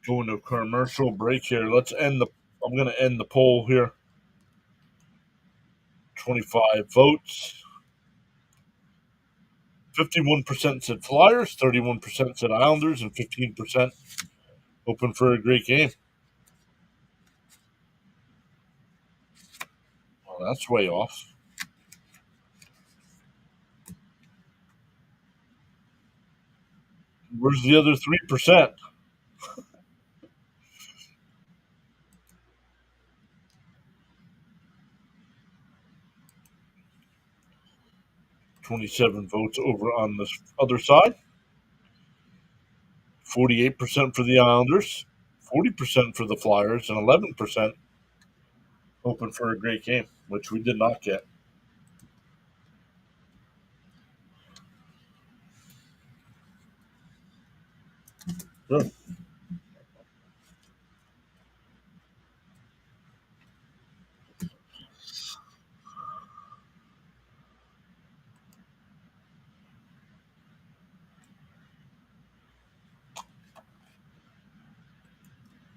Going to commercial break here. I'm going to end the poll here. 25 votes. 51% said Flyers, 31% said Islanders, and 15% hoping for a great game. Well, that's way off. Where's the other 3%? $27 votes over on this other side. 48% for the Islanders, 40% for the Flyers, and 11% hoping for a great game, which we did not get. Sure.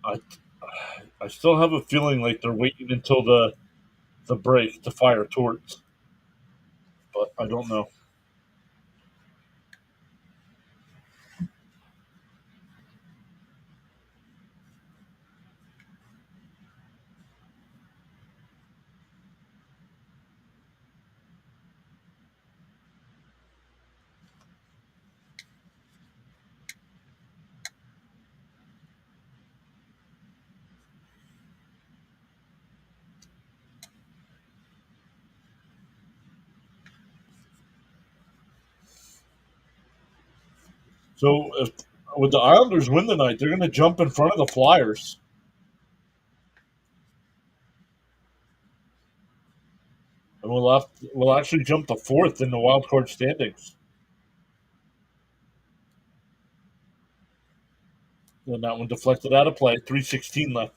I I still have a feeling like they're waiting until the break to fire Torts, but I don't know. So if with the Islanders win tonight, they're going to jump in front of the Flyers. And we'll actually jump to fourth in the wild card standings. And that one deflected out of play. 3:16 left.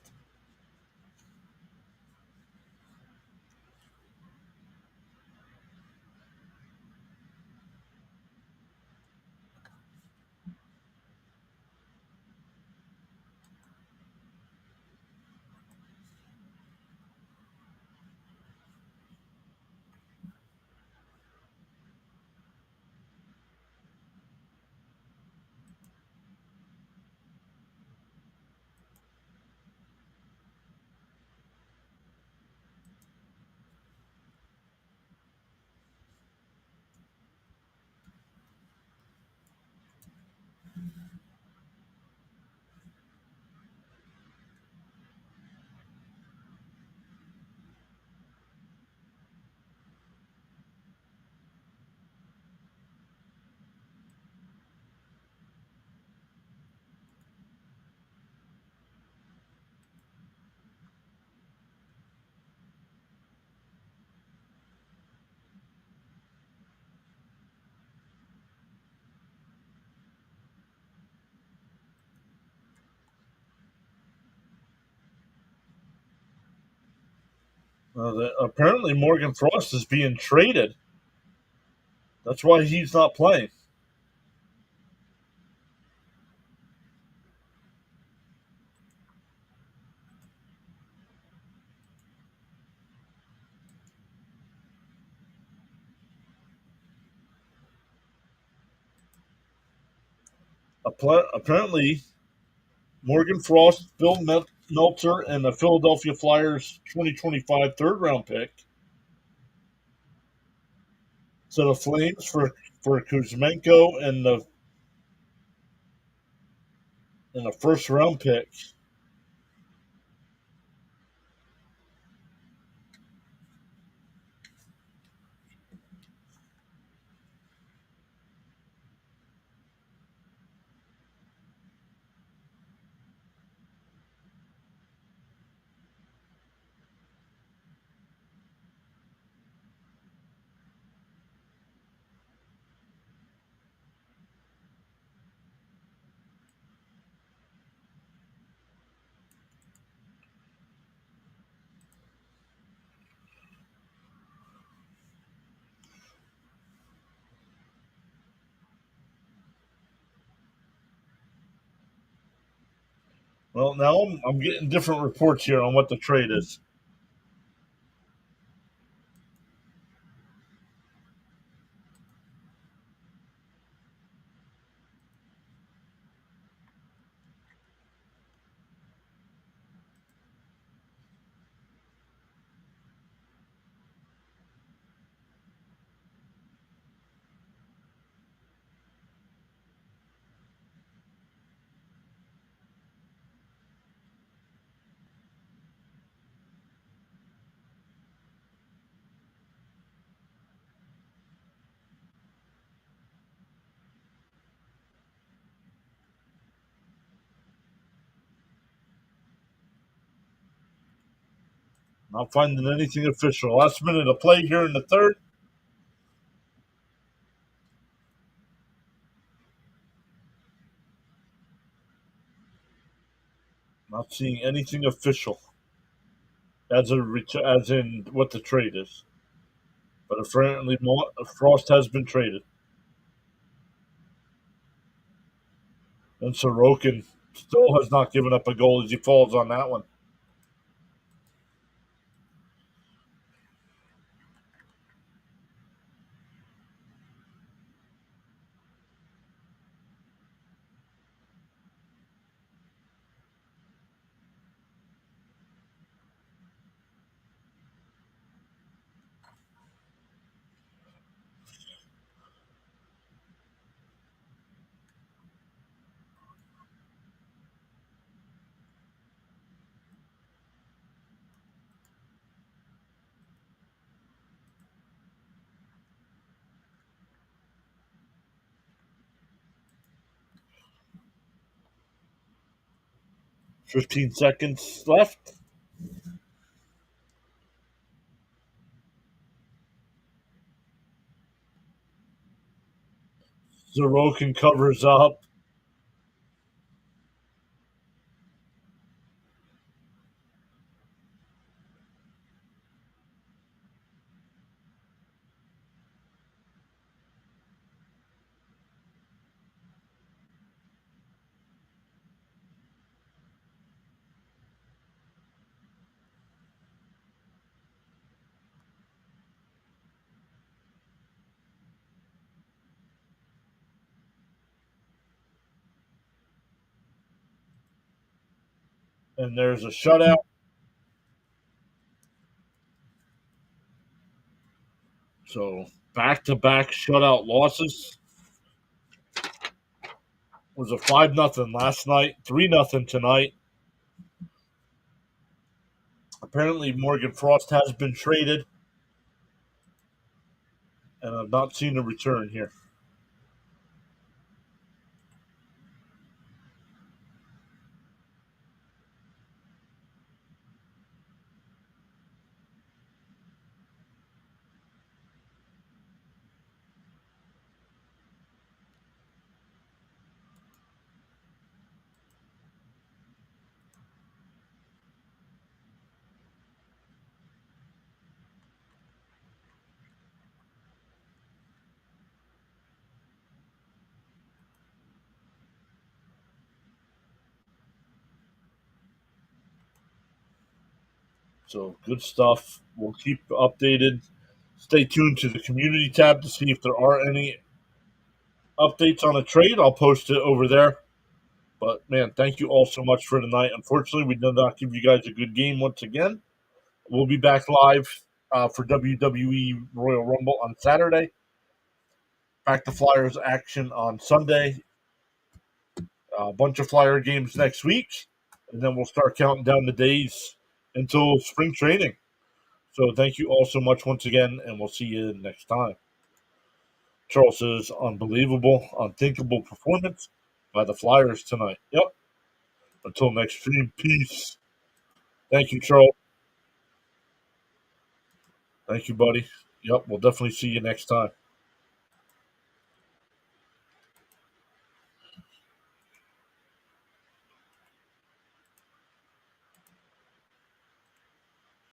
Apparently, Morgan Frost is being traded. That's why he's not playing. Apparently, Morgan Frost, Bill Meltzer, and the Philadelphia Flyers 2025 third round pick to the Flames for Kuzmenko and the first round pick. Well, now I'm getting different reports here on what the trade is. Not finding anything official. Last minute of play here in the third. Not seeing anything official as in what the trade is. But apparently, Frost has been traded, and Sorokin still has not given up a goal as he falls on that one. .15 seconds left. Sorokin covers up. And there's a shutout. So back to back shutout losses. was a 5-0 last night, 3-0 tonight. Apparently, Morgan Frost has been traded, and I've not seen a return here. So good stuff. We'll keep updated. Stay tuned to the community tab to see if there are any updates on a trade. I'll post it over there. But man, thank you all so much for tonight. Unfortunately, we did not give you guys a good game once again. We'll be back live for WWE Royal Rumble on Saturday. Back to Flyers action on Sunday. A bunch of Flyer games next week, and then we'll start counting down the days until spring training. So thank you all so much once again, and we'll see you next time. Charles says, unbelievable, unthinkable performance by the Flyers tonight. Yep. Until next stream, peace. Thank you, Charles. Thank you, buddy. Yep, we'll definitely see you next time.